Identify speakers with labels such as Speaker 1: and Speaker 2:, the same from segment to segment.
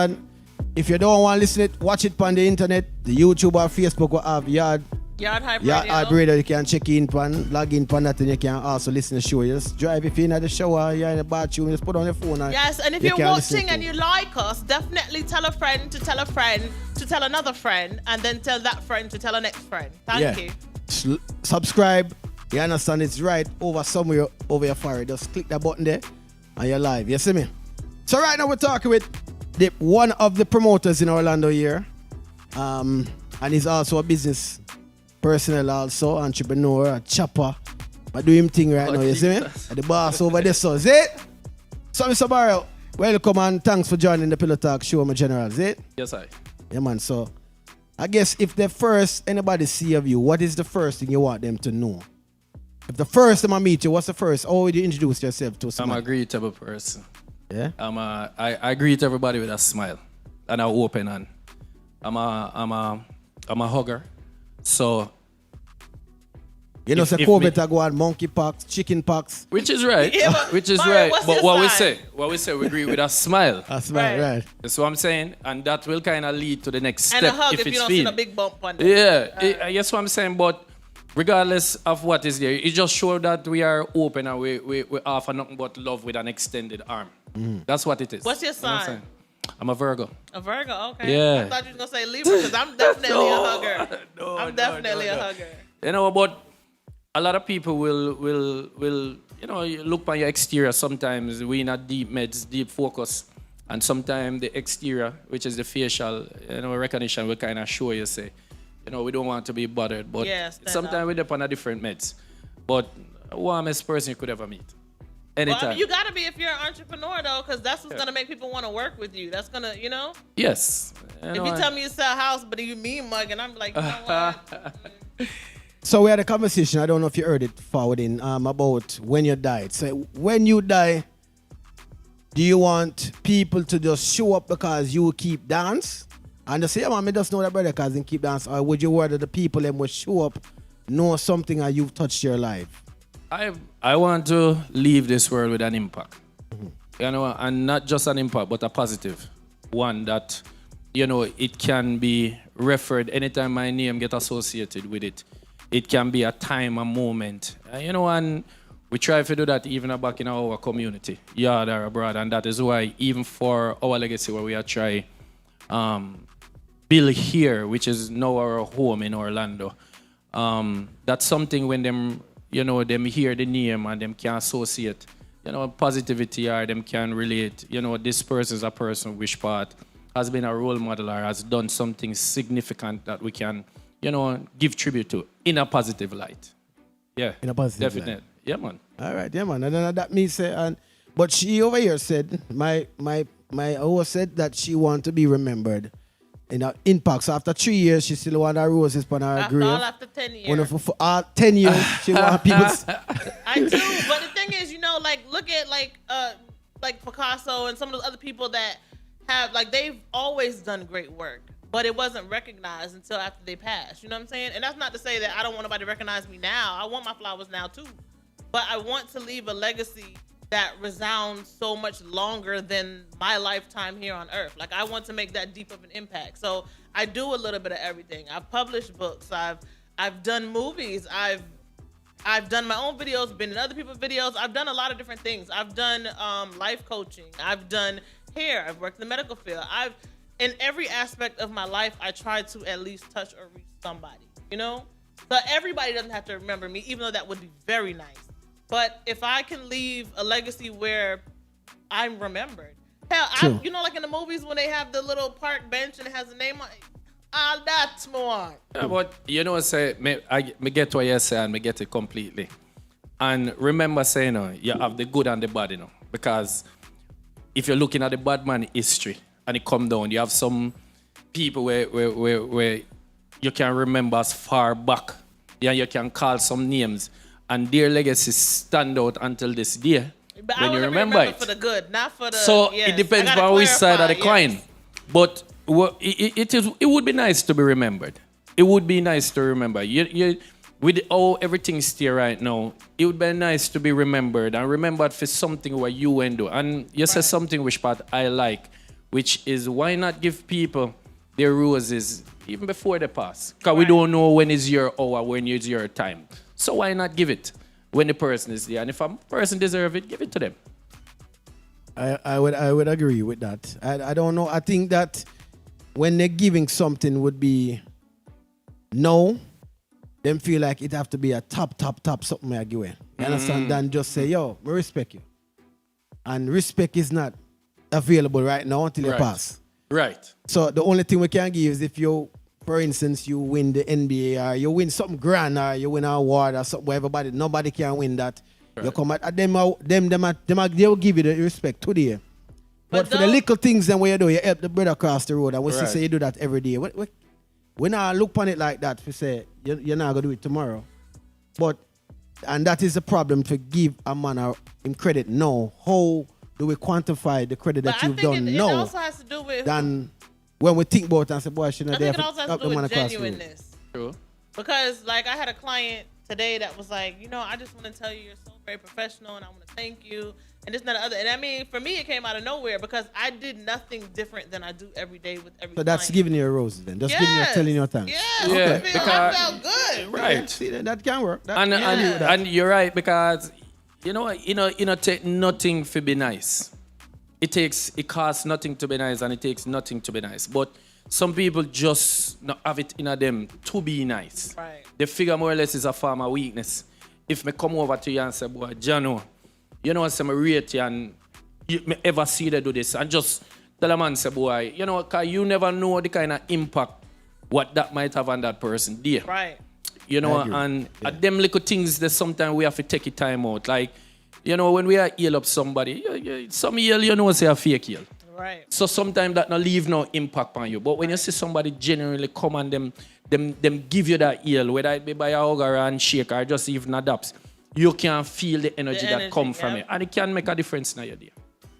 Speaker 1: And if you don't want to listen it, watch it on the internet. The YouTube or Facebook will have Yard
Speaker 2: Hype
Speaker 1: Radio. You can check in pan, log in pan that, and you can also listen to the show. You just drive if you're in the shower, you're in the bathroom, just put on your phone. And
Speaker 2: yes, and if you're watching and you like us, definitely tell a friend to tell a friend to tell another friend, and then tell that friend to tell a next friend. Thank you.
Speaker 1: Subscribe. You understand? It's right over somewhere over your forehead. Just click that button there and you're live. You see me? So right now we're talking with one of the promoters in Orlando here. And he's also a business personnel, also entrepreneur, a chopper. But do him thing right now, you see me? The boss over there, so is it? So Mr. Barrow, welcome and thanks for joining the Pillow Talk show, my general, is it?
Speaker 3: Yes, I.
Speaker 1: Yeah, man, so I guess if anybody see of you, what is the first thing you want them to know? If the first time I meet you, what's the first? How would you introduce yourself to somebody?
Speaker 3: I'm a greetable person.
Speaker 1: Yeah?
Speaker 3: I greet everybody with a smile and an open hand. I'm a hugger. So
Speaker 1: you know, say COVID go on monkeypox, chicken pox.
Speaker 3: Which is right.
Speaker 2: Yeah,
Speaker 3: which is
Speaker 2: Mario,
Speaker 3: right. But what we say, we agree with a smile.
Speaker 1: A smile, right.
Speaker 3: That's what I'm saying. And that will kind of lead to the next step.
Speaker 2: And a hug if you don't see a big bump on it.
Speaker 3: Yeah, that's what I'm saying. But regardless of what is there, it just shows that we are open and we offer nothing but love with an extended arm. That's what it is.
Speaker 2: What's your sign?
Speaker 3: I'm a Virgo.
Speaker 2: A Virgo, okay.
Speaker 3: Yeah.
Speaker 2: I thought you were going to say Libra, because I'm definitely a hugger. I'm definitely a hugger.
Speaker 3: You know, but a lot of people will you know, you look on your exterior sometimes. We in a deep meds, deep focus. And sometimes the exterior, which is the facial, you know, recognition will kind of show you, say, you know, we don't want to be bothered. But sometimes we're up on a different meds. But warmest person you could ever meet. Anytime.
Speaker 2: Well, I mean, you got to be if you're an entrepreneur, though, because that's what's going to make people want to work with you. That's going to, you know?
Speaker 3: Yes.
Speaker 2: If you tell me you sell a house, but you mean mug, and I'm like, you know what?
Speaker 1: So we had a conversation, I don't know if you heard it forwarding, about when you died. So when you die, do you want people to just show up because you keep dance? And they say, yeah, man, I just know that brother because they keep dance. Or would you rather the people that will show up know something and you've touched your life?
Speaker 3: I want to leave this world with an impact. You know, and not just an impact, but a positive one that, you know, it can be referred anytime my name get associated with it. It can be a time, a moment. You know, and we try to do that even back in our community, yard or abroad. And that is why even for our legacy where we are trying build here, which is now our home in Orlando, that's something when them, you know, them hear the name and them can associate, you know, positivity or them can relate, you know, this person is a person which part has been a role model or has done something significant that we can, you know, give tribute to in a positive light. Yeah.
Speaker 1: In a positive
Speaker 3: definitely.
Speaker 1: light.
Speaker 3: Yeah, man.
Speaker 1: All right, yeah, man. And then that means, but she over here said, my host said that she want to be remembered in her impact. So after 3 years, she still want her roses on her grave.
Speaker 2: After 10 years.
Speaker 1: For 10 years, she want people.
Speaker 2: I do, but the thing is, you know, like look at like Picasso and some of those other people that have they've always done great work, but it wasn't recognized until after they passed. You know what I'm saying? And that's not to say that I don't want nobody to recognize me now. I want my flowers now too, but I want to leave a legacy that resounds so much longer than my lifetime here on earth. Like I want to make that deep of an impact. So I do a little bit of everything. I've published books. I've done movies. I've done my own videos, been in other people's videos. I've done a lot of different things. I've done life coaching. I've done hair. I've worked in the medical field. In every aspect of my life, I try to at least touch or reach somebody, you know? So everybody doesn't have to remember me, even though that would be very nice. But if I can leave a legacy where I'm remembered. Hell, you know, like in the movies when they have the little park bench and it has a name on it. That's more.
Speaker 3: Yeah, but you know, say, I get what you say and I get it completely. And remember saying, you know, you have the good and the bad, you know, because if you're looking at the bad man history and it come down, you have some people where you can remember as far back. Yeah, you can call some names and their legacies stand out until this day.
Speaker 2: But
Speaker 3: when
Speaker 2: I
Speaker 3: you remember it.
Speaker 2: For the good, not for the.
Speaker 3: So it depends on which side of the coin. But it would be nice to be remembered. It would be nice to remember. With how everything's still right now, it would be nice to be remembered and remembered for something what you went do. And you said something which part I like which is why not give people their roses even before they pass? Because we don't know when is your hour, when is your time. So why not give it when the person is there? And if a person deserves it, give it to them.
Speaker 1: I would agree with that. I don't know. I think that when they're giving something would be no, them feel like it have to be a top something I give away. You understand? Then just say, yo, I respect you. And respect is not available right now until you pass.
Speaker 3: Right.
Speaker 1: So the only thing we can give is if you, for instance, you win the NBA or you win something grand or you win an award or something where nobody can win that. Right. You come at them they will give you the respect today. But for the little things then what you do, you help the brother across the road. And we say you do that every day. We not look upon it like that. We say you're not gonna do it tomorrow. And that is the problem to give a man him credit. No. How do we quantify the credit that you've done?
Speaker 2: It also has to do with
Speaker 1: then when we think about it and say, boy, I shouldn't have
Speaker 2: I think it also has to do with genuineness.
Speaker 3: True.
Speaker 2: Because like I had a client today that was like, I just want to tell you you're so very professional and I want to thank you and this and that other. And I mean, for me, it came out of nowhere because I did nothing different than I do every day with every
Speaker 1: So that's
Speaker 2: client.
Speaker 1: giving you a rose then. Just giving you, telling you thanks.
Speaker 2: Yes.
Speaker 3: Yeah,
Speaker 2: I felt good.
Speaker 3: Right.
Speaker 1: See, that can work.
Speaker 3: And you're right because take nothing to be nice. It costs nothing to be nice and it takes nothing to be nice. But some people just not have it in them to be nice.
Speaker 2: Right.
Speaker 3: They figure more or less is a form of weakness. If me come over to you and say, boy, Jano, I rate you and me ever see they do this and just tell a man say, boy, because you never know the kind of impact what that might have on that person there.
Speaker 2: Right.
Speaker 3: And at them little things that sometimes we have to take a time out. Like, when we are heal up somebody, some heal, say a fake heal.
Speaker 2: Right.
Speaker 3: So sometimes that not leave no impact on you. But when you see somebody genuinely come and them give you that heal, whether it be by a hug or a handshake or just even adapts, you can feel the energy that come from it. And it can make a difference in your day.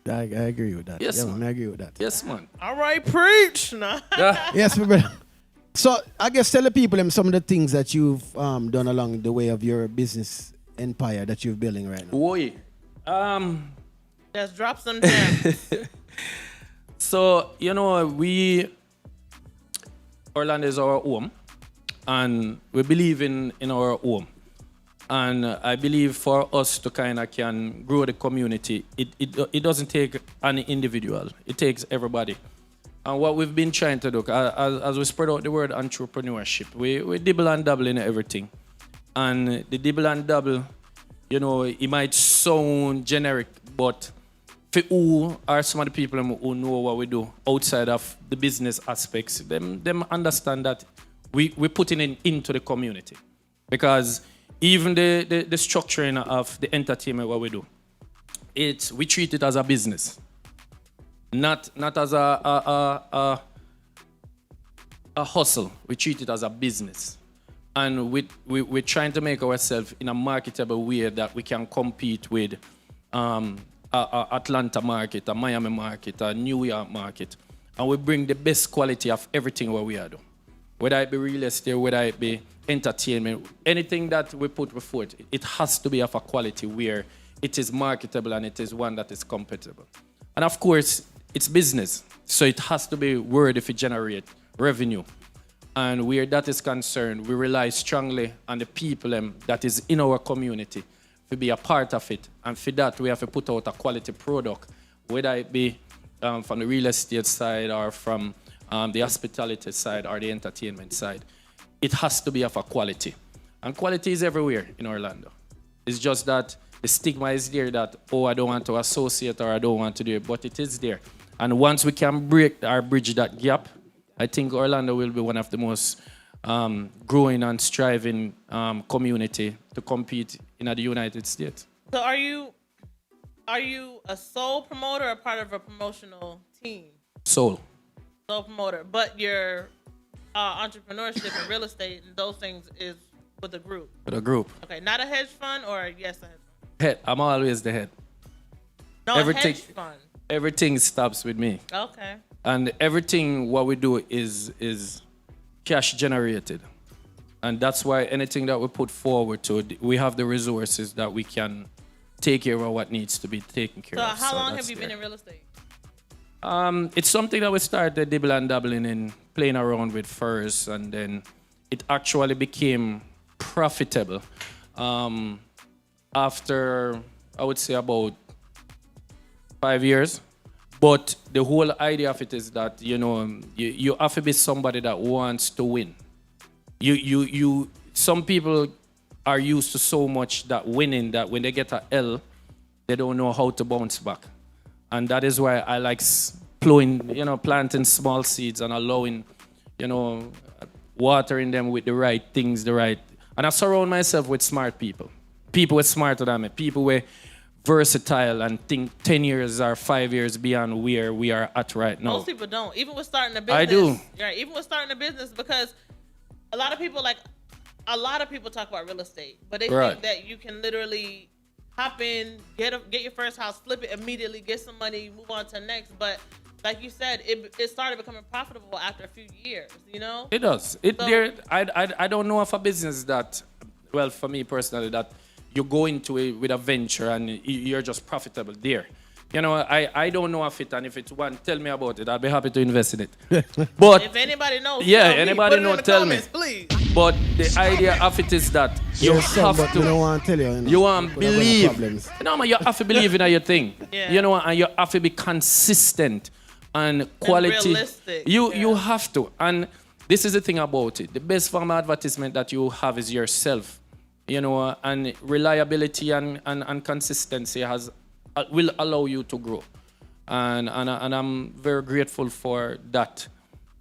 Speaker 1: I agree with that.
Speaker 3: Yes,
Speaker 1: man. I agree with that.
Speaker 3: Yes, man.
Speaker 2: All right, preach. No.
Speaker 3: Yeah.
Speaker 1: Yes, my brother. So I guess tell the people some of the things that you've done along the way of your business empire that you're building right now.
Speaker 3: Boy.
Speaker 2: Just drop some gems.
Speaker 3: So, Orlando is our home, and we believe in our home. And I believe for us to kind of can grow the community, it doesn't take any individual. It takes everybody. And what we've been trying to do, as we spread out the word entrepreneurship, we dibble and double in everything. And the dibble and double, it might sound generic, but for who are some of the people who know what we do outside of the business aspects, them understand that we're putting it into the community. Because even the structuring of the entertainment, what we do, we treat it as a business. Not as a hustle. We treat it as a business. And we're trying to make ourselves in a marketable way that we can compete with a Atlanta market, a Miami market, a New York market. And we bring the best quality of everything what we are doing. Whether it be real estate, whether it be entertainment, anything that we put before it has to be of a quality where it is marketable and it is one that is compatible. And of course, it's business. So it has to be worth if it generate revenue. And where that is concerned, we rely strongly on the people that is in our community to be a part of it. And for that, we have to put out a quality product, whether it be from the real estate side or from the hospitality side or the entertainment side. It has to be of a quality. And quality is everywhere in Orlando. It's just that the stigma is there that, I don't want to associate or I don't want to do it, but it is there. And once we can bridge that gap, I think Orlando will be one of the most growing and striving community to compete in the United States.
Speaker 2: So are you a sole promoter or part of a promotional team?
Speaker 3: Sole
Speaker 2: promoter, but your entrepreneurship and real estate and those things is with a group.
Speaker 3: With a group.
Speaker 2: Okay, not a hedge fund or yes, a hedge fund.
Speaker 3: Head. I'm always the head.
Speaker 2: No,
Speaker 3: everything,
Speaker 2: hedge fund.
Speaker 3: Everything stops with me.
Speaker 2: Okay.
Speaker 3: And everything what we do is cash generated. And that's why anything that we put forward to, we have the resources that we can take care of what needs to be taken care of.
Speaker 2: So how long have you been in real estate?
Speaker 3: It's something that we started dibble and dabbling in, playing around with first, and then it actually became profitable after, I would say, about 5 years. But the whole idea of it is that, you have to be somebody that wants to win. Some people are used to so much that winning that when they get a L, they don't know how to bounce back. And that is why I like planting small seeds and allowing, watering them with the right things, and I surround myself with smart people. People who are smarter than me, people who are versatile and think 10 years or 5 years beyond where we are at right now.
Speaker 2: Most people don't. Even with starting a business.
Speaker 3: I do.
Speaker 2: Right. Even with starting a business, because a lot of people talk about real estate, but they think that you can literally hop in, get your first house, flip it immediately, get some money, move on to the next. But like you said, it started becoming profitable after a few years, It
Speaker 3: does. I don't know of a business that, well, for me personally, that you go into it with a venture and you're just profitable there. I don't know of it, and if it's one, tell me about it. I'll be happy to invest in it. But
Speaker 2: if anybody knows,
Speaker 3: anybody knows, tell me.
Speaker 2: Please.
Speaker 3: But the idea of it is that you have to.
Speaker 1: You don't want to tell you.
Speaker 3: You want to believe. Man, you have to believe in your thing.
Speaker 2: Yeah.
Speaker 3: And you have to be consistent and quality.
Speaker 2: And realistic.
Speaker 3: You have to. And this is the thing about it. The best form of advertisement that you have is yourself. And reliability and consistency will allow you to grow. And I'm very grateful for that.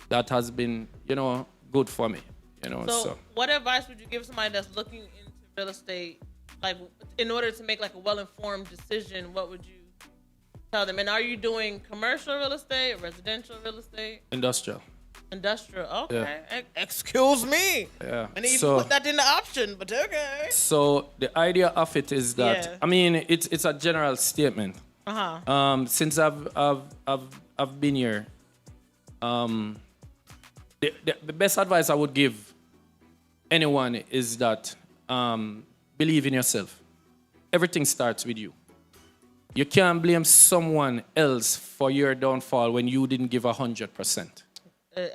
Speaker 3: That has been, good for me.
Speaker 2: So what advice would you give somebody that's looking into real estate, like in order to make like a well-informed decision? What would you tell them? And are you doing commercial real estate, residential real estate?
Speaker 3: Industrial.
Speaker 2: Okay. Yeah. Excuse me.
Speaker 3: Yeah.
Speaker 2: I need to put that in the option, but okay.
Speaker 3: So the idea of it is that it's a general statement. Since I've been here, the best advice I would give anyone is that believe in yourself. Everything starts with you. You can't blame someone else for your downfall when you didn't give 100%.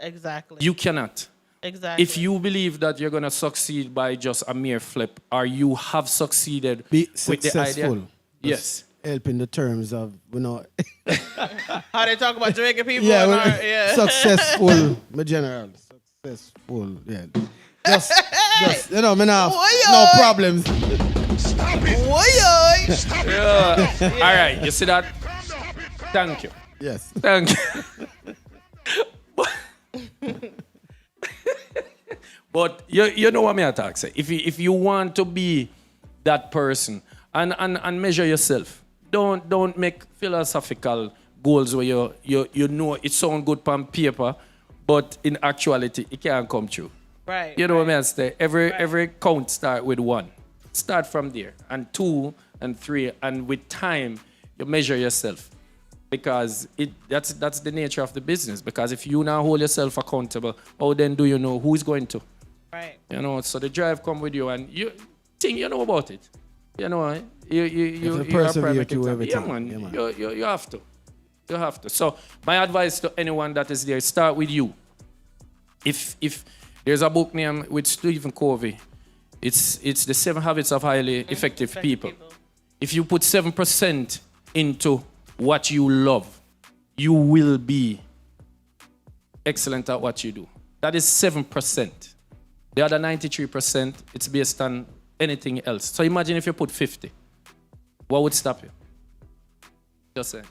Speaker 2: Exactly.
Speaker 3: You cannot.
Speaker 2: Exactly.
Speaker 3: If you believe that you're going to succeed by just a mere flip, or you have succeeded
Speaker 1: be
Speaker 3: with the idea.
Speaker 1: Successful.
Speaker 3: Yes.
Speaker 1: Help in the terms of,
Speaker 2: how they talk about Jamaican people.
Speaker 1: Successful, my general. Successful, yeah. Just me now, no problems.
Speaker 2: Stop it.
Speaker 3: Stop it. All right, you see that? Thank you.
Speaker 1: Yes.
Speaker 3: Thank you. But you know what me attack say. If you want to be that person and measure yourself, don't make philosophical goals where you know it sounds good on paper, but in actuality it can't come true.
Speaker 2: Right.
Speaker 3: You know what I say? Every count start with 1. Start from there, and 2 and 3, and with time you measure yourself. Because that's the nature of the business. Because if you now hold yourself accountable, how then do you know who's going to?
Speaker 2: Right.
Speaker 3: So the drive come with you, and you think you know about it. You
Speaker 1: persevere through everything.
Speaker 3: Yeah, man. You have to. You have to. So my advice to anyone that is there, start with you. If there's a book named with Stephen Covey, it's the 7 Habits of Highly Effective People. If you put 7% into what you love, you will be excellent at what you do. That is 7%. The other 93%, it's based on anything else. So imagine if you put 50. What would stop you? Just saying.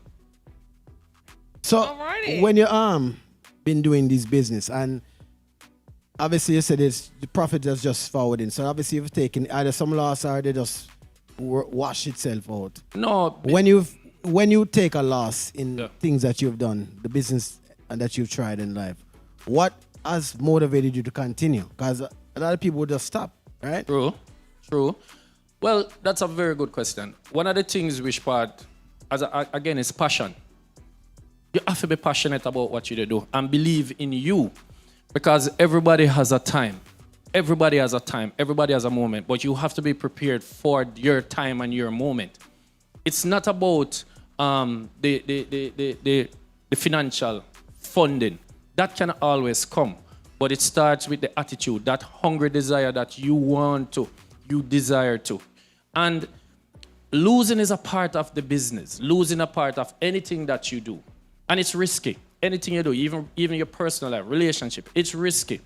Speaker 1: So
Speaker 2: Alrighty.
Speaker 1: when you been doing this business, and obviously you said the profit is just forwarding. So obviously you've taken either some loss or they just wash itself out.
Speaker 3: No.
Speaker 1: When you take a loss in things that you've done, the business and that you've tried in life, what has motivated you to continue? Because a lot of people would just stop, right?
Speaker 3: True. Well, that's a very good question. One of the things which part, again, is passion. You have to be passionate about what you do and believe in you, because everybody has a time. Everybody has a time. Everybody has a moment, but you have to be prepared for your time and your moment. It's not about the the financial funding. That can always come. But it starts with the attitude, that hungry desire that you want to, you desire to. And losing is a part of the business. Losing a part of anything that you do. And it's risky. Anything you do, even your personal life, relationship, it's risky.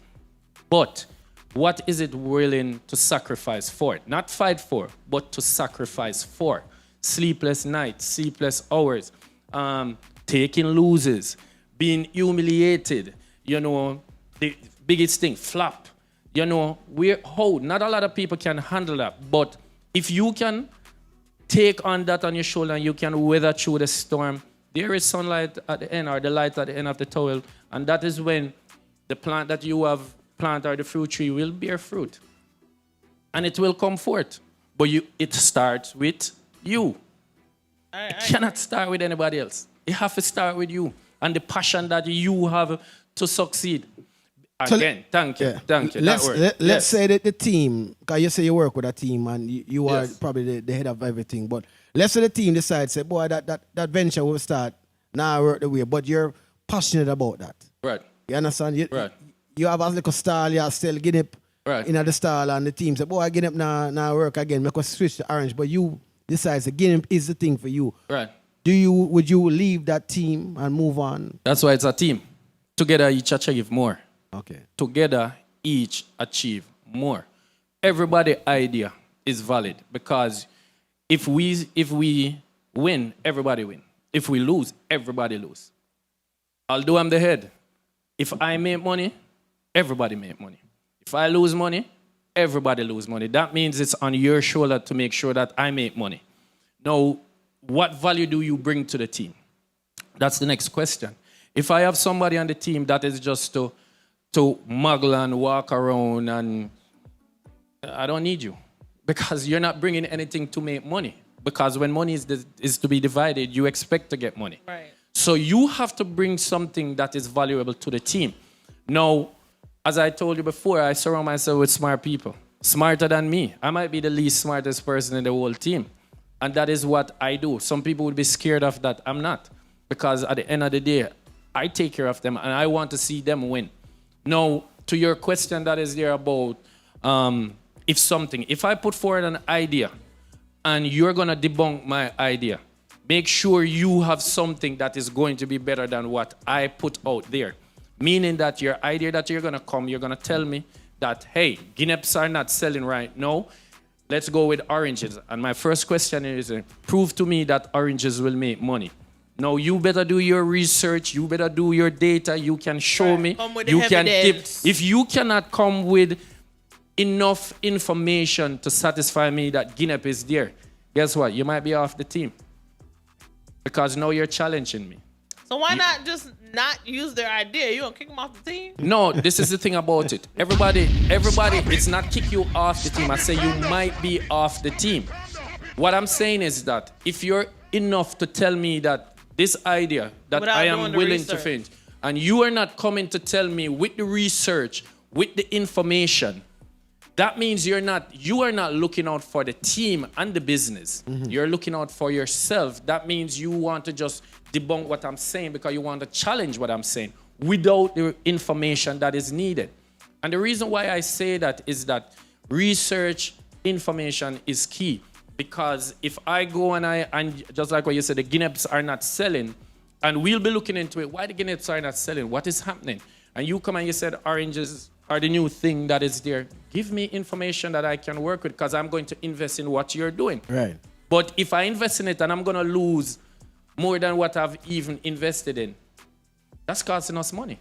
Speaker 3: But what is it willing to sacrifice for? Not fight for, but to sacrifice for. Sleepless nights, sleepless hours, taking losses, being humiliated, the biggest thing, flop. Not a lot of people can handle that. But if you can take on that on your shoulder and you can weather through the storm, there is sunlight at the end, or the light at the end of the tunnel, and that is when the plant that you have planted, or the fruit tree, will bear fruit. And it will come forth. But it starts with you. It cannot start with anybody else. It has to start with you and the passion that you have to succeed. Again, thank you.
Speaker 1: Let's say that the team, because you say you work with a team and you are probably the head of everything, but let's say the team decides, say, boy, that venture will start, now I work the way, but you're passionate about that.
Speaker 3: Right.
Speaker 1: You understand?
Speaker 3: Right.
Speaker 1: You have a little style, you still get up
Speaker 3: right.
Speaker 1: in the style, and the team say, boy, I get up now work again, make us switch to orange, but you decide that get up is the thing for you.
Speaker 3: Right.
Speaker 1: Would you leave that team and move on?
Speaker 3: That's why it's a team. Together each achieve more.
Speaker 1: Okay.
Speaker 3: Together each achieve more. Everybody's idea is valid, because if we win, everybody win. If we lose, everybody lose. Although I'm the head, if I make money, everybody make money. If I lose money, everybody lose money. That means it's on your shoulder to make sure that I make money. Now, what value do you bring to the team? That's the next question. If I have somebody on the team that is just to muggle and walk around, and I don't need you, because you're not bringing anything to make money. Because when money is to be divided, you expect to get money.
Speaker 2: Right.
Speaker 3: So you have to bring something that is valuable to the team. Now, as I told you before, I surround myself with smart people, smarter than me. I might be the least smartest person in the whole team. And that is what I do. Some people would be scared of that. I'm not. Because at the end of the day, I take care of them and I want to see them win. Now, to your question that is there about if I put forward an idea and you're going to debunk my idea, make sure you have something that is going to be better than what I put out there. Meaning that your idea that you're going to tell me that, hey, guineps are not selling right now. Let's go with oranges. And my first question is, prove to me that oranges will make money. Now, you better do your research. You better do your data. You can show me.
Speaker 2: Come with
Speaker 3: You
Speaker 2: the
Speaker 3: can
Speaker 2: evidence.
Speaker 3: If you cannot come with enough information to satisfy me that guinep is there, guess what? You might be off the team. Because now you're challenging me.
Speaker 2: So why not just not use their idea? You gonna kick them off the team?
Speaker 3: No, this is the thing about it. Everybody, it's not kick you off the team. I say you might be off the team. What I'm saying is that if you're enough to tell me that this idea that
Speaker 2: Without
Speaker 3: I am
Speaker 2: doing the
Speaker 3: willing
Speaker 2: research.
Speaker 3: to finish, and you are not coming to tell me with the research, with the information, that means you are not looking out for the team and the business. Mm-hmm. You're looking out for yourself. That means you want to just debunk what I'm saying because you want to challenge what I'm saying without the information that is needed. And the reason why I say that is that research information is key. Because if I go and just like what you said, the guineps are not selling, and we'll be looking into it, why the guineps are not selling? What is happening? And you come and you said oranges are the new thing that is there. Give me information that I can work with, because I'm going to invest in what you're doing.
Speaker 1: Right.
Speaker 3: But if I invest in it and I'm going to lose more than what I've even invested in, that's costing us money.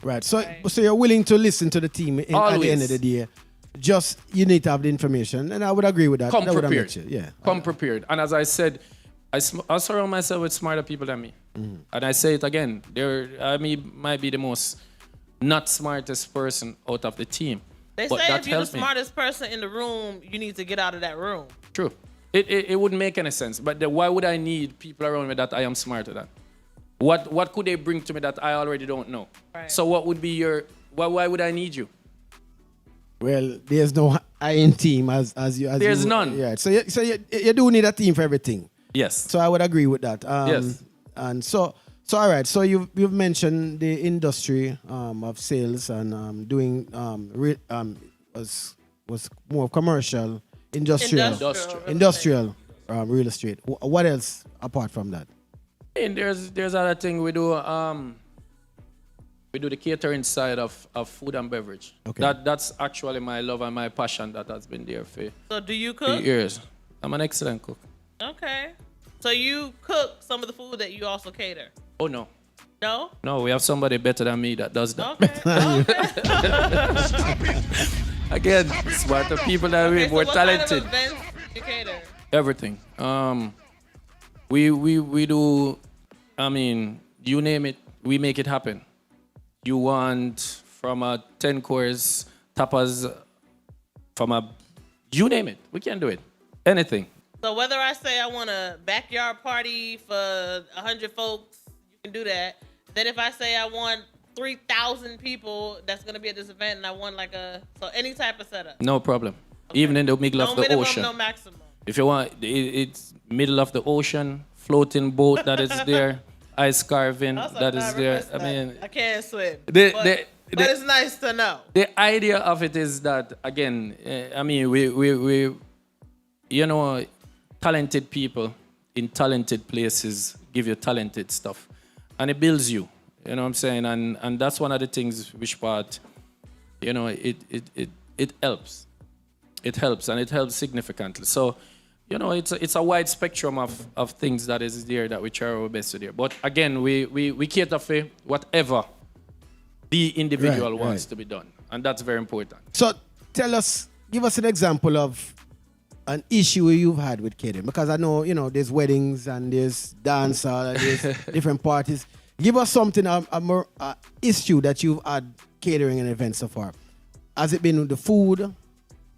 Speaker 1: Right. So you're willing to listen to the team at the end of the day. Just you need to have the information, and I would agree with that.
Speaker 3: Come
Speaker 1: that
Speaker 3: prepared.
Speaker 1: Yeah.
Speaker 3: Come prepared. And as I said, I surround myself with smarter people than me. Mm-hmm. And I say it again, I might be the most not smartest person out of the team.
Speaker 2: They
Speaker 3: but
Speaker 2: say
Speaker 3: that
Speaker 2: if you're the
Speaker 3: helped me.
Speaker 2: smartest person in the room, you need to get out of that room.
Speaker 3: True. It wouldn't make any sense. But why would I need people around me that I am smarter than? What could they bring to me that I already don't know?
Speaker 2: Right.
Speaker 3: So what would be why would I need you?
Speaker 1: Well, there's no iron team as you.
Speaker 3: There's none.
Speaker 1: Yeah. So you do need a team for everything.
Speaker 3: Yes.
Speaker 1: So I would agree with that.
Speaker 3: Yes.
Speaker 1: And so So all right, so you've mentioned the industry of sales and doing was more commercial, industrial real estate. What else apart from that?
Speaker 3: And there's other thing we do. We do the catering side of food and beverage.
Speaker 1: Okay.
Speaker 3: That's actually my love and my passion that has been there for
Speaker 2: So do you cook?
Speaker 3: years. I'm an excellent cook.
Speaker 2: Okay. So you cook some of the food that you also cater?
Speaker 3: Oh no.
Speaker 2: No?
Speaker 3: No, we have somebody better than me that does that.
Speaker 2: Okay.
Speaker 3: Again, smarter people than we,
Speaker 2: Okay, so
Speaker 3: more
Speaker 2: what
Speaker 3: talented.
Speaker 2: kind of events you cater?
Speaker 3: Everything. We do. I mean, you name it, we make it happen. You want from a 10-course tapas, you name it, we can do it. Anything.
Speaker 2: So whether I say I want a backyard party for 100 folks, you can do that. Then if I say I want 3,000 people that's going to be at this event and I want so any type of setup.
Speaker 3: No problem. Okay. Even in the middle of the
Speaker 2: minimum,
Speaker 3: ocean.
Speaker 2: No maximum.
Speaker 3: If you want, it's middle of the ocean, floating boat that is there, ice carving that is there. I mean,
Speaker 2: I can't swim. But it's nice to know.
Speaker 3: The idea of it is that, again, I mean, we you know, talented people in talented places give you talented stuff. And it builds you. You know what I'm saying? And that's one of the things which part, you know, it helps. It helps, and it helps significantly. So, you know, it's a wide spectrum of things that is there that we try our best to do. But again, we cater for whatever the individual wants to be done. And that's very important.
Speaker 1: So give us an example of an issue you've had with catering. Because I know, you know, there's weddings and there's dance and there's different parties. Give us something, a more issue that you've had catering and events so far. Has it been with the food?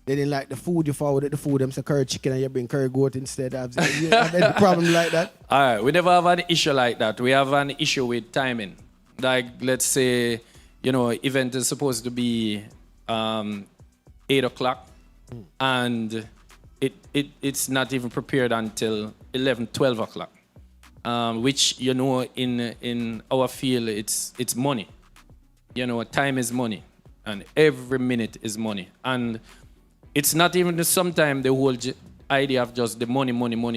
Speaker 1: They didn't like the food, you forwarded the food, them say curry chicken and you bring curry goat instead. Have you had any problem like that?
Speaker 3: All right, we never have an issue like that. We have an issue with timing. Like, let's say, you know, event is supposed to be 8 o'clock and it's not even prepared until 11, 12 o'clock. Which, you know, in our field, it's money. You know, time is money and every minute is money. And it's not even sometimes the whole idea of just the money.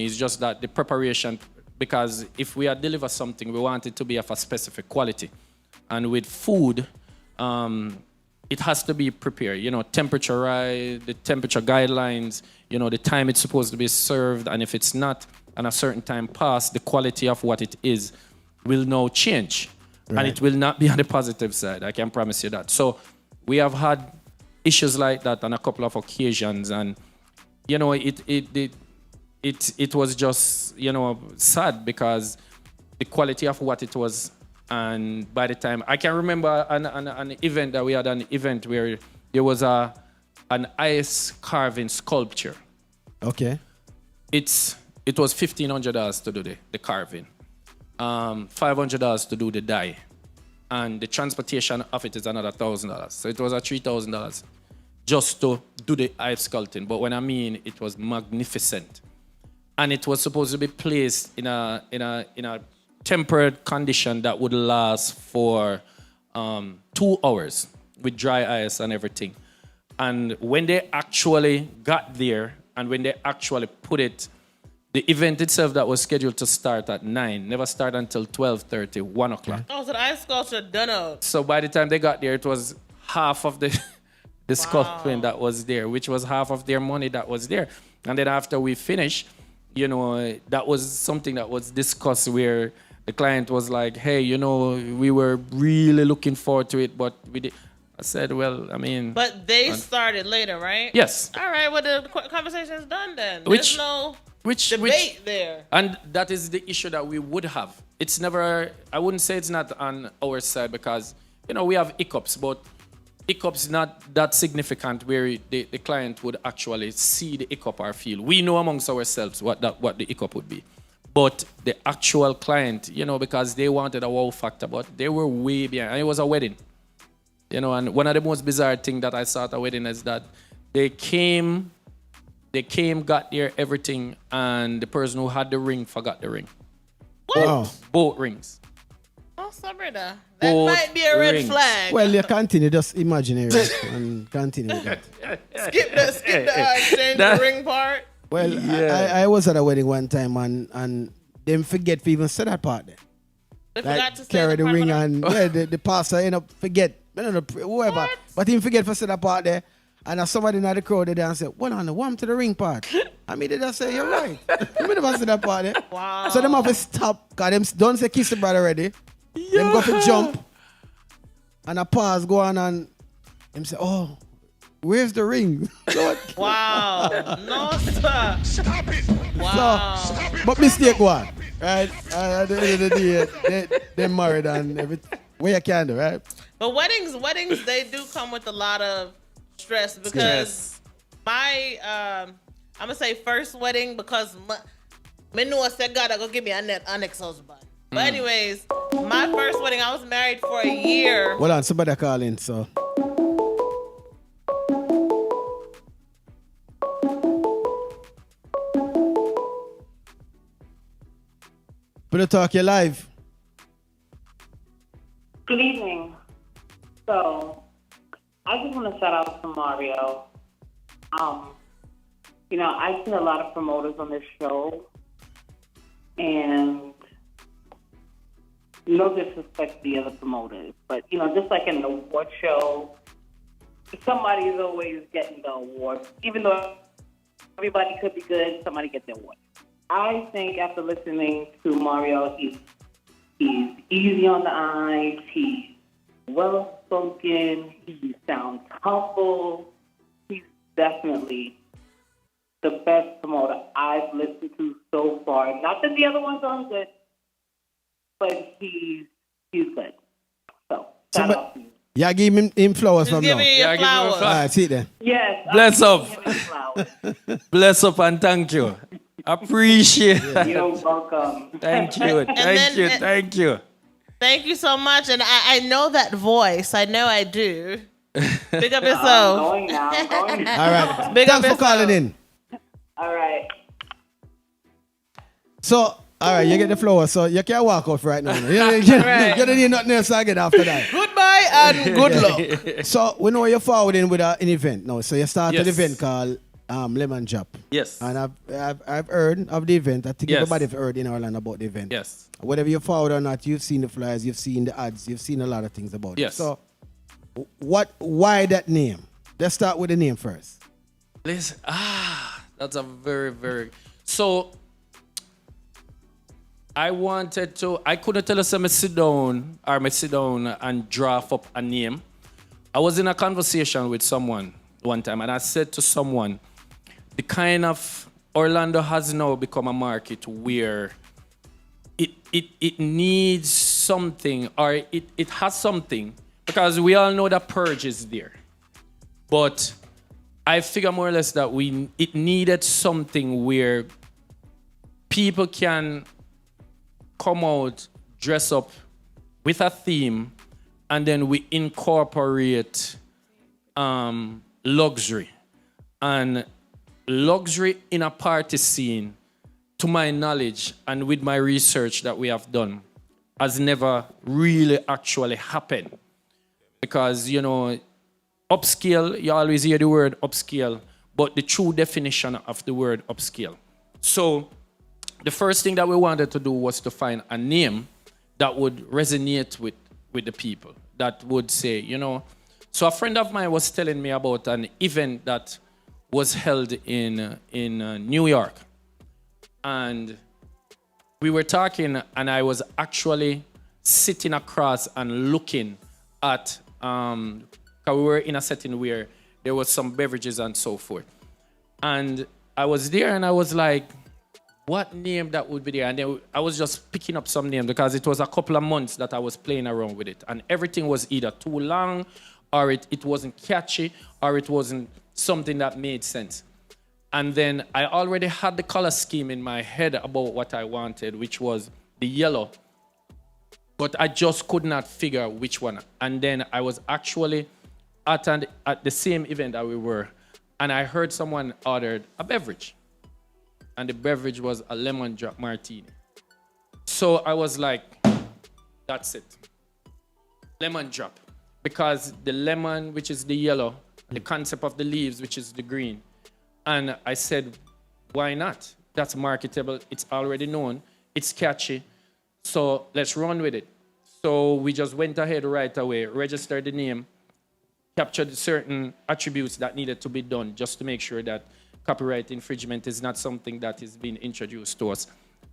Speaker 3: It's just that the preparation, because if we deliver something, we want it to be of a specific quality. And with food, it has to be prepared. You know, temperature, right? The temperature guidelines, you know, the time it's supposed to be served. And if it's not, and a certain time passed, the quality of what it is will now change. Right. And it will not be on the positive side. I can promise you that. So we have had issues like that on a couple of occasions, and you know, it was just, you know, sad because the quality of what it was, and by the time I can remember an event that we had, an event where there was an ice carving sculpture.
Speaker 1: Okay.
Speaker 3: It was $1,500 to do the carving, $500 to do the dye. And the transportation of it is another $1,000. So it was $3,000 just to do the ice sculpting. But when I mean, it was magnificent. And it was supposed to be placed in a tempered condition that would last for 2 hours with dry ice and everything. And when they actually got there and when they actually put it, the event itself that was scheduled to start at 9 never started until 12:30, 1 o'clock.
Speaker 2: Oh, so the ice sculpture done up.
Speaker 3: So by the time they got there, it was half of the sculpting that was there, which was half of their money that was there. And then after we finished, you know, that was something that was discussed where the client was like, hey, you know, we were really looking forward to it, but we did. I said, well, I mean.
Speaker 2: But they started later, right?
Speaker 3: Yes.
Speaker 2: All right, well, the conversation is done then. There's no debate there. And
Speaker 3: that is the issue that we would have. It's never, I wouldn't say it's not on our side because, you know, we have hiccups, but hiccups not that significant where the client would actually see the hiccup or feel. We know amongst ourselves what the hiccup would be. But the actual client, you know, because they wanted a wow factor, but they were way behind. And it was a wedding. You know, and one of the most bizarre things that I saw at a wedding is that they came, got there, everything, and the person who had the ring forgot the ring.
Speaker 2: What?
Speaker 1: Wow.
Speaker 3: Both rings.
Speaker 2: Sabrina, that
Speaker 3: Gold
Speaker 2: might be a red
Speaker 3: rings.
Speaker 2: flag.
Speaker 1: Well, you continue, just imaginary and continue with that.
Speaker 2: skip the exchange the ring part.
Speaker 1: Well, I was at a wedding one time and them forget to even say that part there.
Speaker 2: They forgot to say
Speaker 1: carry the
Speaker 2: part
Speaker 1: ring
Speaker 2: of
Speaker 1: and the pastor end up forget. I don't know, whoever.
Speaker 2: What?
Speaker 1: But he forget to say that part there. And somebody in the crowd there and said, well, on the warm to the ring part. I mean, they just say, you're right. You never say that part there.
Speaker 2: Wow.
Speaker 1: So them have to stop, because them don't say kiss the brother already. Them go for jump. And a pause go on and them say, oh, where's the ring?
Speaker 2: Wow. No, sir.
Speaker 4: Stop it!
Speaker 2: Wow.
Speaker 1: So, but mistake one, right? At the end of the day, they married and everything. Where you can do, right?
Speaker 2: But weddings, they do come with a lot of stress because my, I'm gonna say first wedding because me know I said God, I go give me an ex-husband. But anyways, my first wedding, I was married for a year.
Speaker 1: Hold on, somebody call in, so. PILLOWTalk, you live.
Speaker 5: Good evening. So, I just want to shout out to Mario. I've seen a lot of promoters on this show, and no disrespect to the other promoters, but, just like in an award show, somebody is always getting the award. Even though everybody could be good, somebody gets the award. I think after listening to Mario, he's easy on the eyes, he's well-spoken, he sounds humble. He's definitely the best promoter I've listened to so far. Not that the other ones aren't good, but he's good. So, shout out to you.
Speaker 1: Yeah, give him flowers
Speaker 2: Just
Speaker 1: from
Speaker 2: give
Speaker 1: now.
Speaker 2: me your
Speaker 3: Yeah, give me your
Speaker 2: flowers.
Speaker 3: flowers.
Speaker 1: All right, see it then.
Speaker 5: Yes.
Speaker 3: Bless
Speaker 5: I'll
Speaker 3: up.
Speaker 5: give him flowers.
Speaker 3: Bless up and thank you. Appreciate it.
Speaker 5: You're welcome.
Speaker 3: Thank you. Thank you.
Speaker 2: Thank you so much. And I know that voice. I know I do. Big up
Speaker 5: I'm
Speaker 2: yourself.
Speaker 5: going now.
Speaker 1: All right.
Speaker 2: Big up
Speaker 1: Thanks for calling
Speaker 2: yourself.
Speaker 1: in.
Speaker 5: All right.
Speaker 1: So, all right, you get the flowers, so you can't walk off right now. You don't need nothing else again after that.
Speaker 2: Goodbye and good luck.
Speaker 1: So, we know you're forwarding with an event now. So, you started
Speaker 3: Yes.
Speaker 1: an event called Lemon Drop.
Speaker 3: Yes.
Speaker 1: And I've heard of the event. I think
Speaker 3: Yes.
Speaker 1: everybody have heard in Ireland about the event.
Speaker 3: Yes.
Speaker 1: Whether you forward or not, you've seen the flyers, you've seen the ads, you've seen a lot of things about it.
Speaker 3: Yes.
Speaker 1: So, why that name? Let's start with the name first.
Speaker 3: Listen, that's a very, very. So, I couldn't tell us I sit down and draft up a name. I was in a conversation with someone one time and I said to someone, the kind of Orlando has now become a market where it needs something, or it has something, because we all know that purge is there. But I figure more or less that it needed something where people can come out, dress up with a theme, and then we incorporate luxury. And luxury in a party scene, to my knowledge and with my research that we have done, has never really actually happened. Because, upscale, you always hear the word upscale, but the true definition of the word upscale. So the first thing that we wanted to do was to find a name that would resonate with the people, that would say, So a friend of mine was telling me about an event that was held in New York. And we were talking, and I was actually sitting across and looking at, because we were in a setting where there was some beverages and so forth. And I was there and I was like, what name that would be there? And then I was just picking up some names because it was a couple of months that I was playing around with it. And everything was either too long, or it wasn't catchy, or it wasn't something that made sense. And then I already had the color scheme in my head about what I wanted, which was the yellow. But I just could not figure which one. And then I was actually at the same event that we were, and I heard someone ordered a beverage. And the beverage was a lemon drop martini. So I was like, That's it. Lemon drop. Because the lemon, which is the yellow, the concept of the leaves, which is the green. And I said, why not? That's marketable. It's already known. It's catchy. So let's run with it. So we just went ahead right away, registered the name, captured certain attributes that needed to be done just to make sure that copyright infringement is not something that is being introduced to us.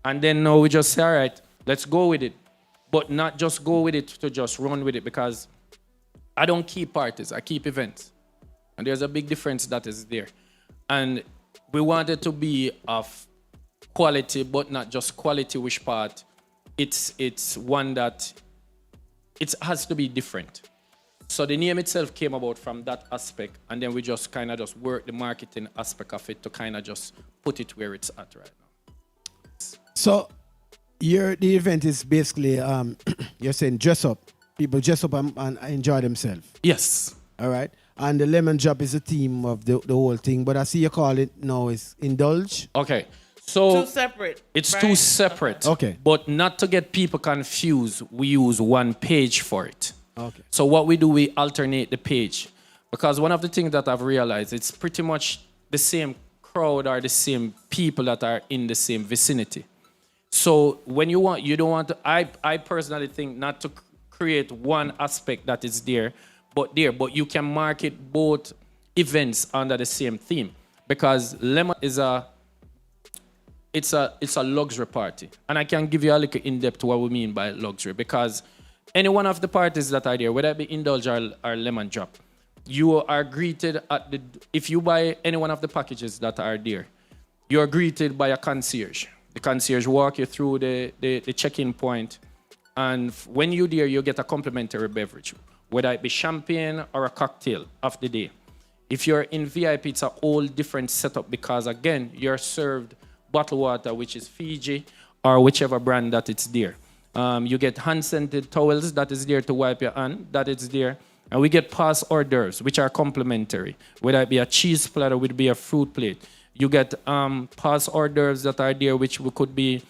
Speaker 3: And then now we just say, all right, let's go with it. But not just go with it to just run with it, because I don't keep parties, I keep events. And there's a big difference that is there. And we want it to be of quality, but not just quality, which part. It's one that it has to be different. So the name itself came about from that aspect, and then we just kind of just work the marketing aspect of it to kind of just put it where it's at right now.
Speaker 1: So the event is basically, you're saying dress up. People dress up and enjoy themselves.
Speaker 3: Yes.
Speaker 1: All right. And the lemon drop is the theme of the whole thing. But I see you call it now is indulge.
Speaker 3: Okay. So
Speaker 2: Two separate.
Speaker 3: it's
Speaker 2: right?
Speaker 3: two separate.
Speaker 1: Okay.
Speaker 3: But not to get people confused, we use one page for it.
Speaker 1: Okay.
Speaker 3: So what we do, we alternate the page. Because one of the things that I've realized, it's pretty much the same crowd or the same people that are in the same vicinity. So when you don't want to, I personally think not to create one aspect that is there, but you can market both events under the same theme, because Lemon is it's a luxury party, and I can give you a little in depth what we mean by luxury, because any one of the parties that are there, whether it be Indulge or Lemon Drop, you are greeted if you buy any one of the packages that are there, you are greeted by a concierge. The concierge walk you through the check-in point. And when you're there, you get a complimentary beverage, whether it be champagne or a cocktail of the day. If you're in VIP, it's a whole different setup, because, again, you're served bottled water, which is Fiji, or whichever brand that it's there. You get hand-scented towels that is there to wipe your hand, that is there. And we get pass hors d'oeuvres, which are complimentary, whether it be a cheese platter, would be a fruit plate. You get pass hors d'oeuvres that are there, which could be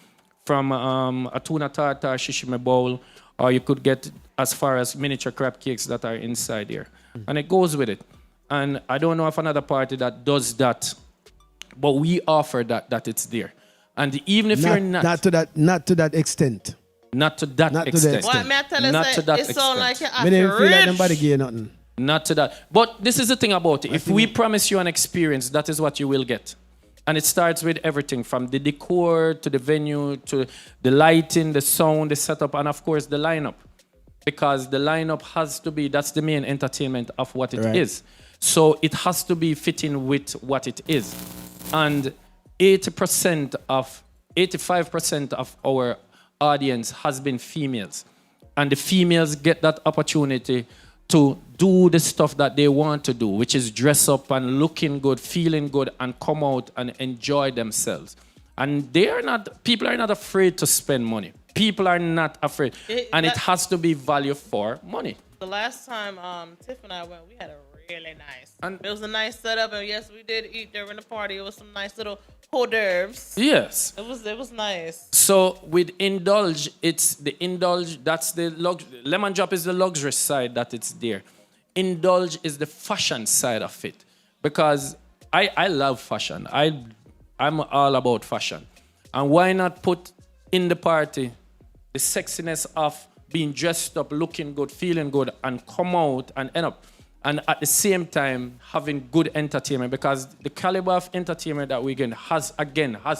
Speaker 3: from a tuna tartar, shishime bowl, or you could get as far as miniature crab cakes that are inside there. And it goes with it. And I don't know of another party that does that, but we offer that it's there. And even if you're not...
Speaker 1: Not to that extent.
Speaker 3: Not to that
Speaker 1: Not to
Speaker 3: extent.
Speaker 1: the extent.
Speaker 2: What, may I tell you,
Speaker 3: Not to that
Speaker 2: it's so
Speaker 3: extent.
Speaker 2: like you're
Speaker 1: I didn't feel like
Speaker 2: rich.
Speaker 1: nobody gave nothing.
Speaker 3: Not to that. But this is the thing about it. If we promise you an experience, that is what you will get. And it starts with everything from the decor to the venue to the lighting, the sound, the setup, and of course the lineup. Because the lineup has to be, that's the main entertainment of what it is. So it has to be fitting with what it is. And 85% of our audience has been females. And the females get that opportunity to do the stuff that they want to do, which is dress up and looking good, feeling good, and come out and enjoy themselves. And people are not afraid to spend money. People are not afraid. It has to be value for money.
Speaker 2: The last time Tiff and I went, we had a really nice. It was a nice setup, and yes, we did eat during the party. It was some nice little hors d'oeuvres.
Speaker 3: Yes.
Speaker 2: It was nice.
Speaker 3: So with Indulge, that's the Lemon Drop is the luxury side that it's there. Indulge is the fashion side of it. Because I love fashion. I'm all about fashion. And why not put in the party the sexiness of being dressed up, looking good, feeling good, and come out and end up. And at the same time, having good entertainment, because the caliber of entertainment that we get has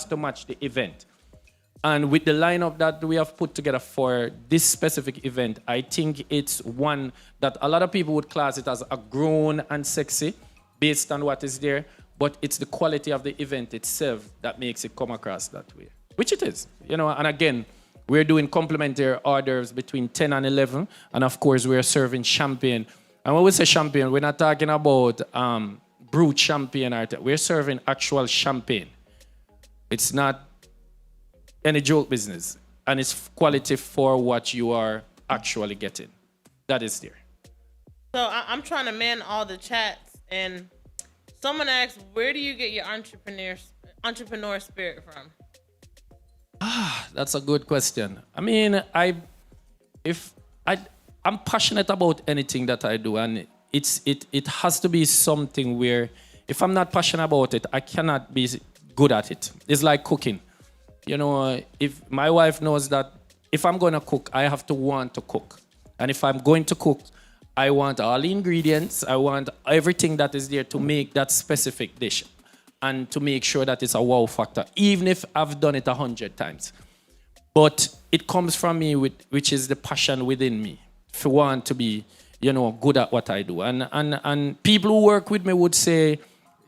Speaker 3: to match the event. And with the lineup that we have put together for this specific event, I think it's one that a lot of people would class it as a grown and sexy based on what is there, but it's the quality of the event itself that makes it come across that way, which it is, and again, we're doing complimentary orders between 10 and 11, and of course, we're serving champagne. And when we say champagne, we're not talking about brewed champagne. We're serving actual champagne. It's not any joke business. And it's quality for what you are actually getting. That is there.
Speaker 2: So I'm trying to man all the chats, and someone asked, where do you get your entrepreneur spirit from?
Speaker 3: That's a good question. I mean, if I'm passionate about anything that I do, and it has to be something where if I'm not passionate about it, I cannot be good at it. It's like cooking. You know, if my wife knows that if I'm going to cook, I have to want to cook. And if I'm going to cook, I want all the ingredients. I want everything that is there to make that specific dish and to make sure that it's a wow factor, even if I've done it 100 times. But it comes from me, which is the passion within me, to want to be, you know, good at what I do. And people who work with me would say,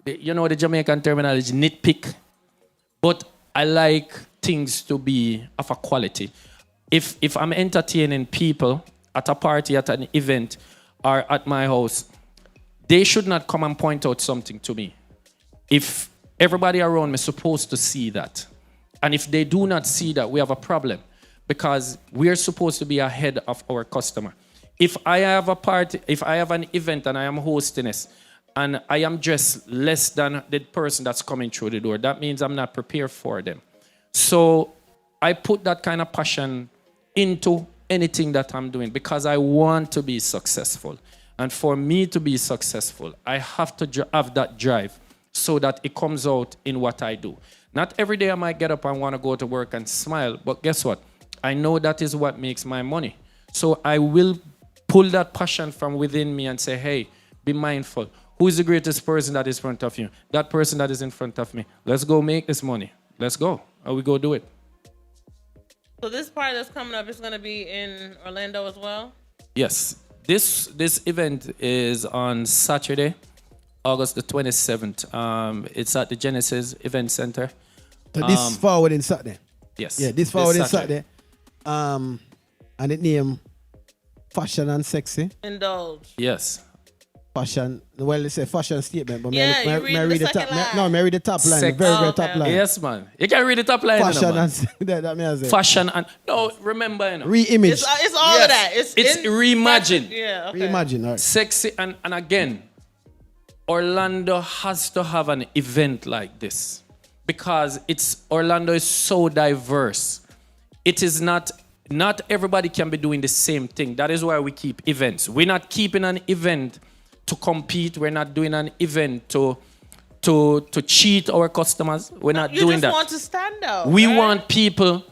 Speaker 3: you know, the Jamaican terminology, nitpick. But I like things to be of a quality. If I'm entertaining people at a party, at an event, or at my house, they should not come and point out something to me. If everybody around me is supposed to see that, and if they do not see that, we have a problem, because we are supposed to be ahead of our customer. If I have a party, if I have an event and I am hosting this, and I am dressed less than the person that's coming through the door, that means I'm not prepared for them. So I put that kind of passion into anything that I'm doing because I want to be successful. And for me to be successful, I have to have that drive so that it comes out in what I do. Not every day I might get up and want to go to work and smile, but guess what? I know that is what makes my money. So I will pull that passion from within me and say, hey, be mindful. Who is the greatest person that is in front of you? That person that is in front of me. Let's go make this money. Let's go. And we go do it.
Speaker 2: So this part that's coming up is going to be in Orlando as well?
Speaker 3: Yes. This event is on Saturday, August the 27th. It's at the Genesis Event Center.
Speaker 1: So this forwarding Saturday?
Speaker 3: Yes.
Speaker 1: Yeah, this forwarding Saturday. And it named Fashion and Sexy.
Speaker 2: Indulge.
Speaker 3: Yes.
Speaker 1: Fashion, well, it's a fashion statement, but
Speaker 2: Yeah,
Speaker 1: may
Speaker 2: you read the
Speaker 1: top.
Speaker 2: second line.
Speaker 1: No, may read the top line, the very top line.
Speaker 3: Yes, man. You can read the top line.
Speaker 1: Fashion
Speaker 3: man.
Speaker 1: and that means
Speaker 3: Fashion and no, remember, you know.
Speaker 1: Re-image.
Speaker 2: It's all of that. It's
Speaker 3: reimagined.
Speaker 2: Yeah, okay.
Speaker 1: Reimagine, all right.
Speaker 3: Sexy and again, Orlando has to have an event like this because Orlando is so diverse. It is not everybody can be doing the same thing. That is why we keep events. We're not keeping an event to compete. We're not doing an event to cheat our customers. We're not doing that.
Speaker 2: You just want to stand out.
Speaker 3: We
Speaker 2: right?
Speaker 3: want people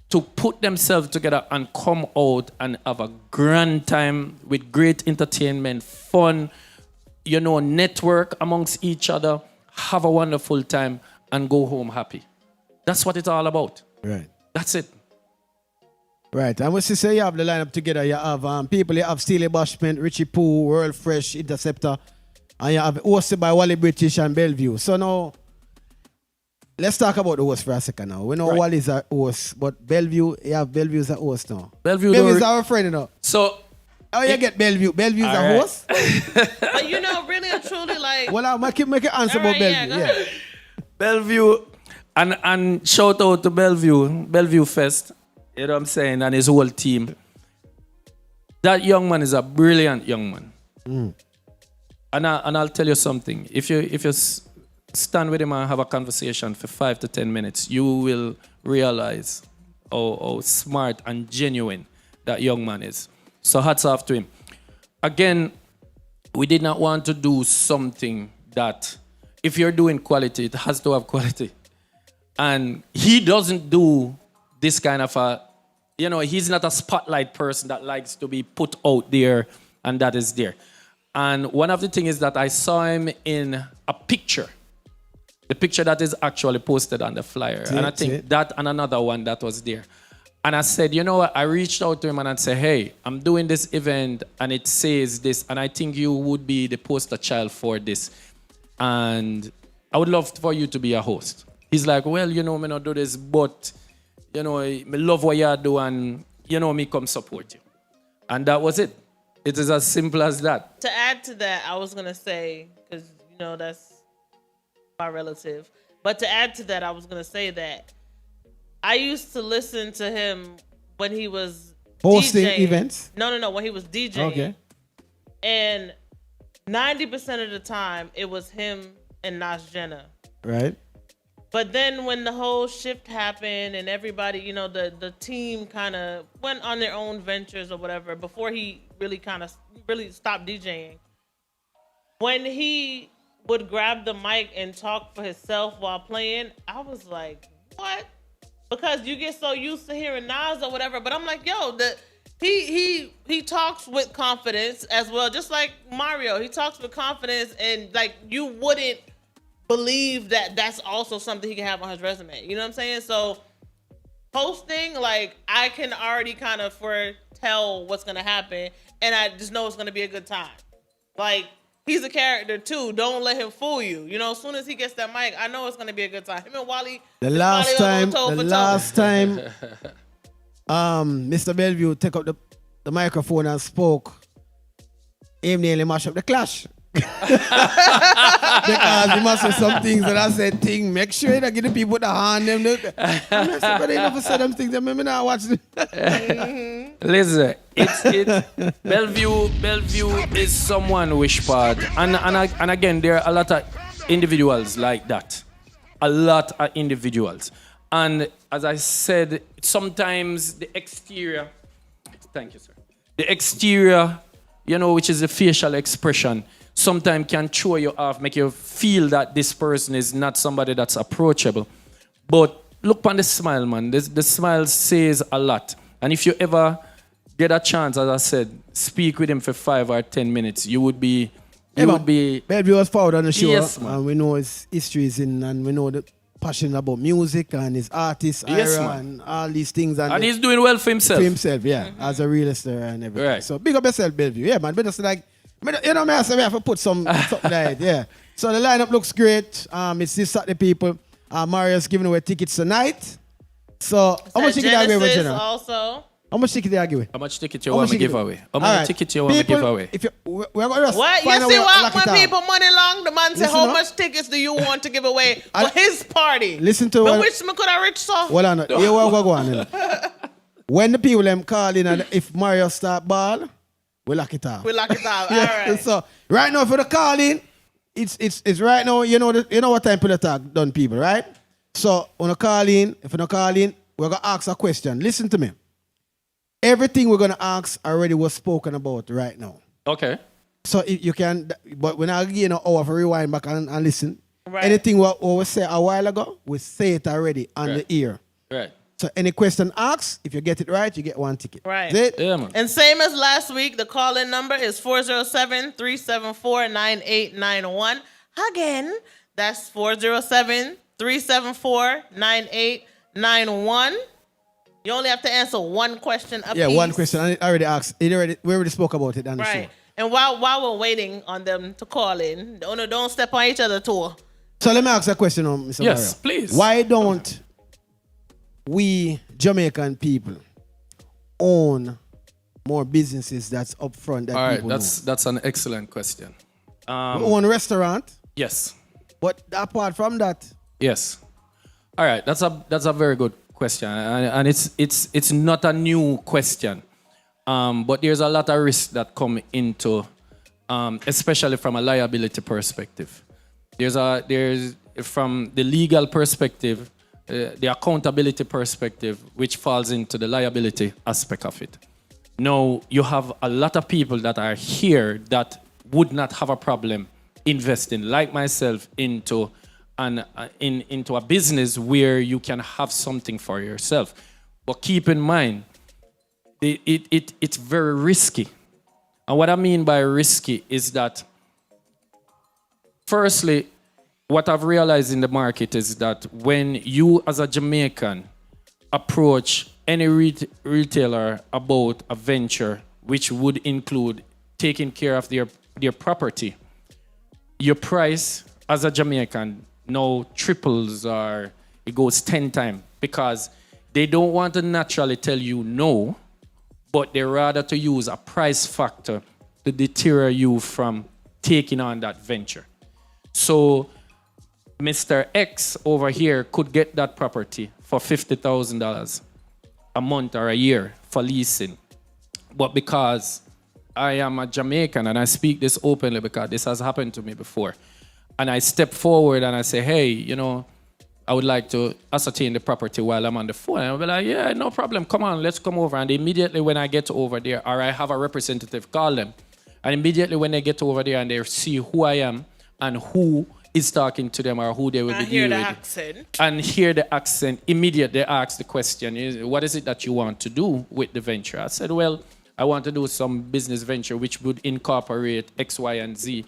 Speaker 3: to put themselves together and come out and have a grand time with great entertainment, fun, you know, network amongst each other, have a wonderful time, and go home happy. That's what it's all about.
Speaker 1: Right.
Speaker 3: That's it.
Speaker 1: Right. And once you say you have the lineup together, you have people, you have Steely Bashment, Richie Poo, World Fresh, Interceptor, and you have hosted by Wally British and Bellevue. So now, let's talk about the host for a second now. We know
Speaker 3: Right.
Speaker 1: Wally's a host, but Bellevue, you have Bellevue as a host now.
Speaker 3: Bellevue's
Speaker 1: our friend, you know.
Speaker 3: So,
Speaker 1: how you get Bellevue? Bellevue's a
Speaker 3: right.
Speaker 1: host?
Speaker 2: But you know, really and truly, like.
Speaker 1: Well, I'll make an answer
Speaker 2: all
Speaker 1: about
Speaker 2: right,
Speaker 1: Bellevue.
Speaker 2: go ahead.
Speaker 3: Bellevue, and shout out to Bellevue Fest, you know what I'm saying, and his whole team. That young man is a brilliant young man.
Speaker 1: Mm.
Speaker 3: And I'll tell you something. If you stand with him and have a conversation for 5 to 10 minutes, you will realize how smart and genuine that young man is. So hats off to him. Again, we did not want to do something that, if you're doing quality, it has to have quality. And he doesn't do this kind of he's not a spotlight person that likes to be put out there and that is there. And one of the things is that I saw him in a picture, the picture that is actually posted on the flyer. And I think that and another one that was there. And I said, you know what, I reached out to him and I said, hey, I'm doing this event and it says this, and I think you would be the poster child for this. And I would love for you to be a host. He's like, well, you know, me not do this, but, you know, me love what you do and, you know, me come support you. And that was it. It is as simple as that.
Speaker 2: To add to that, I was going to say, because, you know, that's my relative. But to add to that, I was going to say that I used to listen to him when he was
Speaker 1: hosting
Speaker 2: DJing.
Speaker 1: events?
Speaker 2: No, when he was DJing.
Speaker 1: Okay.
Speaker 2: And 90% of the time, it was him and Nas Jenna.
Speaker 1: Right.
Speaker 2: But then when the whole shift happened and everybody, you know, the team kind of went on their own ventures or whatever before he really really stopped DJing. When he would grab the mic and talk for himself while playing, I was like, what? Because you get so used to hearing Nas or whatever. But I'm like, yo, he talks with confidence as well, just like Mario. He talks with confidence, and like you wouldn't believe that that's also something he can have on his resume. You know what I'm saying? So hosting, like, I can already kind of foretell what's gonna happen, and I just know it's gonna be a good time. Like, he's a character too. Don't let him fool you. You know, as soon as he gets that mic, I know it's gonna be a good time. Him and Wally.
Speaker 1: The last time, Mr. Bellevue took up the microphone and spoke, him nearly mashed up the clash. Because he must have some things that I said, make sure you give the people the hand them. I'm not but they never said them things. I'm not watching.
Speaker 3: Listen, it's Bellevue is someone wish part. And again, there are a lot of individuals like that. A lot of individuals. And as I said, sometimes the exterior, thank you, sir. The exterior, you know, which is the facial expression, sometimes can throw you off, make you feel that this person is not somebody that's approachable. But look on the smile, man. The smile says a lot. And if you ever get a chance, as I said, speak with him for 5 or 10 minutes, you would be...
Speaker 1: Bellevue was proud on the show.
Speaker 3: Yes, man.
Speaker 1: And we know his histories and we know the passion about music and his artist,
Speaker 3: yes,
Speaker 1: Ira, and all these things. And
Speaker 3: he's doing well for himself.
Speaker 1: For himself, yeah. As a real estate and everything.
Speaker 3: Right.
Speaker 1: So big up yourself, Bellevue. Yeah, man. But just like... You know, I have to put something like it, yeah. So the lineup looks great. It's this Saturday, people. Mario's giving away tickets tonight. So how much ticket are you giving away?
Speaker 2: Also.
Speaker 1: How much ticket are you giving?
Speaker 3: How much ticket you want to give away? How much ticket you want to give away?
Speaker 1: If we're going to
Speaker 2: what? You see what? When people money long, the man say, how much tickets do you want to give away for his party?
Speaker 1: Listen to
Speaker 2: what. Which me could have rich so?
Speaker 1: Well, on. Here we go on. When the people them call in and if Mario start ball, we lock it off.
Speaker 2: We lock it off.
Speaker 1: Yeah.
Speaker 2: All right.
Speaker 1: So right now for the calling, it's right now. You know what time PILLOWTALK done, people, right? So on a call in, if you're not calling, we're gonna ask a question. Listen to me. Everything we're gonna ask already was spoken about right now.
Speaker 3: Okay.
Speaker 1: So if you can, but when I give you an hour for rewind back and listen.
Speaker 2: Right.
Speaker 1: Anything we say a while ago, we say it already on the ear.
Speaker 3: Right.
Speaker 1: So any question asked, if you get it right, you get 1 ticket.
Speaker 2: Right.
Speaker 1: Is it?
Speaker 3: Yeah, man.
Speaker 2: And same as last week, the call-in number is 407-374-9891. Again, that's 407-374-9891. You only have to answer one question apiece.
Speaker 1: Yeah, one question. I already asked. We already spoke about it on the show.
Speaker 2: Right. And while we're waiting on them to call in, don't step on each other's toe.
Speaker 1: So let me ask a question, Mr.
Speaker 3: Yes,
Speaker 1: Mario.
Speaker 3: please.
Speaker 1: Why don't we Jamaican people own more businesses that's up front that
Speaker 3: All right,
Speaker 1: people
Speaker 3: that's an excellent question.
Speaker 1: we own a restaurant,
Speaker 3: Yes.
Speaker 1: but apart from that,
Speaker 3: Yes. All right, that's a very good question, and it's not a new question, but there's a lot of risks that come into, especially from a liability perspective. There's from the legal perspective, the accountability perspective, which falls into the liability aspect of it. Now, you have a lot of people that are here that would not have a problem investing, like myself, into a business where you can have something for yourself. But keep in mind, it's very risky. And what I mean by risky is that, firstly, what I've realized in the market is that when you, as a Jamaican, approach any retailer about a venture, which would include taking care of their property, your price as a Jamaican now triples or it goes 10 times because they don't want to naturally tell you no, but they rather to use a price factor to deter you from taking on that venture. So Mr. X over here could get that property for $50,000 a month or a year for leasing. But because I am a Jamaican and I speak this openly because this has happened to me before, and I step forward and I say, hey, I would like to ascertain the property while I'm on the phone. And I'll be like, yeah, no problem. Come on, let's come over. And immediately when I get over there, or I have a representative call them, and immediately when they get over there and they see who I am and who is talking to them or who they will be dealing with. And hear the accent. Immediately they ask the question, what is it that you want to do with the venture? I said, well, I want to do some business venture which would incorporate X, Y, and Z.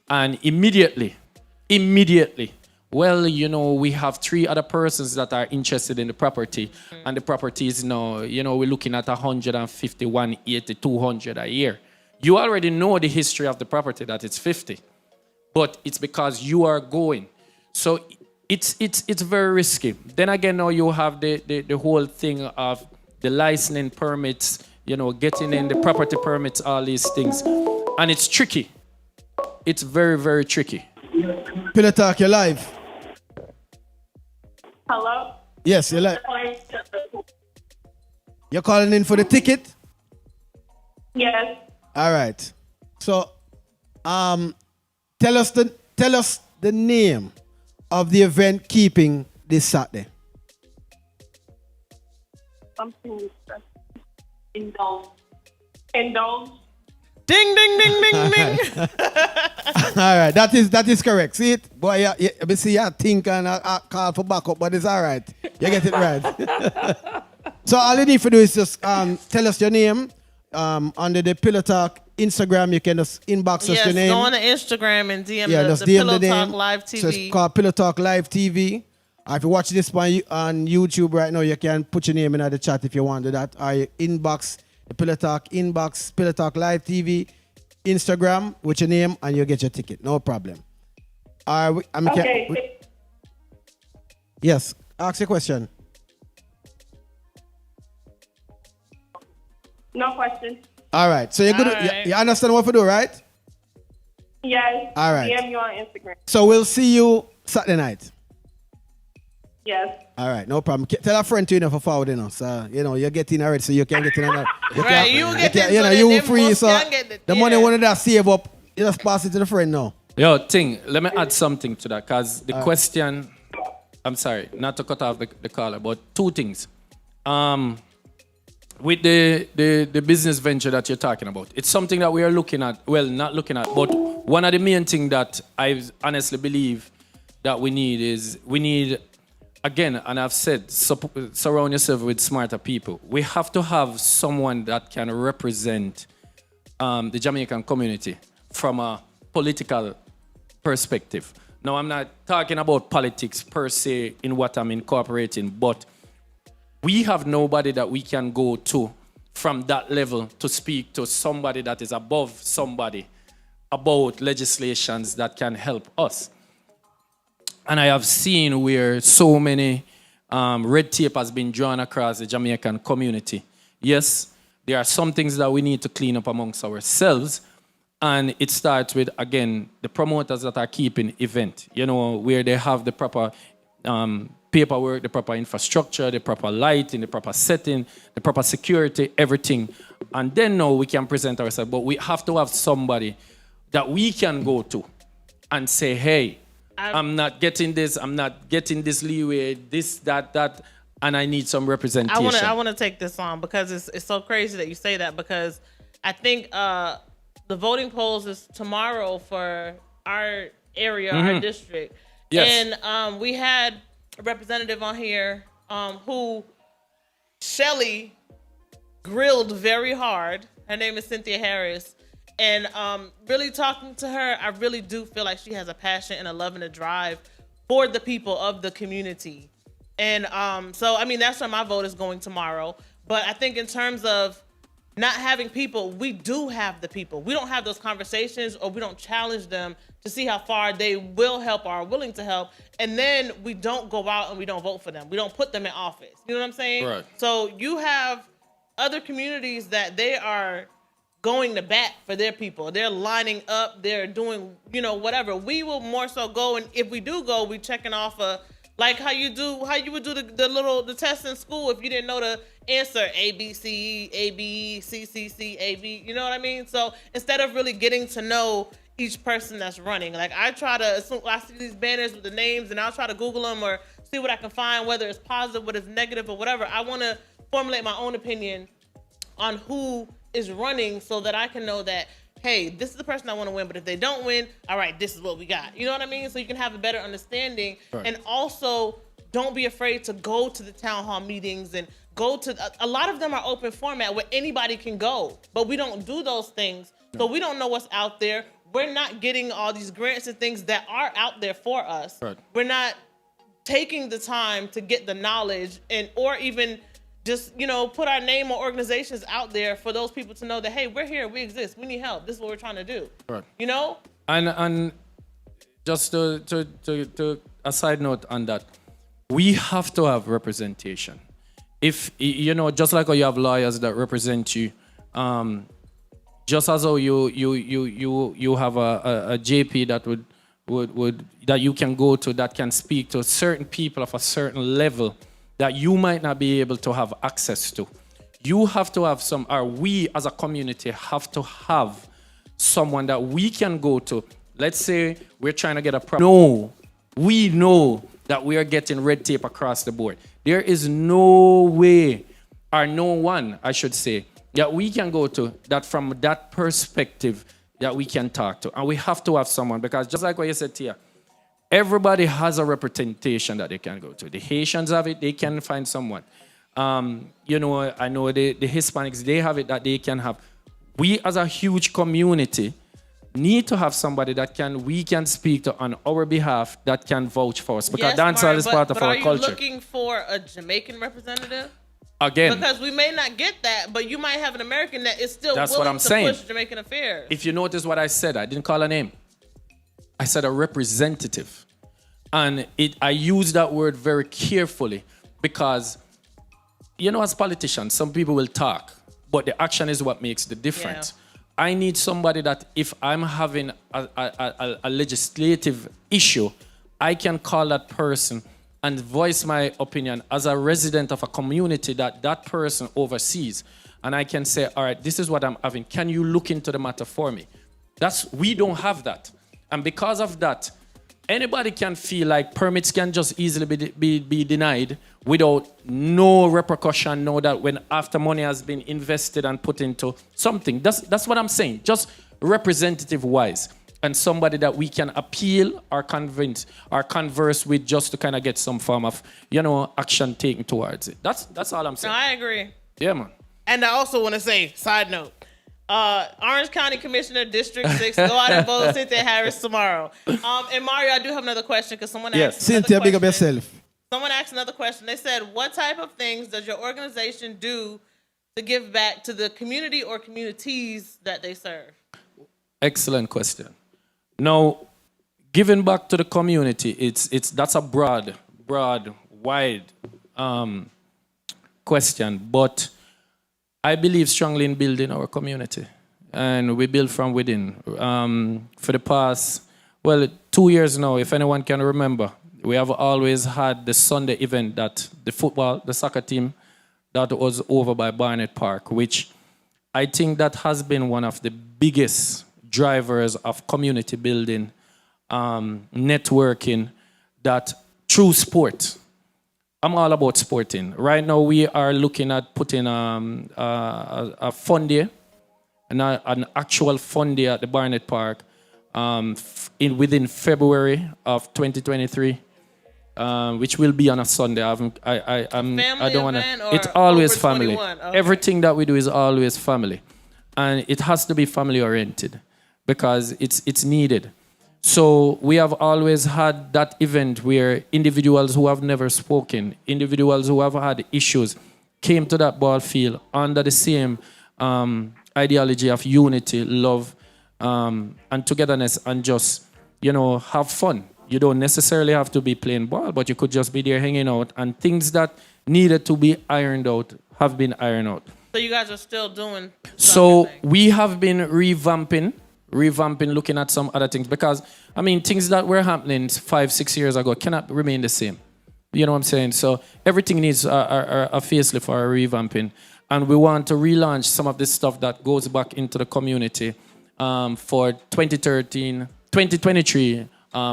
Speaker 3: And immediately, well, you know, we have 3 other persons that are interested in the property. And the property is now, you know, we're looking at 150, 180, 200 a year. You already know the history of the property, that it's 50. But it's because you are going. So it's very risky. Then again, now you have the whole thing of the licensing permits, you know, getting in the property permits, all these things. And it's tricky. It's very, very tricky.
Speaker 1: Pillow Talk, you're live.
Speaker 5: Hello?
Speaker 1: Yes, you're live. You're calling in for the ticket?
Speaker 5: Yes.
Speaker 1: All right. So, tell us the name of the event keeping this Saturday.
Speaker 5: Something indulge. Indulge.
Speaker 2: Ding, ding, ding, ding, ding.
Speaker 1: All right, that is correct. See it? Boy, you see, you think and I call for backup, but it's all right. You get it right. So all you need to do is just tell us your name. Under the Pillow Talk Instagram, you can just inbox us your name.
Speaker 2: Yes, go on to Instagram and DM
Speaker 1: just
Speaker 2: the
Speaker 1: DM the name.
Speaker 2: PILLOWTalk Live TV.
Speaker 1: So it's called Pillow Talk Live TV. If you watch this on YouTube right now, you can put your name in the chat if you want to do that. Or you inbox the Pillow Talk inbox, Pillow Talk Live TV, Instagram with your name, and you'll get your ticket. No problem.
Speaker 5: Okay.
Speaker 1: Yes, ask your question.
Speaker 5: No question.
Speaker 1: All right. So you're good.
Speaker 2: Right.
Speaker 1: You understand what to do, right?
Speaker 5: Yes.
Speaker 1: All right.
Speaker 5: DM you on Instagram.
Speaker 1: So we'll see you Saturday night.
Speaker 5: Yes.
Speaker 1: All right, no problem. Tell a friend to for forwarding us. You know, you're getting already, so you can get in.
Speaker 2: Right, you get in,
Speaker 1: you
Speaker 2: so
Speaker 1: know,
Speaker 2: then
Speaker 1: you
Speaker 2: them
Speaker 1: free,
Speaker 2: both
Speaker 1: so
Speaker 2: can get it,
Speaker 1: the money wanted that save up. You just pass it to the friend now.
Speaker 3: Yo, let me add something to that, because the question, I'm sorry, not to cut off the caller, but 2 things. With the business venture that you're talking about, it's something that we are looking at, well, not looking at, but one of the main things that I honestly believe that we need, again, and I've said, surround yourself with smarter people. We have to have someone that can represent the Jamaican community from a political perspective. Now, I'm not talking about politics per se in what I'm incorporating, but we have nobody that we can go to from that level to speak to somebody that is above somebody about legislations that can help us. And I have seen where so many red tape has been drawn across the Jamaican community. Yes, there are some things that we need to clean up amongst ourselves. And it starts with, again, the promoters that are keeping event, you know, where they have the proper paperwork, the proper infrastructure, the proper lighting, the proper setting, the proper security, everything. And then now we can present ourselves. But we have to have somebody that we can go to and say, hey, I'm not getting this leeway, this, that, and I need some representation.
Speaker 2: I want to take this on because it's so crazy that you say that, because I think the voting polls is tomorrow for our area, our district.
Speaker 3: Yes.
Speaker 2: And we had a representative on here who Shelly grilled very hard. Her name is Cynthia Harris. And really talking to her, I really do feel like she has a passion and a love and a drive for the people of the community. And so, I mean, that's where my vote is going tomorrow. But I think in terms of not having people, we do have the people. We don't have those conversations, or we don't challenge them to see how far they will help or are willing to help. And then we don't go out and we don't vote for them. We don't put them in office. You know what I'm saying?
Speaker 3: Right.
Speaker 2: So you have other communities that they are going to bat for their people. They're lining up. They're doing, you know, whatever. We will more so go, and if we do go, we checking off like how you would do the test in school if you didn't know the answer, A, B, C, A, B, C, C, C, A, B. You know what I mean? So instead of really getting to know each person that's running, like I try to, I see these banners with the names, and I'll try to Google them or see what I can find, whether it's positive, whether it's negative, or whatever. I want to formulate my own opinion on who is running so that I can know that, hey, this is the person I want to win, but if they don't win, all right, this is what we got. You know what I mean? So you can have a better understanding.
Speaker 3: Right.
Speaker 2: And also, don't be afraid to go to the town hall meetings and go to, a lot of them are open format where anybody can go, but we don't do those things. So we don't know what's out there. We're not getting all these grants and things that are out there for us.
Speaker 3: Right.
Speaker 2: We're not taking the time to get the knowledge and, or even just, you know, put our name or organizations out there for those people to know that, hey, we're here, we exist, we need help. This is what we're trying to do.
Speaker 3: Right.
Speaker 2: You know?
Speaker 3: And just to a side note on that, we have to have representation. If, you know, just like how you have lawyers that represent you, just as how you have a JP that would that you can go to, that can speak to certain people of a certain level that you might not be able to have access to. You have to have some, or we as a community have to have someone that we can go to. Let's say we're trying to get a problem. No, we know that we are getting red tape across the board. There is no way, or no one, I should say, that we can go to that from that perspective that we can talk to. And we have to have someone, because just like what you said, Tia, everybody has a representation that they can go to. The Haitians have it, they can find someone. You know, I know the Hispanics, they have it that they can have. We as a huge community need to have somebody that we can speak to on our behalf, that can vouch for us, because dancehall is part of our culture.
Speaker 2: Are you looking for a Jamaican representative?
Speaker 3: Again,
Speaker 2: because we may not get that, but you might have an American that is still willing to push Jamaican affairs.
Speaker 3: If you notice what I said, I didn't call a name. I said a representative. And I use that word very carefully, because, you know, as politicians, some people will talk, but the action is what makes the difference. Yeah. I need somebody that if I'm having a legislative issue, I can call that person and voice my opinion as a resident of a community that person oversees. And I can say, all right, this is what I'm having. Can you look into the matter for me? We don't have that. And because of that, anybody can feel like permits can just easily be denied without no repercussion, know that when after money has been invested and put into something. That's what I'm saying, just representative-wise. And somebody that we can appeal or convince or converse with, just to kind of get some form of, you know, action taken towards it. That's all I'm saying.
Speaker 2: No, I agree.
Speaker 3: Yeah, man.
Speaker 2: And I also want to say, side note, Orange County Commissioner, District 6, go out and vote Cynthia Harris tomorrow. And Mario, I do have another question, because someone asked
Speaker 1: Cynthia, big up yourself.
Speaker 2: Someone asked another question. They said, what type of things does your organization do to give back to the community or communities that they serve?
Speaker 3: Excellent question. Now, giving back to the community, that's a broad, wide question, but I believe strongly in building our community, and we build from within. For the past, 2 years now, if anyone can remember, we have always had the Sunday event that the soccer team, that was over by Barnett Park, which I think that has been one of the biggest drivers of community building, networking, that through sport. I'm all about sporting. Right now we are looking at putting a fun day, an actual fun day at the Barnett Park within February of 2023. Which will be on a Sunday. I don't want to. It's always family. Okay. Everything that we do is always family, and it has to be family oriented, because it's needed. So we have always had that event where individuals who have never spoken, individuals who have had issues, came to that ball field under the same ideology of unity, love, and togetherness, and just, you know, have fun. You don't necessarily have to be playing ball, but you could just be there hanging out, and things that needed to be ironed out have been ironed out.
Speaker 2: So you guys are still doing
Speaker 3: So we have been revamping, looking at some other things, because, I mean, things that were happening 5-6 years ago cannot remain the same. You know what I'm saying? So everything needs a facelift or a revamping. And we want to relaunch some of this stuff that goes back into the community for 2023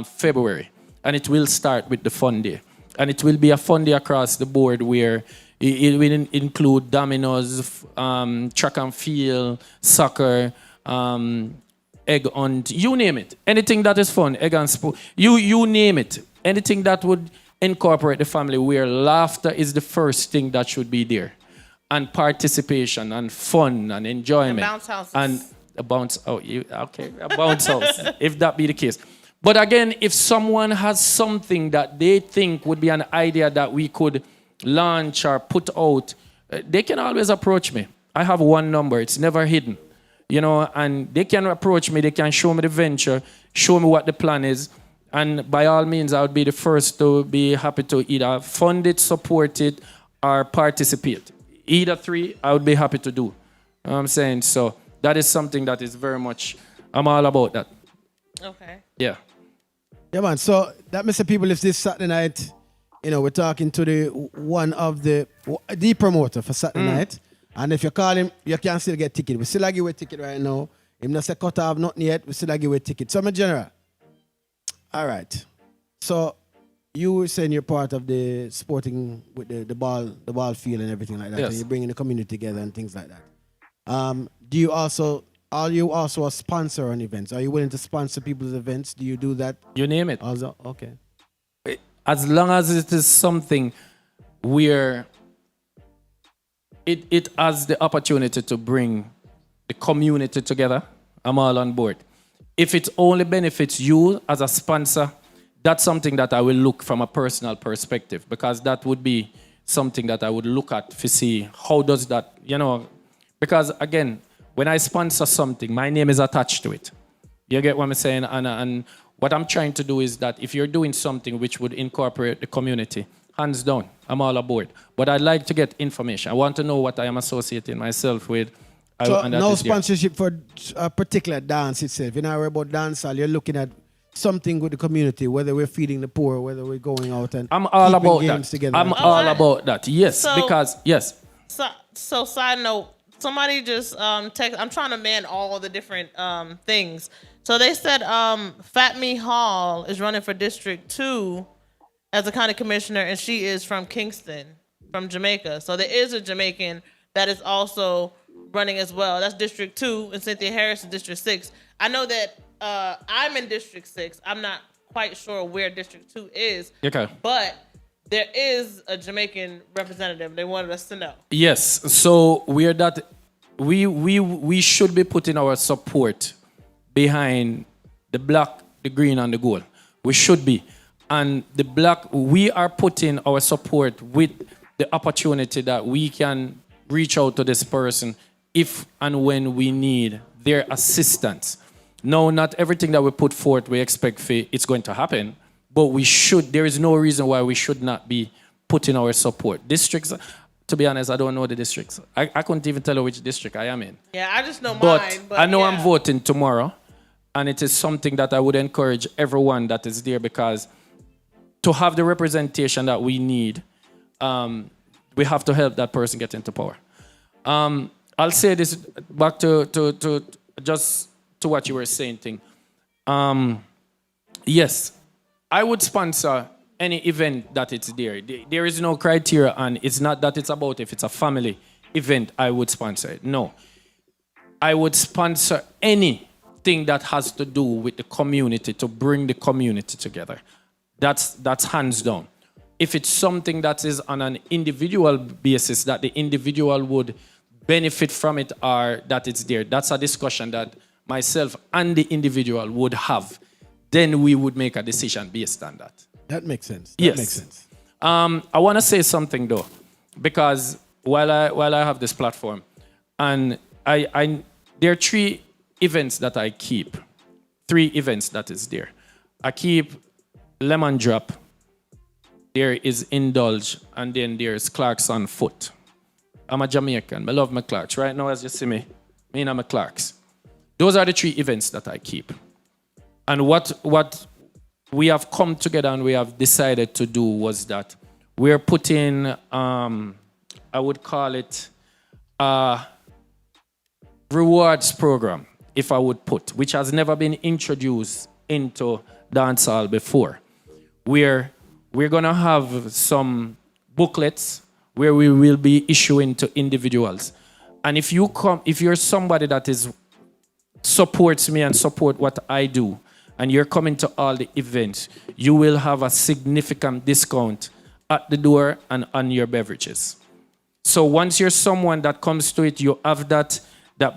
Speaker 3: February. And it will start with the fun day. And it will be a fun day across the board where it will include dominoes, track and field, soccer, egg hunt, you name it. Anything that is fun, egg and spoon, you name it. Anything that would incorporate the family where laughter is the first thing that should be there. And participation and fun and enjoyment.
Speaker 2: And bounce houses.
Speaker 3: And a bounce, a bounce house, if that be the case. But again, if someone has something that they think would be an idea that we could launch or put out, they can always approach me. I have one number, it's never hidden. And they can approach me, they can show me the venture, show me what the plan is. And by all means, I would be the first to be happy to either fund it, support it, or participate. Either three, I would be happy to do. You know what I'm saying? So that is something that is very much, I'm all about that.
Speaker 2: Okay.
Speaker 3: Yeah.
Speaker 1: Yeah, man. So that Mr. People, if this Saturday night, we're talking to the promoter for Saturday night. And if you call him, you can still get ticket. We still give away ticket right now. Him not say cut off nothing yet. We still give away ticket. So, my general. All right. So you were saying you're part of the sporting with the ball field and everything like that.
Speaker 3: Yes.
Speaker 1: And you're bringing the community together and things like that. Are you also a sponsor on events? Are you willing to sponsor people's events? Do you do that?
Speaker 3: You name it.
Speaker 1: Also? Okay.
Speaker 3: As long as it is something where it has the opportunity to bring the community together, I'm all on board. If it only benefits you as a sponsor, that's something that I will look from a personal perspective, because that would be something that I would look at to see how does that, because again, when I sponsor something, my name is attached to it. You get what I'm saying? And what I'm trying to do is that if you're doing something which would incorporate the community, hands down, I'm all aboard. But I'd like to get information. I want to know what I am associating myself with.
Speaker 1: So no sponsorship for a particular dance itself. You're not worried about dancehall. You're looking at something with the community, whether we're feeding the poor, whether we're going out and
Speaker 3: I'm all about
Speaker 1: games
Speaker 3: that.
Speaker 1: together.
Speaker 3: I'm all about that. Yes, because yes.
Speaker 2: So side note, somebody just text. I'm trying to man all of the different things. So they said Fat Me Hall is running for District 2 as a county commissioner, and she is from Kingston, from Jamaica. So there is a Jamaican that is also running as well. That's District 2, and Cynthia Harris is District 6. I know that I'm in District 6. I'm not quite sure where District 2 is.
Speaker 3: Okay.
Speaker 2: But there is a Jamaican representative. They wanted us to know.
Speaker 3: Yes. So we should be putting our support behind the black, the green, and the gold. We should be. And the black, we are putting our support with the opportunity that we can reach out to this person if and when we need their assistance. No, not everything that we put forth we expect it's going to happen, but there is no reason why we should not be putting our support. Districts, to be honest, I don't know the districts. I couldn't even tell you which district I am in.
Speaker 2: Yeah, I just know
Speaker 3: But
Speaker 2: mine. But
Speaker 3: I know
Speaker 2: yeah.
Speaker 3: I'm voting tomorrow, and it is something that I would encourage everyone that is there, because to have the representation that we need, we have to help that person get into power. I'll say this back to just to what you were saying thing. Yes, I would sponsor any event that it's there. There is no criteria, and it's not that it's about if it's a family event, I would sponsor it. No. I would sponsor anything that has to do with the community, to bring the community together. That's hands down. If it's something that is on an individual basis, that the individual would benefit from it, or that it's there, that's a discussion that myself and the individual would have. Then we would make a decision based on that.
Speaker 1: That makes sense.
Speaker 3: Yes.
Speaker 1: Makes sense.
Speaker 3: I want to say something though, because while I have this platform, and there are 3 events that I keep. 3 events that is there. I keep Lemon Drop, there is Indulge, and then there's Clark's on Foot. I'm a Jamaican. I love my Clarks. Right now, as you see me I'm a Clark's. Those are the 3 events that I keep. And what we have come together and we have decided to do was that we're putting, I would call it a rewards program, if I would put, which has never been introduced into dancehall before, where we're going to have some booklets where we will be issuing to individuals. And if you're somebody that supports me and support what I do, and you're coming to all the events, you will have a significant discount at the door and on your beverages. So once you're someone that comes to it, you have that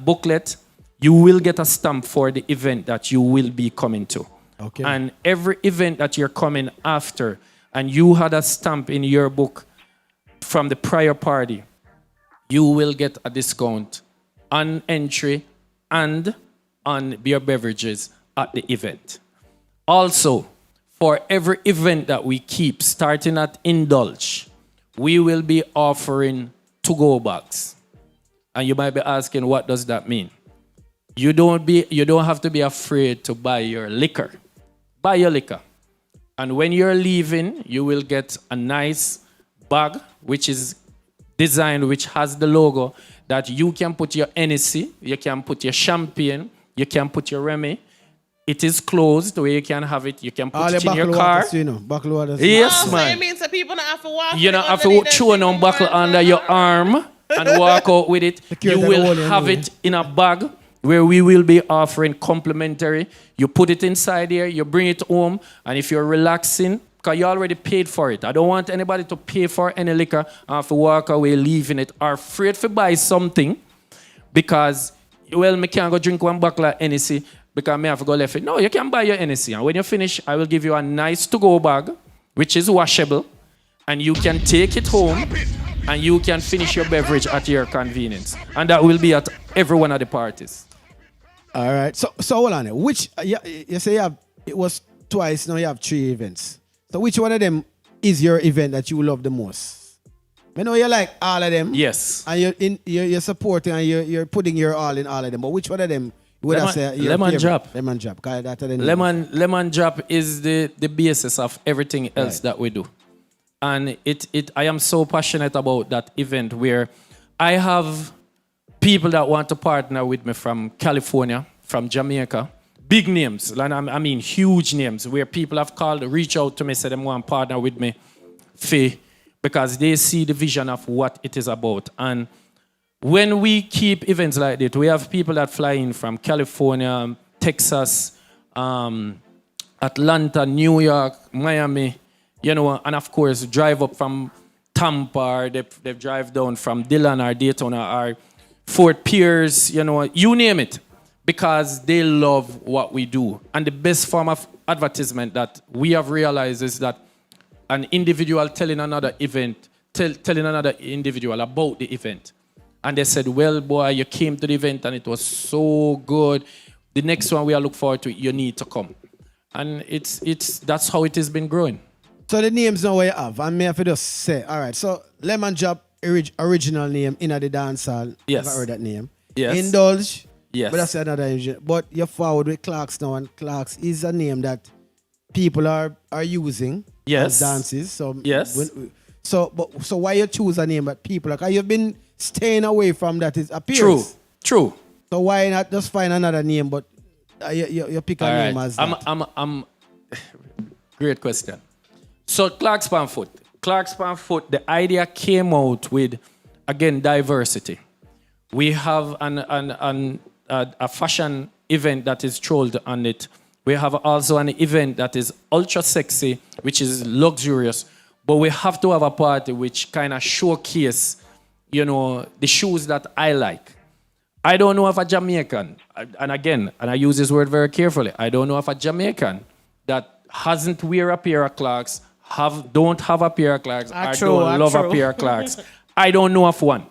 Speaker 3: booklet, you will get a stamp for the event that you will be coming to.
Speaker 1: Okay.
Speaker 3: And every event that you're coming after, and you had a stamp in your book from the prior party, you will get a discount on entry and on your beverages at the event. Also, for every event that we keep, starting at Indulge, we will be offering to-go bags. And you might be asking, what does that mean? You don't have to be afraid to buy your liquor. Buy your liquor. And when you're leaving, you will get a nice bag, which is designed, which has the logo that you can put your Hennessy, you can put your champagne, you can put your Remy. It is closed where you can have it. You can put it in your car. Yes, man.
Speaker 2: So it means that people don't have to walk.
Speaker 3: You don't have to chew on buckle under your arm and walk out with it. You will have it in a bag where we will be offering complimentary. You put it inside here, you bring it home, and if you're relaxing, because you already paid for it. I don't want anybody to pay for any liquor and have to walk away leaving it or afraid to buy something because, well, me can't go drink one bottle of Hennessy because me have to go left it. No, you can buy your Hennessy. And when you finish, I will give you a nice to-go bag, which is washable, and you can take it home and you can finish your beverage at your convenience. And that will be at every one of the parties.
Speaker 1: All right. So hold on. Which, you say it was twice, now you have 3 events. So which one of them is your event that you love the most? I know you like all of them.
Speaker 3: Yes.
Speaker 1: And you're supporting and you're putting your all in all of them. But which one of them would I say your
Speaker 3: Lemon
Speaker 1: favorite?
Speaker 3: Drop.
Speaker 1: Lemon Drop.
Speaker 3: Lemon Drop is the basis of everything else that we do. And I am so passionate about that event where I have people that want to partner with me from California, from Jamaica. Big names, and I mean huge names, where people have reach out to me, say they want to partner with me because they see the vision of what it is about. And when we keep events like that, we have people that fly in from California, Texas, Atlanta, New York, Miami, and of course drive up from Tampa, or they drive down from Dillon or Daytona or Fort Pierce, you name it. Because they love what we do. And the best form of advertisement that we have realized is that an individual telling another individual about the event. And they said, well, boy, you came to the event and it was so good. The next one we are looking forward to, you need to come. And that's how it has been growing.
Speaker 1: So the names now what you have, and me have to just say, all right, so Lemon Drop, original name, in the dance hall.
Speaker 3: Yes.
Speaker 1: I've heard that name.
Speaker 3: Yes.
Speaker 1: Indulge.
Speaker 3: Yes.
Speaker 1: But that's another engine. But you're forward with Clarks now, and Clarks is a name that people are using as dances. So
Speaker 3: yes.
Speaker 1: So why you choose a name that people are? Because you've been staying away from that is appearance.
Speaker 3: True.
Speaker 1: So why not just find another name? But you pick a name as that.
Speaker 3: I'm great question. So Clarks Pan Foot, the idea came out with, again, diversity. We have a fashion event that is trolled on it. We have also an event that is ultra sexy, which is luxurious. But we have to have a party which kind of showcase, the shoes that I like. I don't know if a Jamaican, and I use this word very carefully, I don't know if a Jamaican that hasn't wear a pair of Clarks, don't have a pair of Clarks, don't love a pair of Clarks. I don't know of one.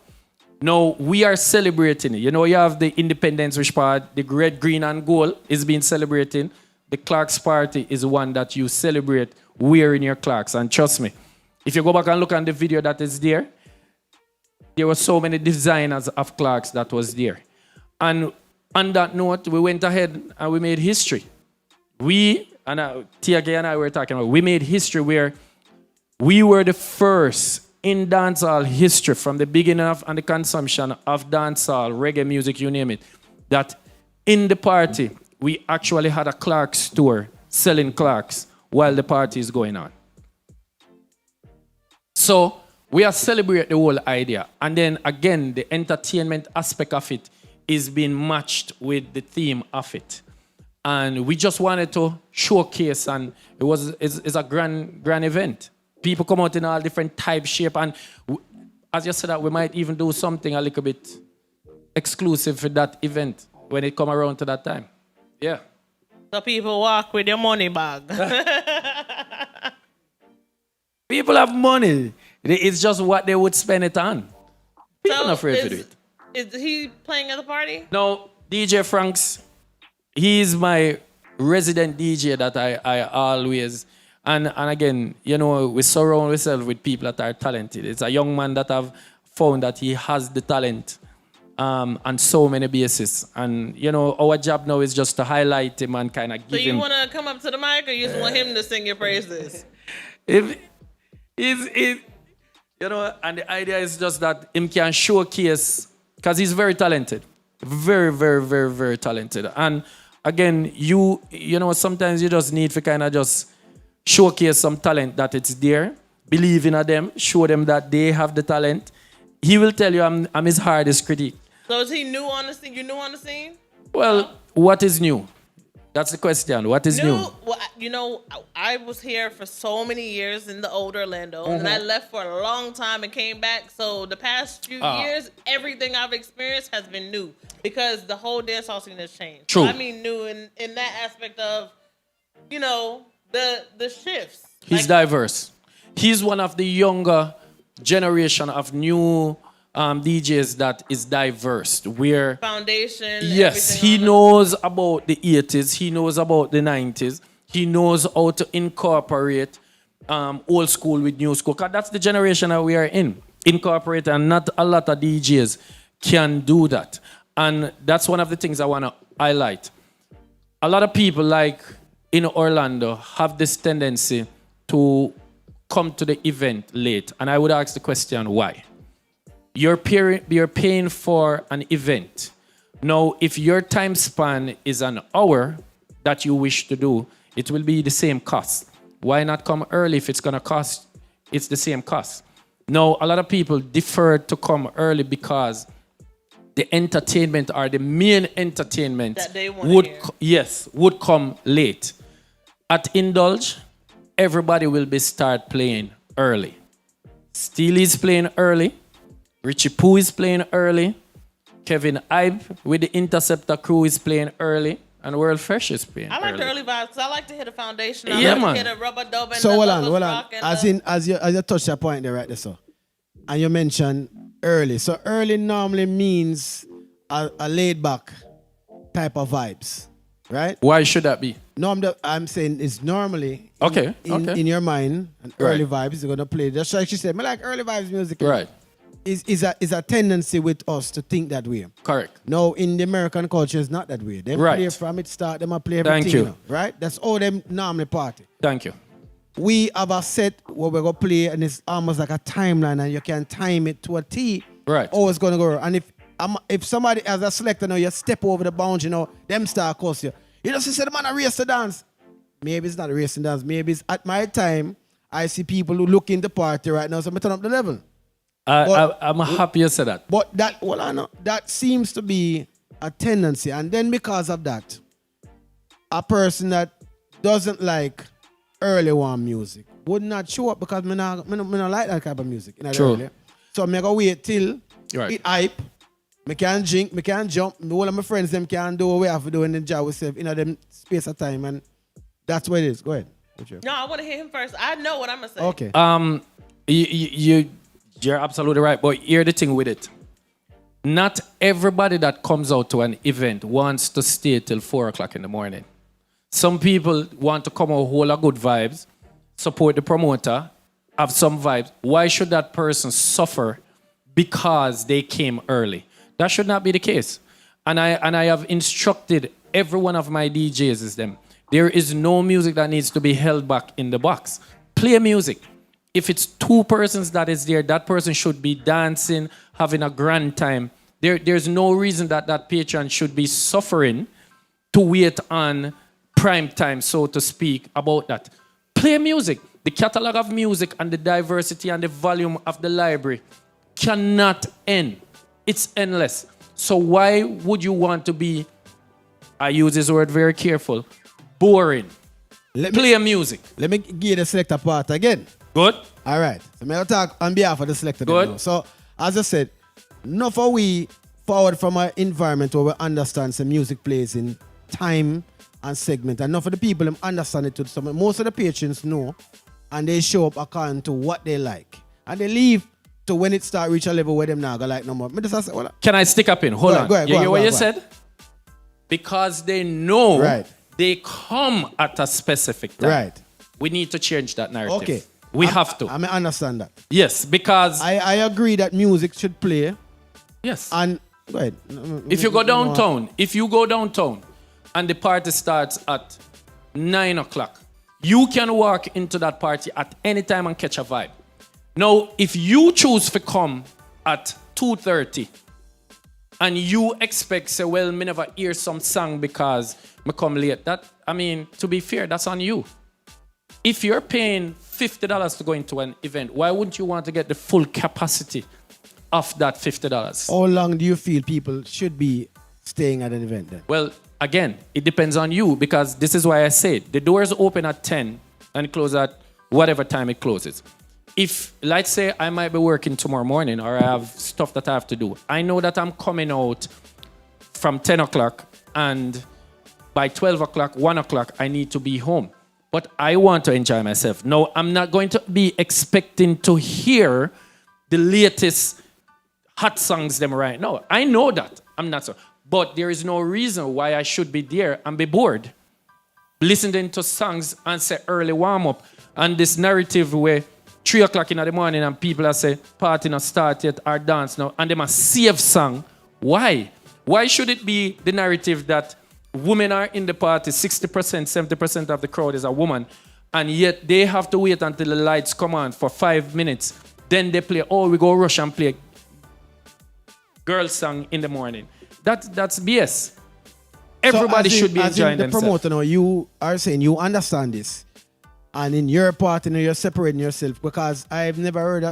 Speaker 3: No, we are celebrating it. You have the Independence Wish Party, the red, green, and gold is being celebrated. The Clarks Party is one that you celebrate wearing your Clarks. And trust me, if you go back and look at the video that is there were so many designers of Clarks that was there. And on that note, we went ahead and we made history. Tia and I were talking about, we made history where we were the first in dancehall history, from the beginning of and the consumption of dancehall, reggae music, you name it, that in the party, we actually had a Clarks store selling Clarks while the party is going on. So we are celebrate the whole idea. And then again, the entertainment aspect of it is being matched with the theme of it. And we just wanted to showcase, and it's a grand event. People come out in all different type, shape, and as you said, that we might even do something a little bit exclusive for that event when it come around to that time. Yeah.
Speaker 2: So people walk with your money bag.
Speaker 3: People have money. It's just what they would spend it on. People are not afraid to do it.
Speaker 2: Is he playing at the party?
Speaker 3: No, DJ Franks, he's my resident DJ that I always... And again, you know, we surround ourselves with people that are talented. It's a young man that I've found that he has the talent on so many bases. And, you know, our job now is just to highlight him and kind of give him...
Speaker 2: So you want to come up to the mic, or you just want him to sing your praises?
Speaker 3: You know, and the idea is just that him can showcase, because he's very talented. Very, very, very, very talented. And again, you know, sometimes you just need to kind of just showcase some talent that it's there, believe in them, show them that they have the talent. He will tell you I'm his hardest critic.
Speaker 2: So is he new on the scene? You new on the scene?
Speaker 3: Well, what is new? That's the question. What is new?
Speaker 2: Well, you know, I was here for so many years in the old Orlando, and I left for a long time and came back. So the past few years, everything I've experienced has been new because the whole dance hall scene has changed.
Speaker 3: True.
Speaker 2: So I mean new in that aspect of, you know, the shifts.
Speaker 3: He's diverse. He's one of the younger generation of new DJs that is diverse. Where
Speaker 2: foundation.
Speaker 3: Yes, he knows about the 80s. He knows about the 90s. He knows how to incorporate old school with new school. 'Cause that's the generation that we are in. Incorporate, and not a lot of DJs can do that. And that's one of the things I want to highlight. A lot of people, like in Orlando, have this tendency to come to the event late. And I would ask the question, why? You're paying for an event. Now, if your time span is an hour that you wish to do, it will be the same cost. Why not come early if it's going to cost? It's the same cost. Now, a lot of people defer to come early because the entertainment or the main entertainment
Speaker 2: that they want to hear.
Speaker 3: Would come late. At Indulge, everybody will start playing early. Steely's playing early. Richie Poo is playing early. Kevin Ibe with the Interceptor crew is playing early. And World Fresh is playing early.
Speaker 2: I like the early vibes because I like to hit a foundation. I
Speaker 3: Yeah,
Speaker 2: like
Speaker 3: man.
Speaker 2: to hit a rubber dub and
Speaker 1: So
Speaker 2: the
Speaker 1: hold on.
Speaker 2: rock and
Speaker 1: As you touched that point there right there, so. And you mentioned early. So early normally means a laid back type of vibes, right?
Speaker 3: Why should that be?
Speaker 1: No, I'm saying it's normally
Speaker 3: Okay.
Speaker 1: in your mind, and early vibes are gonna play. Just like she said, I like early vibes music.
Speaker 3: Right.
Speaker 1: Is a tendency with us to think that way.
Speaker 3: Correct.
Speaker 1: No, in the American culture, it's not that way. They
Speaker 3: Right.
Speaker 1: play from it start, them play everything.
Speaker 3: Thank you.
Speaker 1: Know, right? That's all them normally party.
Speaker 3: Thank you.
Speaker 1: We have a set where we're gonna play, and it's almost like a timeline, and you can time it to a T.
Speaker 3: Right.
Speaker 1: Oh, it's gonna go. And if somebody as a selector now, you step over the bounds, you know, them start cuss you. You just say the man a race to dance. Maybe it's not a race to dance. Maybe it's at my time. I see people who look in the party right now, so I'm turn up the level.
Speaker 3: I'm happy you said that.
Speaker 1: But I know that seems to be a tendency, and then because of that, a person that doesn't like early one music would not show up because me not like that type of music.
Speaker 3: True.
Speaker 1: Early. So I'm gonna wait till it hype. Me can drink, me can jump. All of my friends them can do what we have to do in the job ourselves in them space of time, and that's what it is. Go ahead.
Speaker 2: No, I want to hear him first. I know what I'm gonna say.
Speaker 3: Okay. You're absolutely right. But here's the thing with it. Not everybody that comes out to an event wants to stay till 4 o'clock in the morning. Some people want to come out whole of good vibes, support the promoter, have some vibes. Why should that person suffer because they came early? That should not be the case. And I have instructed every one of my DJs is them. There is no music that needs to be held back in the box. Play music. If it's two persons that is there, that person should be dancing, having a grand time. There's no reason that patron should be suffering to wait on prime time, so to speak, about that. Play music. The catalog of music and the diversity and the volume of the library cannot end. It's endless. So why would you want to be, I use this word very careful, boring? Play music.
Speaker 1: Let me give you the selector part again.
Speaker 3: Good.
Speaker 1: All right. So I'm talk on behalf of the selector.
Speaker 3: Good.
Speaker 1: Now. So as I said, enough of we forward from an environment where we understand some music plays in time and segment. And enough of the people understand it to some. Most of the patrons know, and they show up according to what they like, and they leave to when it start reach a level where them now go like no more.
Speaker 3: Can I stick up in? Hold on.
Speaker 1: Go ahead,
Speaker 3: You hear what you
Speaker 1: go
Speaker 3: said? Because they know
Speaker 1: Right.
Speaker 3: they come at a specific time.
Speaker 1: Right.
Speaker 3: We need to change that narrative.
Speaker 1: Okay.
Speaker 3: We have to.
Speaker 1: I understand that.
Speaker 3: Yes, because
Speaker 1: I agree that music should play.
Speaker 3: yes.
Speaker 1: And go ahead.
Speaker 3: If you go downtown, and the party starts at 9 o'clock, you can walk into that party at any time and catch a vibe. Now, if you choose to come at 2:30 and you expect, say, well, me never hear some song because me come late, to be fair, that's on you. If you're paying $50 to go into an event, why wouldn't you want to get the full capacity of that $50?
Speaker 1: How long do you feel people should be staying at an event then?
Speaker 3: Well, again, it depends on you, because this is why I say the doors open at 10 and close at whatever time it closes. If, let's say, I might be working tomorrow morning or I have stuff that I have to do, I know that I'm coming out from 10 o'clock and by 12 o'clock, 1 o'clock, I need to be home. But I want to enjoy myself. No, I'm not going to be expecting to hear the latest hot songs them right now. I know that. I'm not so. But there is no reason why I should be there and be bored listening to songs and say early warm-up and this narrative where 3 o'clock in the morning and people are say party not start yet or dance now and they must save song. Why? Why should it be the narrative that women are in the party, 60%, 70% of the crowd is a woman, and yet they have to wait until the lights come on for 5 minutes. Then they play, we go rush and play girl song in the morning. That's BS. Everybody should be enjoying themselves.
Speaker 1: The promoter now, you are saying you understand this. And in your part, you're separating yourself, because I've never heard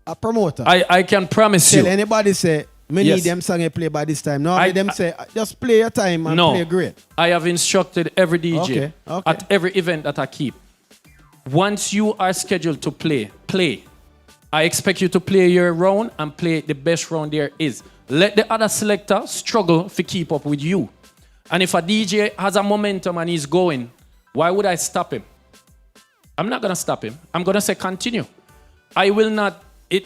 Speaker 1: a promoter.
Speaker 3: I can promise you.
Speaker 1: Tell anybody say, need them song you play by this time. No, them say, just play your time and play great.
Speaker 3: I have instructed every DJ at every event that I keep. Once you are scheduled to play. I expect you to play your round and play the best round there is. Let the other selector struggle to keep up with you. And if a DJ has a momentum and he's going, why would I stop him? I'm not going to stop him. I'm going to say continue. I will not.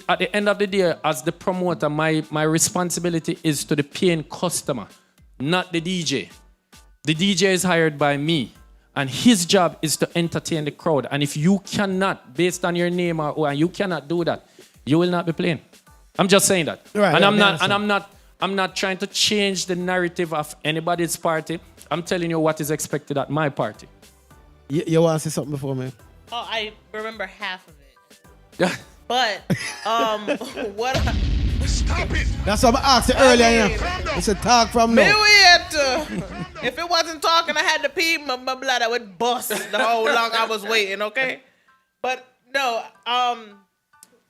Speaker 3: At the end of the day, as the promoter, my responsibility is to the paying customer, not the DJ. The DJ is hired by me, and his job is to entertain the crowd. And if you cannot, based on your name or you cannot do that, you will not be playing. I'm just saying that.
Speaker 1: Right,
Speaker 3: and I'm not trying to change the narrative of anybody's party. I'm telling you what is expected at my party.
Speaker 1: You want to say something before me?
Speaker 2: Oh, I remember half of it. But what?
Speaker 4: Stop it!
Speaker 1: That's what I asked you earlier. It's a talk from now.
Speaker 2: If it wasn't talking, I had to pee. My blood, I would bust the whole long I was waiting. Okay, but no.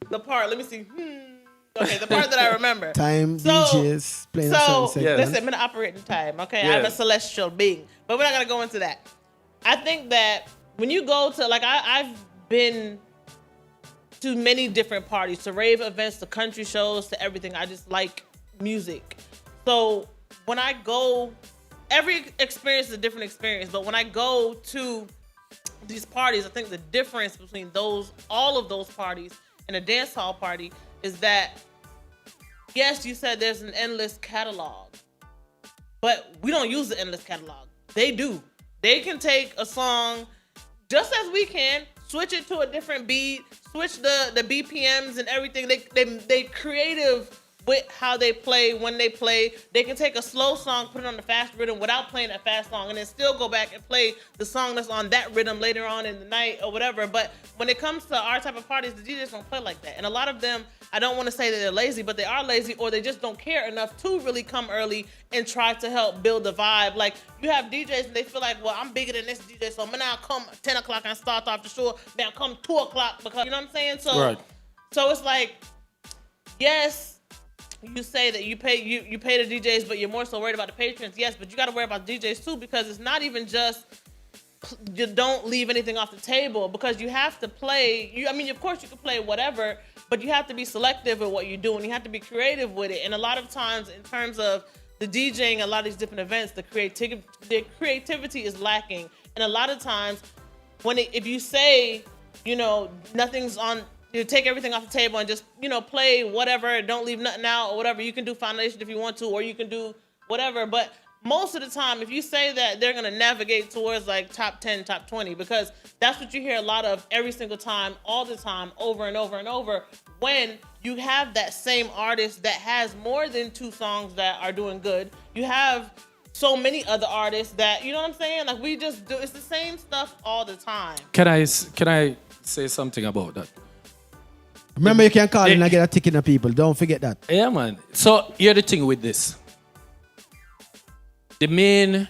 Speaker 2: The part. Let me see. Okay, the part that I remember.
Speaker 1: DJs playing a song.
Speaker 2: Listen, I'm in operating time. Okay, I'm a celestial being, but we're not gonna go into that. I think that when you go to I've been to many different parties, to rave events, to country shows, to everything. I just like music. So when I go, every experience is a different experience. But when I go to these parties, I think the difference between all of those parties and a dance hall party is that, yes, you said there's an endless catalog, but we don't use the endless catalog. They do. They can take a song just as we can, switch it to a different beat, switch the BPMs and everything. They creative with how they play, when they play. They can take a slow song, put it on the fast rhythm without playing that fast song, and then still go back and play the song that's on that rhythm later on in the night or whatever. But when it comes to our type of parties, the DJs don't play like that. And a lot of them, I don't want to say that they're lazy, but they are lazy, or they just don't care enough to really come early and try to help build the vibe. Like, you have DJs and they feel like, well, I'm bigger than this DJ, so I'm now come 10 o'clock and start off the show. Now come 2 o'clock because, you know what I'm saying? So,
Speaker 3: Right.
Speaker 2: So it's like, yes, you say that you pay the DJs, but you're more so worried about the patrons. Yes, but you got to worry about DJs too, because it's not even just you don't leave anything off the table, because you have to play. I mean, of course you can play whatever, but you have to be selective with what you do, and you have to be creative with it. And a lot of times, in terms of the DJing, a lot of these different events, the creativity is lacking. And a lot of times, if you say, nothing's on. You take everything off the table and just, play whatever. Don't leave nothing out or whatever. You can do foundation if you want to, or you can do whatever. But most of the time, if you say that, they're going to navigate towards like top 10, top 20, because that's what you hear a lot of every single time, all the time, over and over and over. When you have that same artist that has more than 2 songs that are doing good, you have so many other artists that, you know what I'm saying? Like, we just do, it's the same stuff all the time.
Speaker 3: Can I say something about that?
Speaker 1: Remember, you can call in and get a ticket to people. Don't forget that.
Speaker 3: Yeah, man. So, here's the thing with this. The main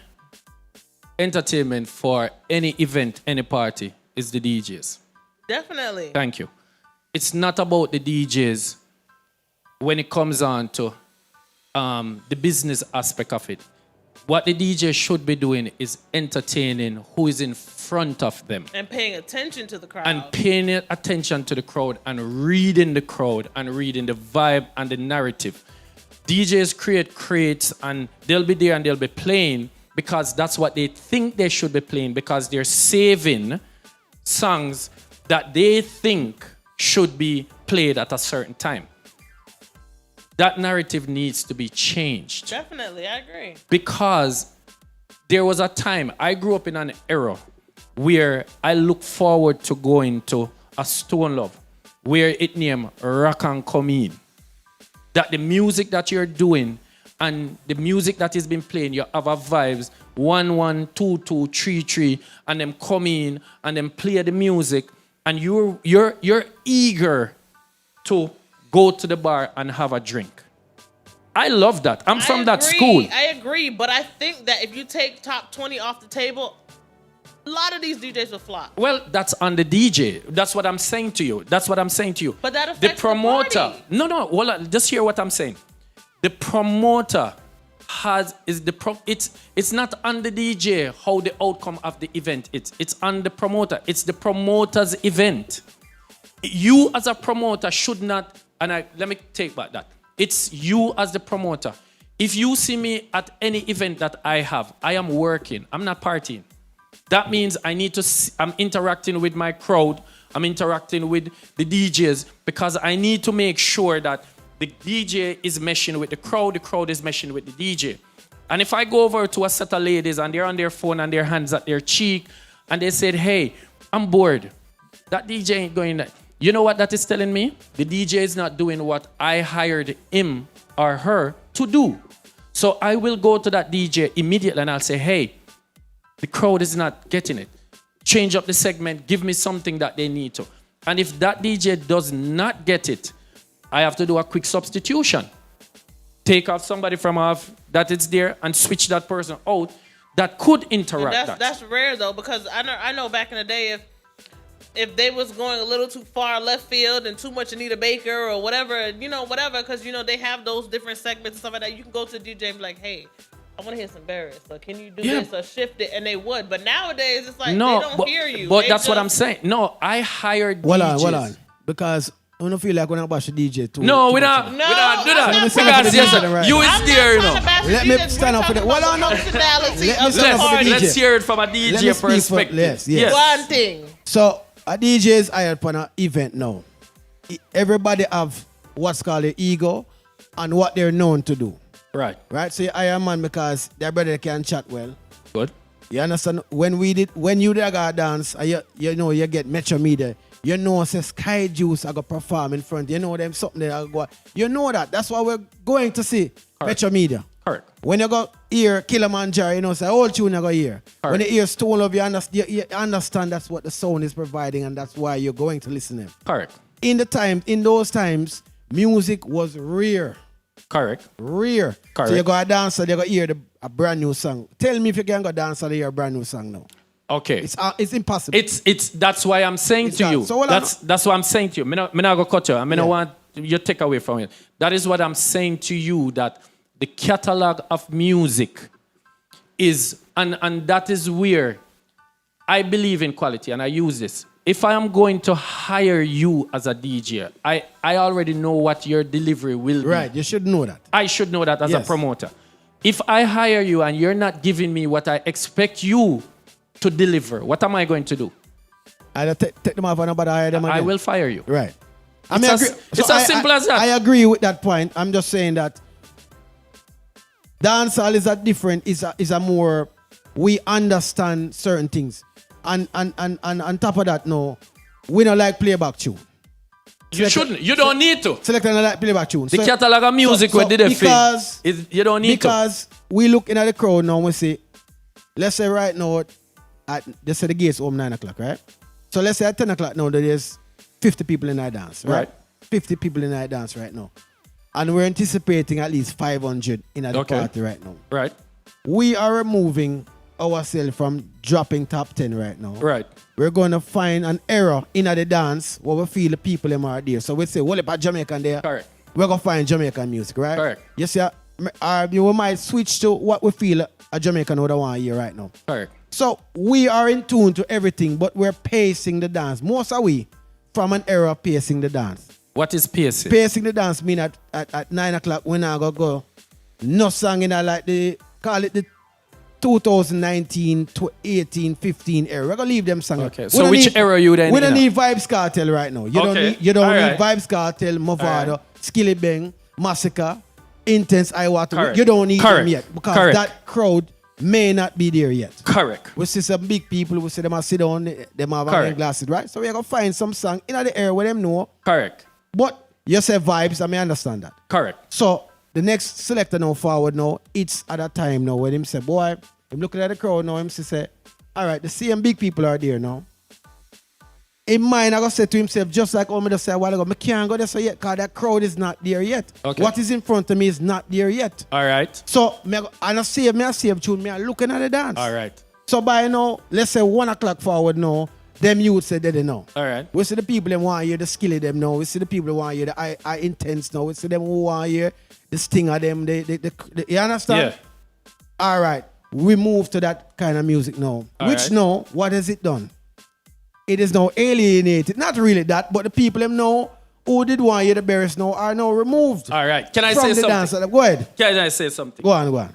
Speaker 3: entertainment for any event, any party, is the DJs.
Speaker 2: Definitely.
Speaker 3: Thank you. It's not about the DJs when it comes on to the business aspect of it. What the DJ should be doing is entertaining who is in front of them.
Speaker 2: And paying attention to the crowd.
Speaker 3: And paying attention to the crowd and reading the crowd and reading the vibe and the narrative. DJs create crates and they'll be there and they'll be playing because that's what they think they should be playing, because they're saving songs that they think should be played at a certain time. That narrative needs to be changed.
Speaker 2: Definitely, I agree.
Speaker 3: Because there was a time, I grew up in an era where I look forward to going to a Stone Love, where it named Rock and Come In. That the music that you're doing and the music that is being playing, you have a vibes 1 1 2 2 3 3, and them come in and them play the music, and you're eager to go to the bar and have a drink. I love that. I'm from that school.
Speaker 2: I agree, but I think that if you take top 20 off the table, a lot of these DJs will flop.
Speaker 3: Well, that's on the DJ. That's what I'm saying to you. But
Speaker 2: that affects
Speaker 3: the promoter.
Speaker 2: the party.
Speaker 3: No. Hold on. Just hear what I'm saying. The promoter it's not on the DJ how the outcome of the event is. It's on the promoter. It's the promoter's event. You as a promoter should not, let me take back that. It's you as the promoter. If you see me at any event that I have, I am working. I'm not partying. That means I'm interacting with my crowd. I'm interacting with the DJs, because I need to make sure that the DJ is meshing with the crowd is meshing with the DJ. And if I go over to a set of ladies and they're on their phone and their hands at their cheek and they said, hey, I'm bored. That DJ ain't going there. You know what that is telling me? The DJ is not doing what I hired him or her to do. So I will go to that DJ immediately and I'll say, hey, the crowd is not getting it. Change up the segment. Give me something that they need to. And if that DJ does not get it, I have to do a quick substitution. Take off somebody from off that is there and switch that person out that could interact.
Speaker 2: That's rare though, because I know back in the day, if they was going a little too far left field and too much Anita Baker or whatever, because they have those different segments and stuff like that, you can go to the DJ and be like, hey, I want to hear some Barris, so can you do this or shift it? And they would. But nowadays, it's like they don't hear you.
Speaker 3: But that's what I'm saying. No, I hired DJs.
Speaker 1: Hold on. Because I don't feel like when I bash the DJ too.
Speaker 3: No, we don't do that. Because you is there,
Speaker 1: Let me stand up for that. Hold on.
Speaker 3: Let's hear it from a DJ perspective.
Speaker 1: Yes.
Speaker 2: One thing.
Speaker 1: So, a DJ is hired for an event now. Everybody have what's called an ego and what they're known to do.
Speaker 3: Right.
Speaker 1: So you hire a man because their brother can chat well.
Speaker 3: Good.
Speaker 1: You understand? When you did a dance, you get Metro Media, you know, say Sky Juice I go perform in front. You know them something that I go. You know that. That's why we're going to see Metro Media.
Speaker 3: Correct.
Speaker 1: When you go hear Kilimanjaro, you know, say all tune you go hear.
Speaker 3: Correct.
Speaker 1: When you hear Stone Love, you understand that's what the sound is providing, and that's why you're going to listen to them.
Speaker 3: Correct.
Speaker 1: In those times, music was rare.
Speaker 3: Correct.
Speaker 1: Rare.
Speaker 3: Correct.
Speaker 1: So you go dance and you go hear a brand new song. Tell me if you can go dance and hear a brand new song now.
Speaker 3: Okay.
Speaker 1: It's impossible.
Speaker 3: It's that's why I'm saying
Speaker 1: It's
Speaker 3: to
Speaker 1: that.
Speaker 3: you.
Speaker 1: So
Speaker 3: That's what I'm saying to you. I'm not gonna cut you. I mean, I
Speaker 1: Yeah.
Speaker 3: want you to take away from it. That is what I'm saying to you, that the catalog of music is, and that is where I believe in quality, and I use this. If I am going to hire you as a DJ, I already know what your delivery will be.
Speaker 1: Right, you should know that.
Speaker 3: I should know that as a
Speaker 1: Yes.
Speaker 3: promoter. If I hire you and you're not giving me what I expect you to deliver, what am I going to do?
Speaker 1: I'll take them off and nobody hire them again.
Speaker 3: I will fire you.
Speaker 1: Right.
Speaker 3: It's as simple as that.
Speaker 1: I agree with that point. I'm just saying that dancehall is a different, is a more, we understand certain things. And on top of that, no, we don't like playback tune.
Speaker 3: You shouldn't. You don't need to.
Speaker 1: Select and like playback tune.
Speaker 3: The catalog of music we did a
Speaker 1: because
Speaker 3: you don't need to.
Speaker 1: Because we look in at the crowd now, we say, let's say right now, they say the gates open 9 o'clock, right? So let's say at 10 o'clock now, there's 50 people in our dance, right? 50 people in our dance right now. And we're anticipating at least 500 in the party right now.
Speaker 3: Right.
Speaker 1: We are removing ourselves from dropping top 10 right now.
Speaker 3: Right.
Speaker 1: We're going to find an error in the dance where we feel the people them are there. So we say, well, if a Jamaican there,
Speaker 3: Correct.
Speaker 1: we're going to find Jamaican music, right?
Speaker 3: Correct.
Speaker 1: You see, we might switch to what we feel a Jamaican would want to hear right now.
Speaker 3: Correct.
Speaker 1: So we are in tune to everything, but we're pacing the dance. Most are we from an era of pacing the dance.
Speaker 3: What is pacing?
Speaker 1: Pacing the dance mean at 9 o'clock when I go no song in like call it the 2019 to 18, 15 era. We're gonna leave them songs.
Speaker 3: Okay. So which era you then?
Speaker 1: We don't need Vibes Cartel right now. You don't need Vibes Cartel, Movado, Skilly Bang, Massacre, Intense I Want to. You don't need them yet because that crowd may not be there yet.
Speaker 3: Correct.
Speaker 1: We see some big people, we see them sit down, them have their glasses, right? So we're gonna find some song in the era where them know.
Speaker 3: Correct.
Speaker 1: But you say vibes, I may understand that.
Speaker 3: Correct.
Speaker 1: So the next selector now forward now, it's at a time now when him say, boy, I'm looking at the crowd now, him say, all right, the same big people are there now. In mind, I go say to himself, just like Omi just said a while ago, I can't go there so yet because that crowd is not there yet.
Speaker 3: Okay.
Speaker 1: What is in front of me is not there yet.
Speaker 3: All right.
Speaker 1: So, I save tune, I'm looking at the dance.
Speaker 3: All right.
Speaker 1: So by now, let's say 1 o'clock forward now, them youth say they know.
Speaker 3: All right.
Speaker 1: We see the people that want to hear the skilly them now. We see the people that want to hear the I intense now. We see them who want to hear the sting of them. You understand?
Speaker 3: Yeah.
Speaker 1: All right. We move to that kind of music now.
Speaker 3: All
Speaker 1: now, what has it done? It is now alienated. Not really that, but the people them know who did want to hear the berries now are now removed.
Speaker 3: All right. Can I
Speaker 1: from
Speaker 3: say
Speaker 1: the
Speaker 3: something?
Speaker 1: Dance. Go ahead.
Speaker 3: Can I say something?
Speaker 1: Go on.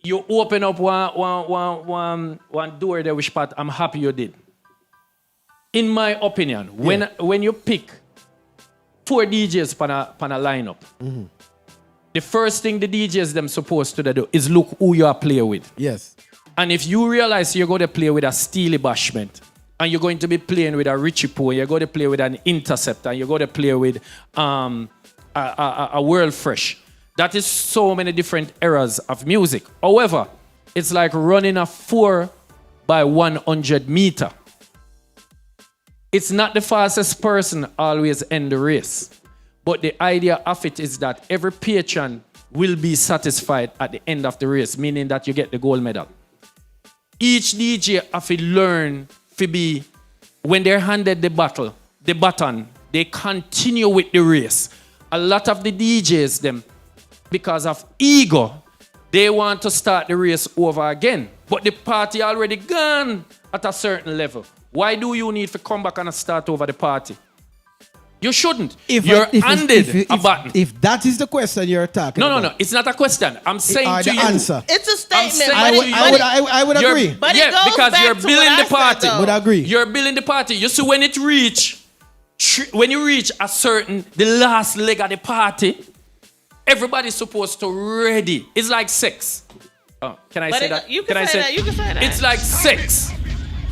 Speaker 3: You open up one door there, which part I'm happy you did. In my opinion, when you pick 4 DJs pan a lineup, the first thing the DJs them supposed to do is look who you are playing with.
Speaker 1: Yes.
Speaker 3: And if you realize you're going to play with a Steely Bashment, and you're going to be playing with a Richie Poe, you're going to play with an Intercept, and you're going to play with a World Fresh. That is so many different eras of music. However, it's like running a 4 by 100 meter. It's not the fastest person always end the race. But the idea of it is that every patron will be satisfied at the end of the race, meaning that you get the gold medal. Each DJ have to learn to be, when they're handed the baton, they continue with the race. A lot of the DJs, them, because of ego, they want to start the race over again. But the party already gone at a certain level. Why do you need to come back and start over the party? You shouldn't. You're handed a button.
Speaker 1: If that is the question you're talking about.
Speaker 3: No. It's not a question. I'm saying to you.
Speaker 1: Answer.
Speaker 2: It's a statement.
Speaker 1: I would agree.
Speaker 2: But it goes
Speaker 3: because
Speaker 2: back
Speaker 3: you're
Speaker 2: to
Speaker 3: building
Speaker 2: what
Speaker 3: the party.
Speaker 2: I said,
Speaker 1: Would agree.
Speaker 3: You're building the party. You see, when you reach a certain, the last leg of the party, everybody's supposed to ready. It's like sex. Oh, can I say that?
Speaker 2: You can say that. You can say that.
Speaker 3: It's like sex.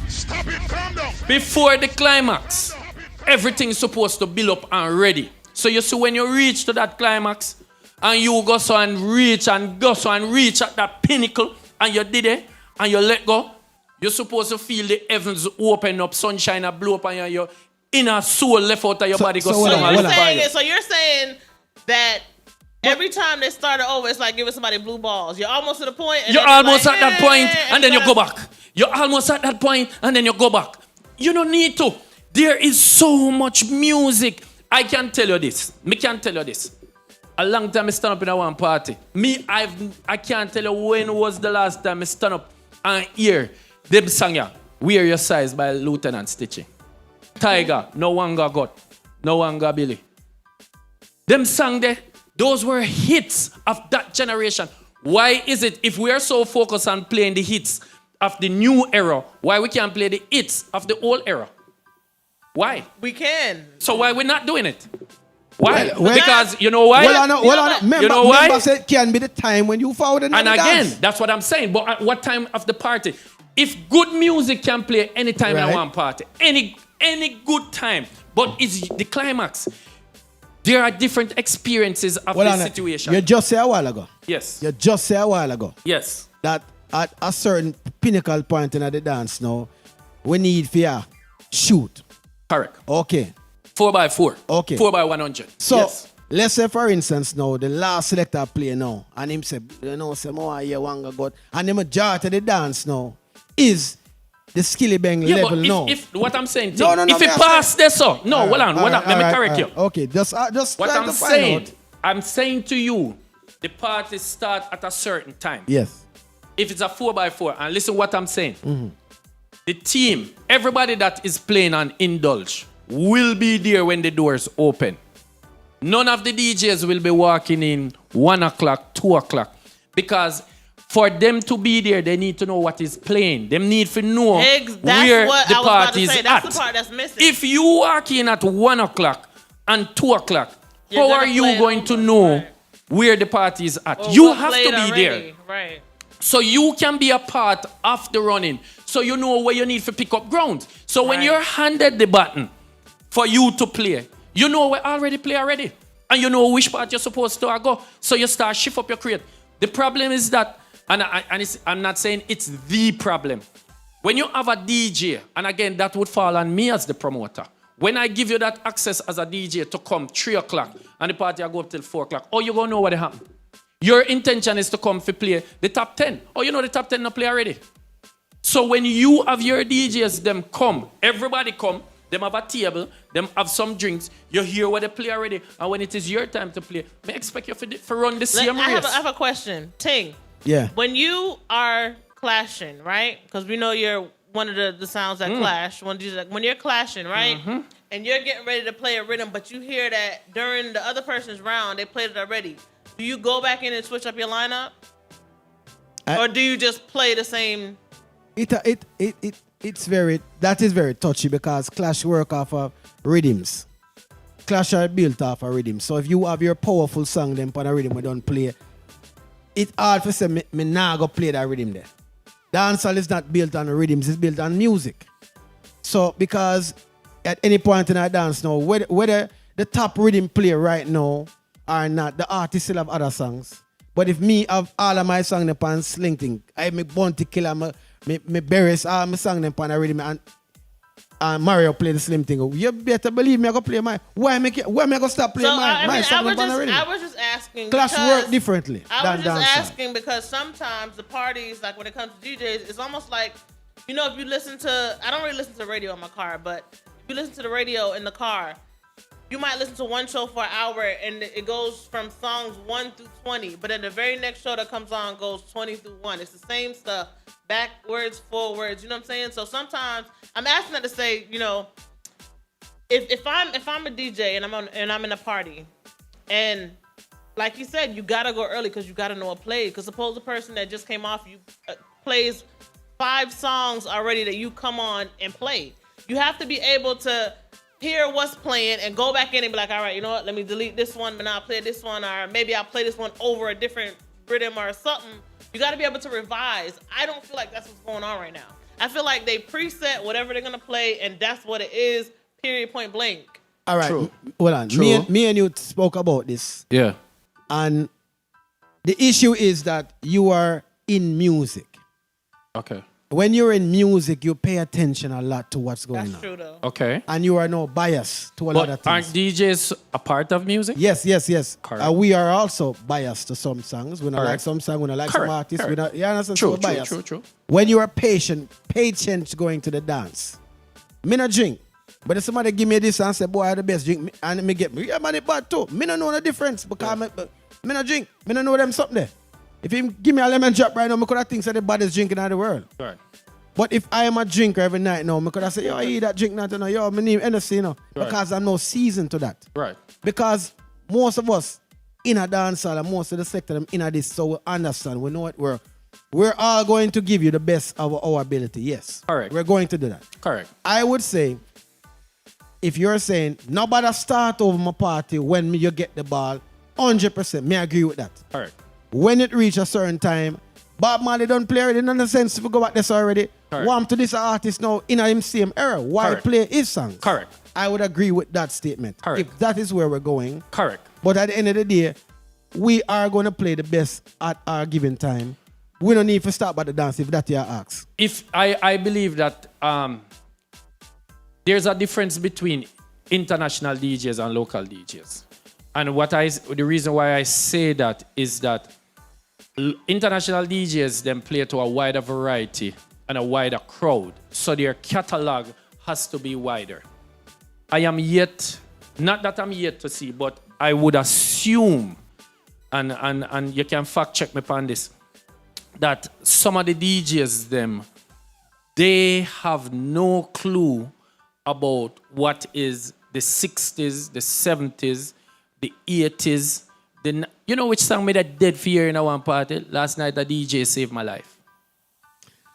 Speaker 4: Stop it, calm down.
Speaker 3: Before the climax, Everything's supposed to build up and ready. So you see when you reach to that climax and you go so and reach and go so and reach at that pinnacle and you did it and you let go, you're supposed to feel the heavens open up, sunshine and blow up and your inner soul left out of your body go
Speaker 2: so you're saying that every time they started over, it's like giving somebody blue balls. You're almost to the point. And
Speaker 3: you're almost at that point and then you go back. You're almost at that point and then you go back. You don't need to. There is so much music. I can tell you this. Me can tell you this. A long time I stand up in a one party. I can't tell you when was the last time I stand up and hear them song ya, Wear Your Size by Lieutenant Stitchie. Tiger, No One Got Got, No One Got Billy. Them song there, those were hits of that generation. Why is it if we are so focused on playing the hits of the new era, why we can't play the hits of the old era? Why?
Speaker 2: We can.
Speaker 3: So why we're not doing it? Why?
Speaker 1: Well,
Speaker 3: because you know why?
Speaker 1: You know why? Member said it can be the time when you found it.
Speaker 3: And again, that's what I'm saying. But at what time of the party? If good music can play any time in one party, any good time, but it's the climax. There are different experiences of this situation.
Speaker 1: You just said a while ago.
Speaker 3: Yes.
Speaker 1: You just said a while ago.
Speaker 3: Yes.
Speaker 1: That at a certain pinnacle point in the dance now, we need for shoot.
Speaker 3: Correct.
Speaker 1: Okay.
Speaker 3: 4x4.
Speaker 1: Okay.
Speaker 3: 4x100.
Speaker 1: So
Speaker 3: yes.
Speaker 1: Let's say for instance now the last selector play now and him say, you know, say more here one got and the majority of the dance now is the skilly bang level now.
Speaker 3: If what I'm saying,
Speaker 1: no,
Speaker 3: if it pass this so, no, hold on, let me correct you.
Speaker 1: Okay, just
Speaker 3: what I'm saying, I'm saying to you, the party start at a certain time.
Speaker 1: Yes.
Speaker 3: If it's a 4x4, and listen what I'm saying. Mm-hmm. The team, everybody that is playing on Indulge will be there when the doors open. None of the DJs will be walking in 1 o'clock, 2 o'clock. Because for them to be there, they need to know what is playing. They need to know where the party is at.
Speaker 2: That's the part that's missing.
Speaker 3: If you walk in at 1 o'clock and 2 o'clock, how are you going to know where the party is at?
Speaker 2: Or
Speaker 3: you have to be there.
Speaker 2: Right.
Speaker 3: So you can be a part of the running. So you know where you need to pick up ground. So when you're handed the button for you to play, you know where already play already. And you know which part you're supposed to go. So you start shift up your crate. The problem is that, and I'm not saying it's the problem. When you have a DJ, and again, that would fall on me as the promoter. When I give you that access as a DJ to come 3 o'clock and the party will go up till 4 o'clock, oh, you're going to know what happened. Your intention is to come to play the top 10. Oh, you know the top 10 not play already. So when you have your DJs, them come, everybody come, them have a table, them have some drinks, you hear what they play already, and when it is your time to play, I expect you to run the same race.
Speaker 2: I have a question. Ting.
Speaker 1: Yeah.
Speaker 2: When you are clashing, right? Because we know you're one of the sounds that clash. When you're clashing, right? Mm-hmm. And you're getting ready to play a rhythm, but you hear that during the other person's round, they played it already. Do you go back in and switch up your lineup? Or do you just play the same?
Speaker 1: It's very touchy because Clash work off of rhythms. Clash are built off of rhythms. So if you have your powerful song then on a rhythm we don't play, it's hard for say me nah go play that rhythm there. Dancehall is not built on rhythms, it's built on music. So because at any point in our dance now, whether the top rhythm play right now or not, the artist still have other songs. But if me have all of my songs upon Sling Thing, I make Bounty Killer, me Berries, all my songs upon a rhythm and Mario play the Slim Thing. You better believe me, I go play my. Why am I go stop playing my song upon a rhythm?
Speaker 2: I was just asking.
Speaker 1: Clash work differently.
Speaker 2: I was just asking because sometimes the parties, like when it comes to DJs, it's almost like, you know, if you listen to, I don't really listen to radio in my car, but if you listen to the radio in the car, you might listen to one show for an hour and it goes from songs 1 through 20, but then the very next show that comes on goes 20 through 1. It's the same stuff, backwards, forwards, you know what I'm saying? So sometimes I'm asking that to say, you know, if I'm a DJ and I'm in a party, and like you said, you gotta go early because you gotta know what plays. Because suppose the person that just came off you plays 5 songs already that you come on and play. You have to be able to hear what's playing and go back in and be like, all right, you know what? Let me delete this one, but now I'll play this one, or maybe I'll play this one over a different rhythm or something. You got to be able to revise. I don't feel like that's what's going on right now. I feel like they preset whatever they're gonna play, and that's what it is. Period. Point blank.
Speaker 1: All right.
Speaker 3: True.
Speaker 1: Hold on.
Speaker 3: True.
Speaker 1: Me and you spoke about this.
Speaker 3: Yeah.
Speaker 1: And the issue is that you are in music.
Speaker 3: Okay.
Speaker 1: When you're in music, you pay attention a lot to what's going
Speaker 2: That's
Speaker 1: on.
Speaker 2: true though.
Speaker 3: Okay.
Speaker 1: And you are no biased to a lot of
Speaker 3: But aren't
Speaker 1: things.
Speaker 3: DJs a part of music?
Speaker 1: Yes.
Speaker 3: Correct.
Speaker 1: We are also biased to some songs. We don't like
Speaker 3: Correct.
Speaker 1: some songs. We don't like
Speaker 3: Correct.
Speaker 1: some artists. We
Speaker 3: Correct.
Speaker 1: don't, you understand?
Speaker 3: True,
Speaker 1: So we're
Speaker 3: true,
Speaker 1: biased.
Speaker 3: true.
Speaker 1: When you are patient going to the dance. Me not drink. But if somebody give me this and say, boy, I the best drink, and me get me, yeah, man, it bad too. Me don't know the difference because me not drink. Me don't know them something there. If you give me a lemon drop right now, me could have think say the baddest drinking in the world.
Speaker 3: Right.
Speaker 1: But if I am a drinker every night now, me could have say, yo, I eat that drink now, you know, yo, my name NFC, you know,
Speaker 3: Right.
Speaker 1: because I'm no seasoned to that.
Speaker 3: Right.
Speaker 1: Because most of us in a dance hall and most of the sector them in a this, so we understand, we know it, we're all going to give you the best of our ability. Yes.
Speaker 3: Correct.
Speaker 1: We're going to do that.
Speaker 3: Correct.
Speaker 1: I would say, if you're saying, nobody start over my party when you get the ball, 100%, me agree with that.
Speaker 3: Correct.
Speaker 1: When it reach a certain time, Bob Marley don't play already, none of sense if we go back this already.
Speaker 3: Correct.
Speaker 1: Warm to this artist now in a same era. Why
Speaker 3: Correct.
Speaker 1: play his songs?
Speaker 3: Correct.
Speaker 1: I would agree with that statement.
Speaker 3: Correct.
Speaker 1: If that is where we're going.
Speaker 3: Correct.
Speaker 1: But at the end of the day, we are going to play the best at our given time. We don't need to start by the dance if that's your ask.
Speaker 3: If I believe that there's a difference between international DJs and local DJs. And the reason why I say that is that international DJs then play to a wider variety and a wider crowd. So their catalog has to be wider. Not that I'm yet to see, but I would assume, and you can fact check me on this, that some of the DJs they have no clue about what is the 60s, the 70s, the 80s. You know which song made that dead fear in one party? Last night a DJ saved my life.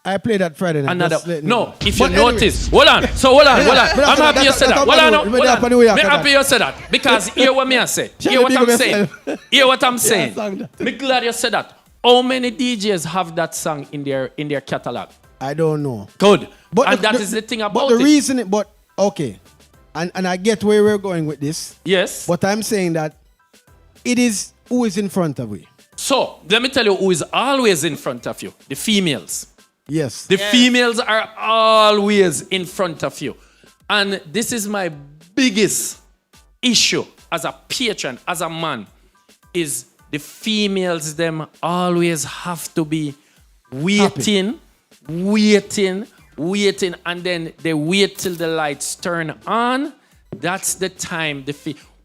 Speaker 1: I played that Friday night.
Speaker 3: No, if you notice. Hold on. I'm happy you said that. Hold on. I'm happy you said that. Because hear what me I say. Hear what I'm saying. Hear what I'm saying. I'm glad you said that. How many DJs have that song in their catalog?
Speaker 1: I don't know.
Speaker 3: Good.
Speaker 1: But
Speaker 3: and that is the thing about
Speaker 1: but the reason, okay. And I get where we're going with this.
Speaker 3: Yes.
Speaker 1: But I'm saying that it is who is in front of you.
Speaker 3: So, let me tell you who is always in front of you. The females.
Speaker 1: Yes.
Speaker 3: The females are always in front of you. And this is my biggest issue as a patron, as a man, is the females them always have to be waiting, and then they wait till the lights turn on. That's the time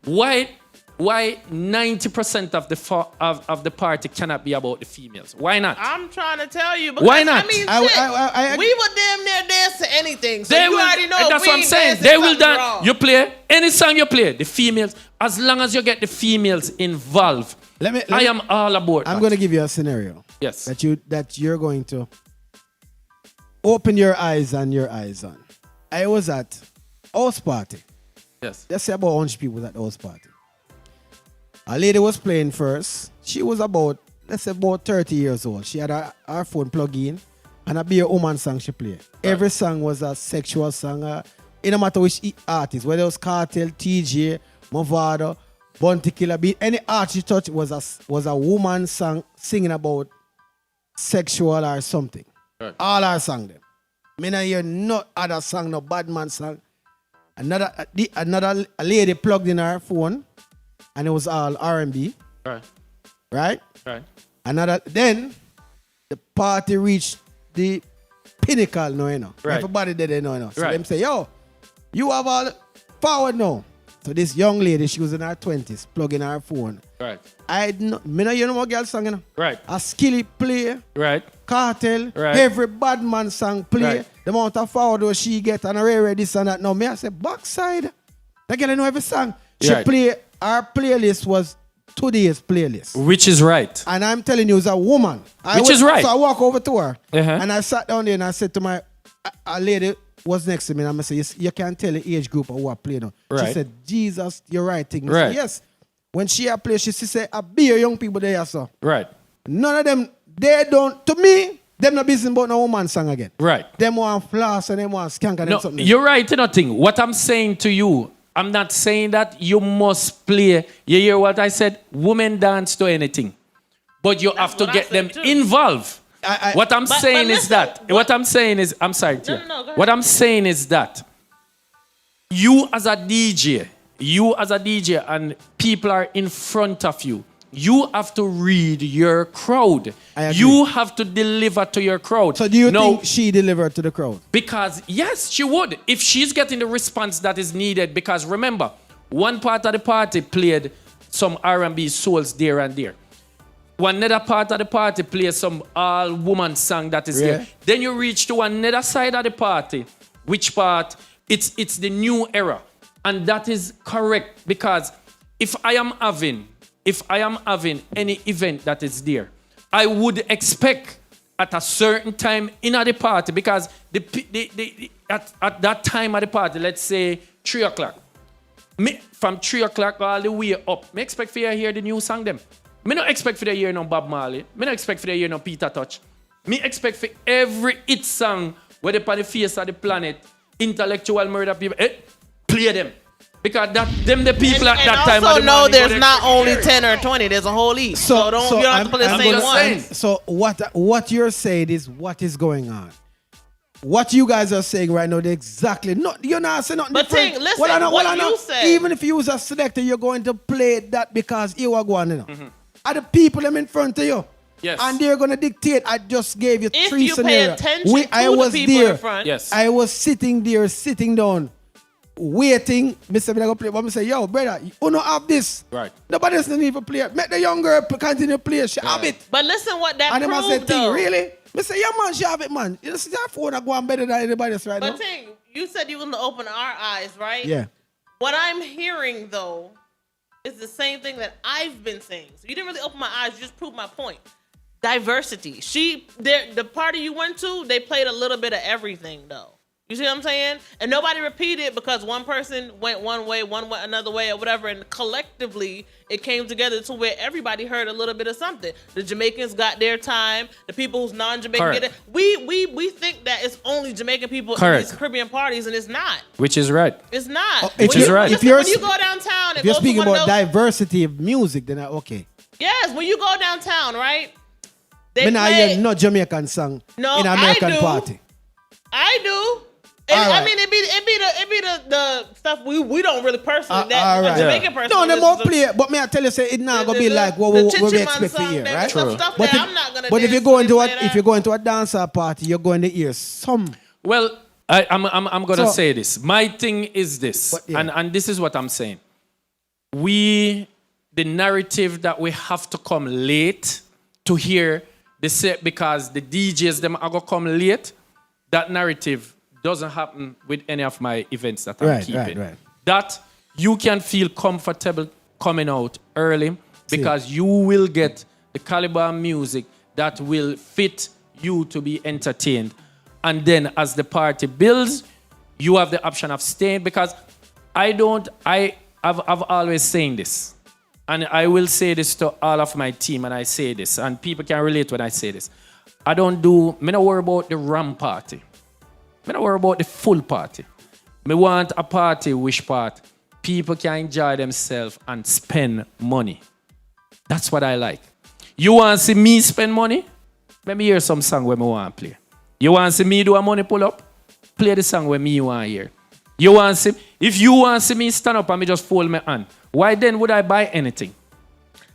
Speaker 3: why 90% of the party cannot be about the females? Why not?
Speaker 2: I'm trying to tell you. Because,
Speaker 3: Why not?
Speaker 2: I mean,
Speaker 1: I
Speaker 2: we would damn near dance to anything. So
Speaker 3: They
Speaker 2: you
Speaker 3: will,
Speaker 2: already know.
Speaker 3: that's
Speaker 2: we
Speaker 3: what I'm
Speaker 2: ain't
Speaker 3: saying.
Speaker 2: dancing
Speaker 3: They will
Speaker 2: something
Speaker 3: dance.
Speaker 2: wrong.
Speaker 3: You play any song you play. The females, as long as you get the females involved, I am all aboard.
Speaker 1: I'm going to give you a scenario.
Speaker 3: Yes.
Speaker 1: That you're going to open your eyes and your eyes on. I was at house party.
Speaker 3: Yes.
Speaker 1: Let's say about 100 people at the house party. A lady was playing first. She was about 30 years old. She had her phone plugged in and a bare woman song she played. Right. Every song was a sexual song. It no matter which artist, whether it was Cartel, TJ, Movado, Bounty Killer Beat, any artist she touched was a woman song singing about sexual or something. Right. All our song them. Me not hear no other song, no bad man song. Another lady plugged in her phone. And it was all R&B.
Speaker 3: Right.
Speaker 1: Right?
Speaker 3: Right.
Speaker 1: Then the party reached the pinnacle now, you know.
Speaker 3: Right.
Speaker 1: Everybody did it now, you know. So
Speaker 3: right.
Speaker 1: them say, yo, you have all forward now. So this young lady, she was in her 20s, plugging her phone.
Speaker 3: Right.
Speaker 1: Me know you know what girl song, you know?
Speaker 3: Right.
Speaker 1: A Skilly play.
Speaker 3: Right.
Speaker 1: Cartel.
Speaker 3: Right.
Speaker 1: Every bad man song play.
Speaker 3: Right.
Speaker 1: The amount of forward she get and rare this and that. Now me I say backside. That girl know every song. She
Speaker 3: right.
Speaker 1: play. Our playlist was today's playlist.
Speaker 3: Which is right.
Speaker 1: And I'm telling you, it's a woman.
Speaker 3: Is right.
Speaker 1: So I walk over to her.
Speaker 3: Uh-huh.
Speaker 1: And I sat down there and I said to a lady was next to me. And I said, you can't tell the age group of who I play now.
Speaker 3: Right.
Speaker 1: She said, Jesus, you're right. Thing.
Speaker 3: Right.
Speaker 1: Said, yes. When she play, she said, I be young people there, so.
Speaker 3: Right.
Speaker 1: None of them, they don't, to me, Them not busy about no woman song again.
Speaker 3: Right.
Speaker 1: Them want floss and them want skank and them
Speaker 3: No,
Speaker 1: something.
Speaker 3: you're right, you know, thing. What I'm saying to you, I'm not saying that you must play. You hear what I said? Women dance to anything. But you have to
Speaker 2: what I
Speaker 3: get
Speaker 2: said
Speaker 3: them
Speaker 2: too.
Speaker 3: involved. What I'm saying is
Speaker 2: listen,
Speaker 3: that. What I'm saying is, I'm sorry, Tia.
Speaker 2: No, go ahead.
Speaker 3: What I'm saying is that you as a DJ, and people are in front of you, you have to read your crowd.
Speaker 1: I agree.
Speaker 3: You have to deliver to your crowd.
Speaker 1: So do you
Speaker 3: No,
Speaker 1: think she delivered to the crowd?
Speaker 3: because yes, she would. If she's getting the response that is needed. Because remember, one part of the party played some R&B souls there and there. One other part of the party plays some all-woman song that is there. Then you reach to another side of the party, which part, it's the new era. And that is correct, because if I am having any event that is there, I would expect at a certain time in the party, because at that time of the party, let's say 3 o'clock, from 3 o'clock all the way up, me expect for you to hear the new song them. Me not expect for you to hear no Bob Marley. Me not expect for you to hear no Peter Touch. Me expect for every hit song where they on the face of the planet, intellectual murder people, play them. Because them the people at that time.
Speaker 2: And also know
Speaker 3: morning,
Speaker 2: there's not only 10 or 20. There's a whole heap. So you don't have to play the same one.
Speaker 1: So what you're saying is what is going on. What you guys are saying right now, they exactly not. You're not saying nothing
Speaker 2: But
Speaker 1: different.
Speaker 2: Ting, listen, what you said.
Speaker 1: Even if you was a selector, you're going to play that because you are going, you know. Are the people them in front of you?
Speaker 3: Yes.
Speaker 1: And they're going to dictate. I just gave you
Speaker 2: If
Speaker 1: 3
Speaker 2: you pay
Speaker 1: scenarios.
Speaker 2: attention to the people in front.
Speaker 3: Yes.
Speaker 1: I was sitting there, sitting down, waiting. Mr. Go play. But I say, yo, brother, you don't have this.
Speaker 3: Right.
Speaker 1: Nobody else need to play. Make the young girl continue to play. She have it.
Speaker 2: But listen what that
Speaker 1: And them I say,
Speaker 2: proved,
Speaker 1: Ting,
Speaker 2: though.
Speaker 1: really? I say, yeah, man, she have it, man. You see that phone go on better than anybody else right now?
Speaker 2: But Ting, you said you want to open our eyes, right?
Speaker 1: Yeah.
Speaker 2: What I'm hearing, though, is the same thing that I've been saying. So you didn't really open my eyes. You just proved my point. Diversity. The party you went to, they played a little bit of everything, though. You see what I'm saying? And nobody repeated because one person went one way, one went another way, or whatever. And collectively, it came together to where everybody heard a little bit of something. The Jamaicans got their time. The people who's non-Jamaican get it. We think that it's only Jamaican people in these Caribbean parties, and it's not.
Speaker 3: Which is right.
Speaker 2: It's not.
Speaker 3: Which is right.
Speaker 2: Listen, when you go downtown,
Speaker 1: if you're speaking about diversity of music, then okay.
Speaker 2: Yes, when you go downtown, right?
Speaker 1: They play no Jamaican song in an American party.
Speaker 2: I do. I mean, it be the stuff we don't really personally that Jamaican person.
Speaker 1: No, they more play, but may I tell you, say it not gonna be like what we expect to hear, right?
Speaker 2: True. But
Speaker 1: if you go into a dancer party, you're going to hear some.
Speaker 3: Well, I'm gonna say this. My thing is this, and this is what I'm saying. The narrative that we have to come late to hear the set because the DJs them are gonna come late. That narrative doesn't happen with any of my events that I'm keeping. Right. That you can feel comfortable coming out early because you will get the caliber of music that will fit you to be entertained. And then as the party builds, you have the option of staying because I've always saying this. And I will say this to all of my team, and I say this, and people can relate when I say this. Me not worry about the RAM party. Me not worry about the full party. Me want a party which part people can enjoy themselves and spend money. That's what I like. You want to see me spend money? Let me hear some song where me want to play. You want to see me do a money pull up? Play the song where me want to hear. If you want to see me stand up and me just fold my hand, why then would I buy anything?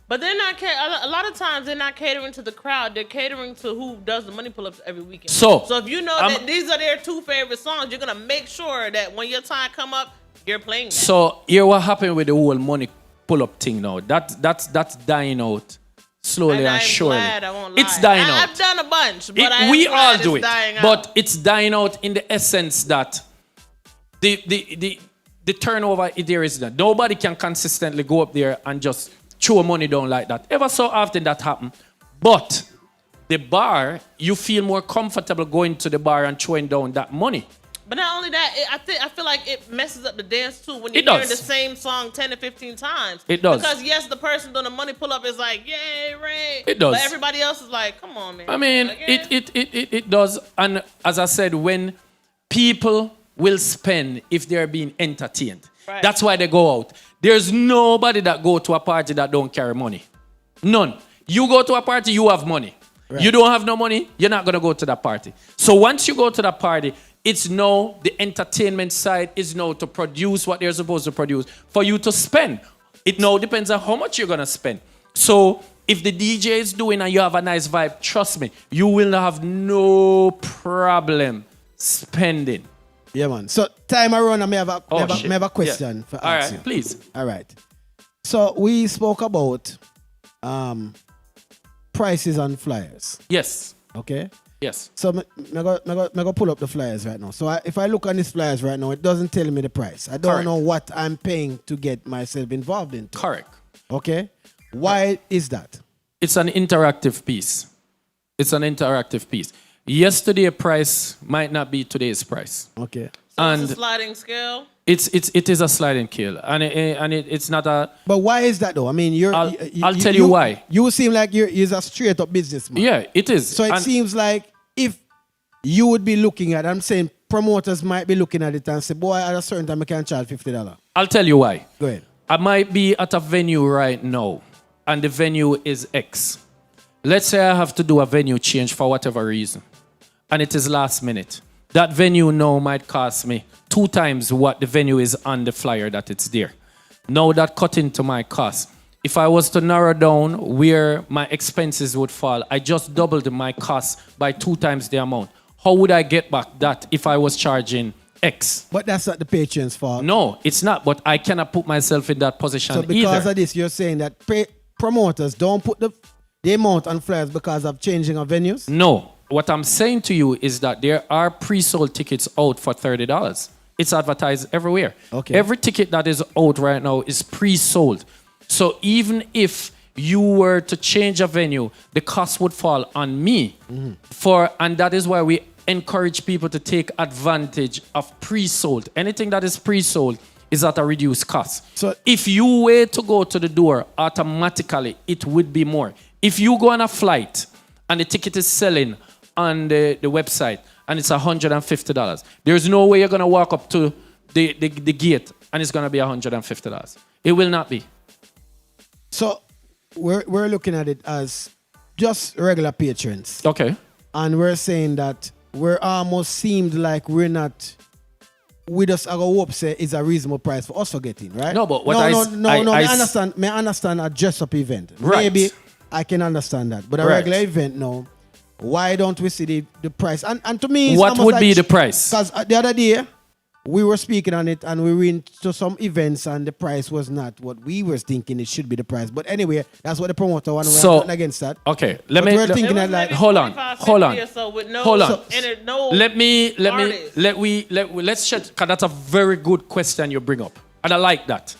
Speaker 2: But they're not a lot of times they're not catering to the crowd. They're catering to who does the money pull-ups every weekend. So if you know that these are their 2 favorite songs, you're gonna make sure that when your time come up, you're playing that. So
Speaker 3: here what happened with the whole money pull-up thing now? That's dying out slowly and surely.
Speaker 2: I won't lie.
Speaker 3: It's dying out.
Speaker 2: I've done a bunch, but
Speaker 3: we all do it. But it's dying out in the essence that the turnover there is that nobody can consistently go up there and just throw money down like that. Ever so often that happens. But the bar, you feel more comfortable going to the bar and throwing down that money.
Speaker 2: But not only that, I feel like it messes up the dance too when
Speaker 3: It
Speaker 2: you're hearing
Speaker 3: does.
Speaker 2: the same song 10 to 15 times.
Speaker 3: It does.
Speaker 2: Because yes, the person doing the money pull up is like, yay, Ray.
Speaker 3: It does.
Speaker 2: But everybody else is like, come on, man.
Speaker 3: I mean,
Speaker 2: Again?
Speaker 3: it does. And as I said, when people will spend if they're being entertained,
Speaker 2: Right.
Speaker 3: that's why they go out. There's nobody that go to a party that don't carry money. None. You go to a party, you have money.
Speaker 1: Right.
Speaker 3: You don't have no money, you're not going to go to that party. So once you go to that party, it's now the entertainment side is now to produce what they're supposed to produce for you to spend. It now depends on how much you're going to spend. So if the DJ is doing and you have a nice vibe, trust me, you will have no problem spending.
Speaker 1: Yeah, man. So time around, I may have a,
Speaker 3: Oh,
Speaker 1: may have a question
Speaker 3: Yeah.
Speaker 1: for
Speaker 3: All
Speaker 1: ask
Speaker 3: right,
Speaker 1: you.
Speaker 3: please.
Speaker 1: All right. So we spoke about prices on flyers.
Speaker 3: Yes.
Speaker 1: Okay.
Speaker 3: Yes.
Speaker 1: So me go pull up the flyers right now. So if I look on these flyers right now, it doesn't tell me the price. I don't
Speaker 3: Correct.
Speaker 1: know what I'm paying to get myself involved in.
Speaker 3: Correct.
Speaker 1: Okay. Why is that?
Speaker 3: It's an interactive piece. It's an interactive piece. Yesterday's price might not be today's price.
Speaker 1: Okay.
Speaker 2: So
Speaker 3: and
Speaker 2: it's a sliding scale.
Speaker 3: It is a sliding scale, and it's not a.
Speaker 1: But why is that though? I mean,
Speaker 3: I'll tell you why.
Speaker 1: You seem like you're a straight up businessman.
Speaker 3: Yeah, it is.
Speaker 1: So it
Speaker 3: And
Speaker 1: seems like if you would be looking at, I'm saying promoters might be looking at it and say, boy, at a certain time I can charge $50.
Speaker 3: I'll tell you why.
Speaker 1: Go ahead.
Speaker 3: I might be at a venue right now, and the venue is X. Let's say I have to do a venue change for whatever reason, and it is last minute. That venue now might cost me 2 times what the venue is on the flyer that it's there. Now that cut into my cost. If I was to narrow down where my expenses would fall, I just doubled my cost by 2 times the amount. How would I get back that if I was charging X?
Speaker 1: But that's not the patron's fault.
Speaker 3: No, it's not, but I cannot put myself in that position
Speaker 1: So because
Speaker 3: either.
Speaker 1: of this, you're saying that promoters don't put the amount on flyers because of changing of venues?
Speaker 3: No. What I'm saying to you is that there are pre-sold tickets out for $30. It's advertised everywhere.
Speaker 1: Okay.
Speaker 3: Every ticket that is out right now is pre-sold. So even if you were to change a venue, the cost would fall on me. And that is why we encourage people to take advantage of pre-sold. Anything that is pre-sold is at a reduced cost.
Speaker 1: So
Speaker 3: if you were to go to the door, automatically it would be more. If you go on a flight and the ticket is selling on the website and it's $150, there's no way you're going to walk up to the gate and it's going to be $150. It will not be.
Speaker 1: So we're looking at it as just regular patrons.
Speaker 3: Okay.
Speaker 1: And we're saying that we're almost seemed like we're not. We just our hope say is a reasonable price for us to get in, right?
Speaker 3: No, but what
Speaker 1: I
Speaker 3: I
Speaker 1: understand. May I understand a dress up event.
Speaker 3: Right.
Speaker 1: Maybe I can understand that. But a
Speaker 3: Right.
Speaker 1: regular event, no. Why don't we see the price? And to me, it's
Speaker 3: What
Speaker 1: almost
Speaker 3: would
Speaker 1: like
Speaker 3: be the price?
Speaker 1: Because the other day we were speaking on it and we went to some events and the price was not what we were thinking it should be the price. But anyway, that's what the promoter wanted.
Speaker 3: So-
Speaker 1: We're nothing against that.
Speaker 3: Okay.
Speaker 1: But we're thinking
Speaker 2: It
Speaker 1: that
Speaker 2: was
Speaker 1: like
Speaker 2: maybe
Speaker 3: hold on,
Speaker 2: 45,
Speaker 3: hold on.
Speaker 2: 50 or so with no,
Speaker 3: Hold on.
Speaker 2: no
Speaker 3: Let's shed, because that's a very good question you bring up. And I like that.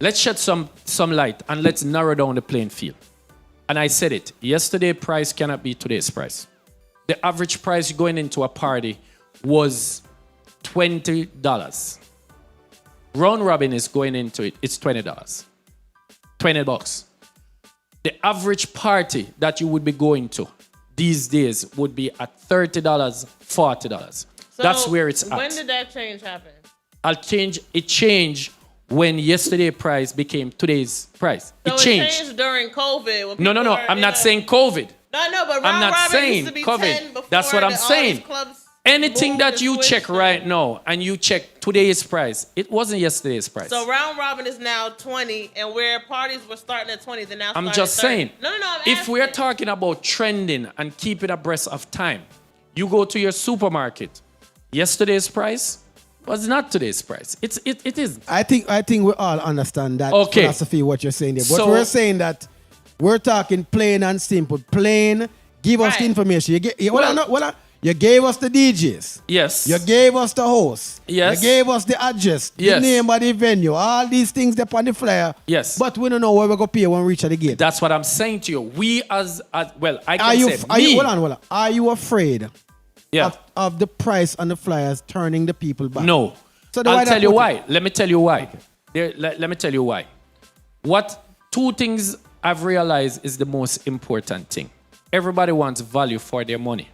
Speaker 3: Let's shed some light and let's narrow down the playing field. And I said it, yesterday's price cannot be today's price. The average price going into a party was $20. Round robin is going into it, it's $20. $20. The average party that you would be going to these days would be at $30, $40.
Speaker 2: So
Speaker 3: That's where it's at.
Speaker 2: When did that change happen?
Speaker 3: It changed when yesterday's price became today's price.
Speaker 2: So
Speaker 3: it changed.
Speaker 2: changed during COVID. When
Speaker 3: No.
Speaker 2: people were,
Speaker 3: I'm not saying COVID.
Speaker 2: No, but
Speaker 3: I'm
Speaker 2: round
Speaker 3: not
Speaker 2: robin
Speaker 3: saying
Speaker 2: used to be
Speaker 3: COVID.
Speaker 2: 10 before
Speaker 3: That's what I'm
Speaker 2: all
Speaker 3: saying.
Speaker 2: these clubs
Speaker 3: Anything
Speaker 2: moved
Speaker 3: that
Speaker 2: and
Speaker 3: you
Speaker 2: switched
Speaker 3: check
Speaker 2: and-
Speaker 3: right now and you check today's price, it wasn't yesterday's price.
Speaker 2: So round robin is now 20, and where parties were starting at 20, they're now
Speaker 3: I'm
Speaker 2: starting
Speaker 3: just
Speaker 2: at 30.
Speaker 3: saying,
Speaker 2: No, I'm
Speaker 3: if
Speaker 2: asking.
Speaker 3: we're talking about trending and keeping abreast of time, you go to your supermarket, yesterday's price was not today's price. It is.
Speaker 1: I think we all understand that
Speaker 3: Okay.
Speaker 1: philosophy, what you're saying there. But
Speaker 3: So-
Speaker 1: we're saying that we're talking plain and simple. Plain, give us the
Speaker 2: Right.
Speaker 1: information. You gave us the DJs.
Speaker 3: Yes.
Speaker 1: You gave us the host.
Speaker 3: Yes.
Speaker 1: You gave us the address,
Speaker 3: Yes.
Speaker 1: the name of the venue, all these things up on the flyer.
Speaker 3: Yes.
Speaker 1: But we don't know where we're going to pay when we reach at the gate.
Speaker 3: That's what I'm saying to you. We as well, I
Speaker 1: Are
Speaker 3: can
Speaker 1: you,
Speaker 3: say
Speaker 1: are
Speaker 3: me.
Speaker 1: you, hold on. Are you afraid
Speaker 3: Yeah.
Speaker 1: of the price on the flyers turning the people back?
Speaker 3: No.
Speaker 1: So
Speaker 3: I'll tell you why. Let me tell you why. Let me tell you why. What two things I've realized is the most important thing. Everybody wants value for their money.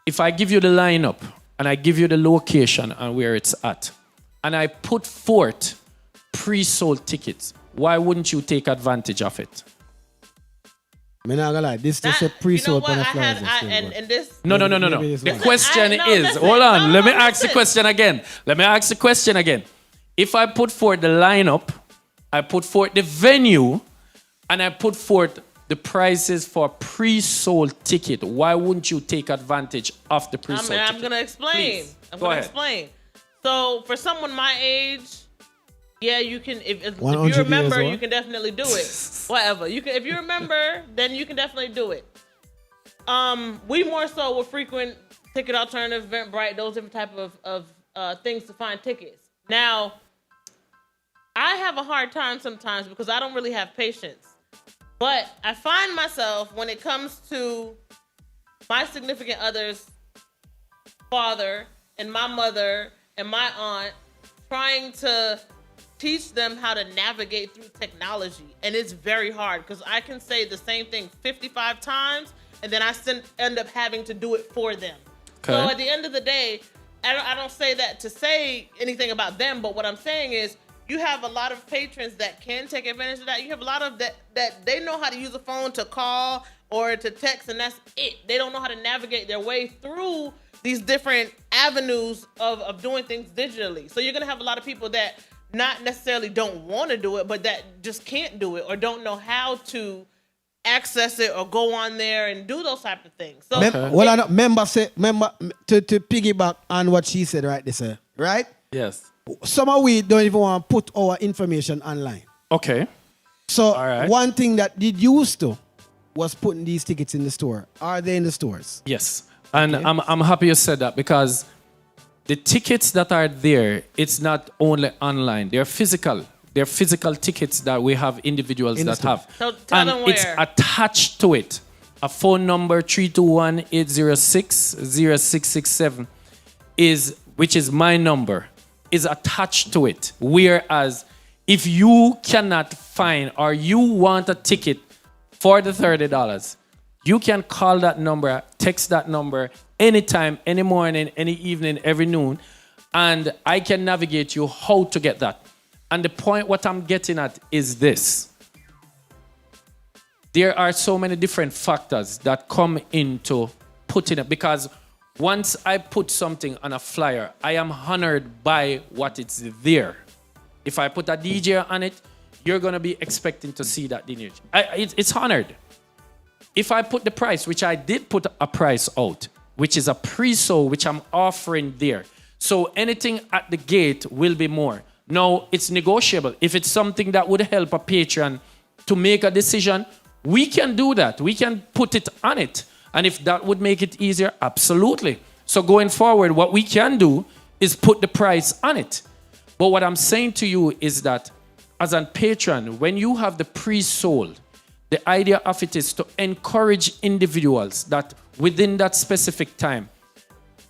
Speaker 3: If I give you the lineup and I give you the location and where it's at, and I put forth pre-sold tickets, why wouldn't you take advantage of it?
Speaker 1: I'm not gonna lie, this just a pre-sold on the flyers.
Speaker 3: No. The question is, hold on, let me ask the question again. If I put forth the lineup, I put forth the venue, and I put forth the prices for pre-sold ticket, why wouldn't you take advantage of the pre-sold ticket?
Speaker 2: I'm going to explain.
Speaker 3: Please.
Speaker 2: So for someone my age, yeah, you can. If you remember, you can definitely do it. Whatever. If you remember, then you can definitely do it. We more so will frequent Ticket Alternative, Eventbrite, those different type of things to find tickets. Now, I have a hard time sometimes because I don't really have patience. But I find myself when it comes to my significant other's father and my mother and my aunt trying to teach them how to navigate through technology. And it's very hard because I can say the same thing 55 times and then I end up having to do it for them. Okay. So at the end of the day, I don't say that to say anything about them, but what I'm saying is you have a lot of patrons that can take advantage of that. You have a lot of that they know how to use a phone to call or to text, and that's it. They don't know how to navigate their way through these different avenues of doing things digitally. So you're going to have a lot of people that not necessarily don't want to do it, but that just can't do it or don't know how to access it or go on there and do those type of things. So,
Speaker 1: remember to piggyback on what she said right there, right?
Speaker 3: Yes.
Speaker 1: Some of we don't even want to put our information online.
Speaker 3: Okay.
Speaker 1: So one thing that did used to was putting these tickets in the store. Are they in the stores?
Speaker 3: Yes. And okay. I'm happy you said that because the tickets that are there, it's not only online. They're physical. They're physical tickets that we have individuals that have.
Speaker 2: So tell them where.
Speaker 3: It's attached to it. A phone number 321-806-0667 which is my number, is attached to it. Whereas if you cannot find or you want a ticket for the $30, you can call that number, text that number anytime, any morning, any evening, every noon, and I can navigate you how to get that. And the point what I'm getting at is this. There are so many different factors that come into putting it, because once I put something on a flyer, I am honored by what it's there. If I put a DJ on it, you're going to be expecting to see that DJ. It's honored. If I put the price, which I did put a price out, which is a pre-sold, which I'm offering there. So anything at the gate will be more. Now, it's negotiable. If it's something that would help a patron to make a decision, we can do that. We can put it on it. And if that would make it easier, absolutely. So going forward, what we can do is put the price on it. But what I'm saying to you is that as a patron, when you have the pre-sold, the idea of it is to encourage individuals that within that specific time,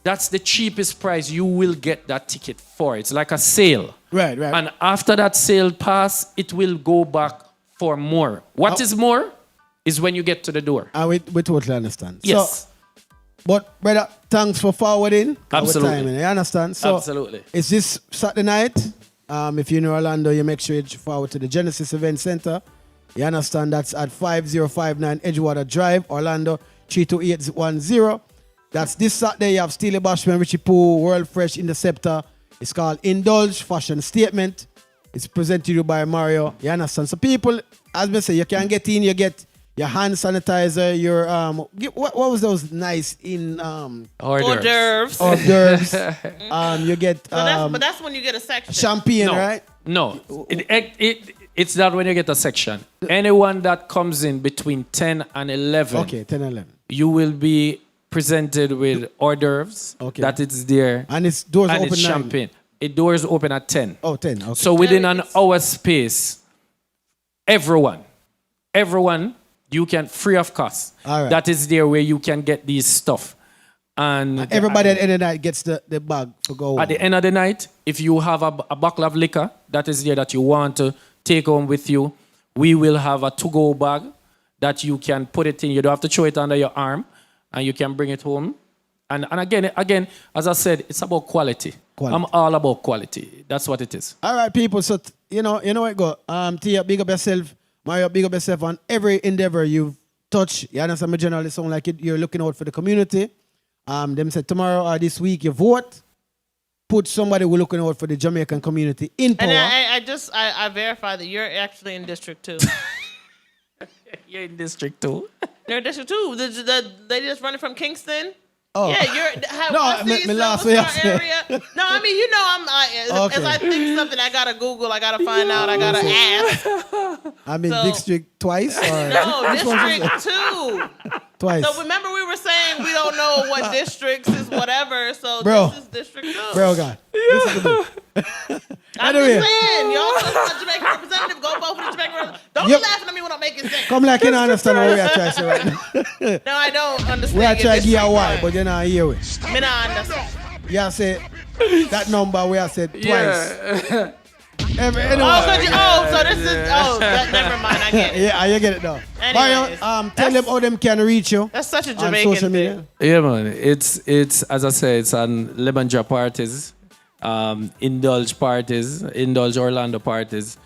Speaker 3: that's the cheapest price you will get that ticket for. It's like a sale.
Speaker 1: Right.
Speaker 3: And after that sale pass, it will go back for more. What is more is when you get to the door.
Speaker 1: We totally understand.
Speaker 3: Yes.
Speaker 1: So, but brother, thanks for forwarding.
Speaker 3: Absolutely.
Speaker 1: Our timing, you understand? So
Speaker 3: absolutely.
Speaker 1: It's this Saturday night. If you're in Orlando, you make sure you forward to the Genesis Event Center. You understand? That's at 5059 Edgewater Drive, Orlando 32810. That's this Saturday. You have Steely Bashman, Richie Poo, World Fresh, Interceptor. It's called Indulge Fashion Statement. It's presented to you by Mario. You understand? So people, as I say, you can get in, you get your hand sanitizer, your what was those nice in
Speaker 2: hors d'oeuvres.
Speaker 1: You get
Speaker 2: but that's when you get a section.
Speaker 1: Champagne, right?
Speaker 3: No. It's not when you get a section. Anyone that comes in between 10 and 11.
Speaker 1: Okay, 10 and 11.
Speaker 3: You will be presented with hors d'oeuvres. Okay. That it's there.
Speaker 1: And it's doors
Speaker 3: and
Speaker 1: open
Speaker 3: it's
Speaker 1: 9.
Speaker 3: champagne. It doors open at 10.
Speaker 1: Oh, 10. Okay.
Speaker 3: So within an hour space, everyone, you can free of cost.
Speaker 1: All right.
Speaker 3: That is there where you can get these stuff. And
Speaker 1: Everybody at the end of the night gets the bag to go home.
Speaker 3: at the end of the night, if you have a bottle of liquor that is there that you want to take home with you, we will have a to-go bag that you can put it in. You don't have to throw it under your arm, and you can bring it home. And again, as I said, it's about quality. I'm all about quality. That's what it is.
Speaker 1: All right, people. So you know where it go. Tia, big up yourself. Mario, big up yourself on every endeavor you've touched. You understand me? Generally, sound like you're looking out for the community. Them said tomorrow or this week you vote. Put somebody who's looking out for the Jamaican community in power.
Speaker 2: And I verify that you're actually in District 2.
Speaker 3: You're in District 2.
Speaker 2: You're in District 2. The lady that's running from Kingston.
Speaker 1: Oh.
Speaker 2: Yeah, you're.
Speaker 1: Me last way I said.
Speaker 2: Area. No, I mean, as I think something, I gotta Google, I gotta find out, I gotta ask.
Speaker 1: I mean, District twice? Or
Speaker 2: No, District 2.
Speaker 1: Twice.
Speaker 2: So remember we were saying we don't know what districts is whatever, so
Speaker 1: Bro.
Speaker 2: this is District 2.
Speaker 1: Bro, God. This is the
Speaker 2: I'm
Speaker 1: Anyway.
Speaker 2: just saying, y'all a Jamaican representative, go vote for the Jamaican representative. Don't
Speaker 1: Yep.
Speaker 2: be laughing at me when I make it sense.
Speaker 1: Come like you don't understand what we are trying to say right now.
Speaker 2: No, I don't understand.
Speaker 1: We are trying to give you a
Speaker 2: district
Speaker 1: why,
Speaker 2: line.
Speaker 1: but you're not here with.
Speaker 2: Me not understand.
Speaker 1: You say that number we have said twice.
Speaker 3: Yeah.
Speaker 1: Anyway.
Speaker 2: Never mind, I get it.
Speaker 1: Yeah, you get it now.
Speaker 2: Anyways,
Speaker 1: Mario, tell them how them can reach you
Speaker 2: That's such a
Speaker 1: on
Speaker 2: Jamaican
Speaker 1: social media.
Speaker 2: thing.
Speaker 3: Yeah, man. It's as I say, it's on lemon drop parties, indulge parties, indulge Orlando parties.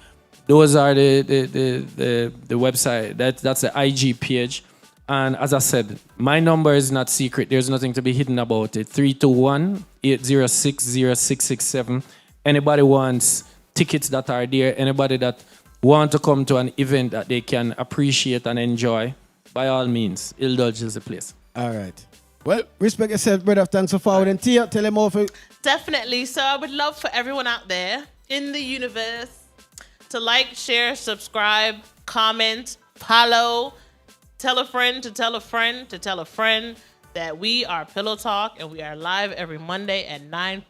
Speaker 3: Those are the website. That's the IG page. And as I said, my number is not secret. There's nothing to be hidden about it. 321-806-0667. Anybody wants tickets that are there, anybody that want to come to an event that they can appreciate and enjoy, by all means, Indulge is the place.
Speaker 1: All right. Well, respect yourself, brother. Thanks for following. Tia, tell them all for.
Speaker 2: Definitely. So I would love for everyone out there in the universe to like, share, subscribe, comment, follow, tell a friend to tell a friend to tell a friend that we are Pillow Talk and we are live every Monday at 9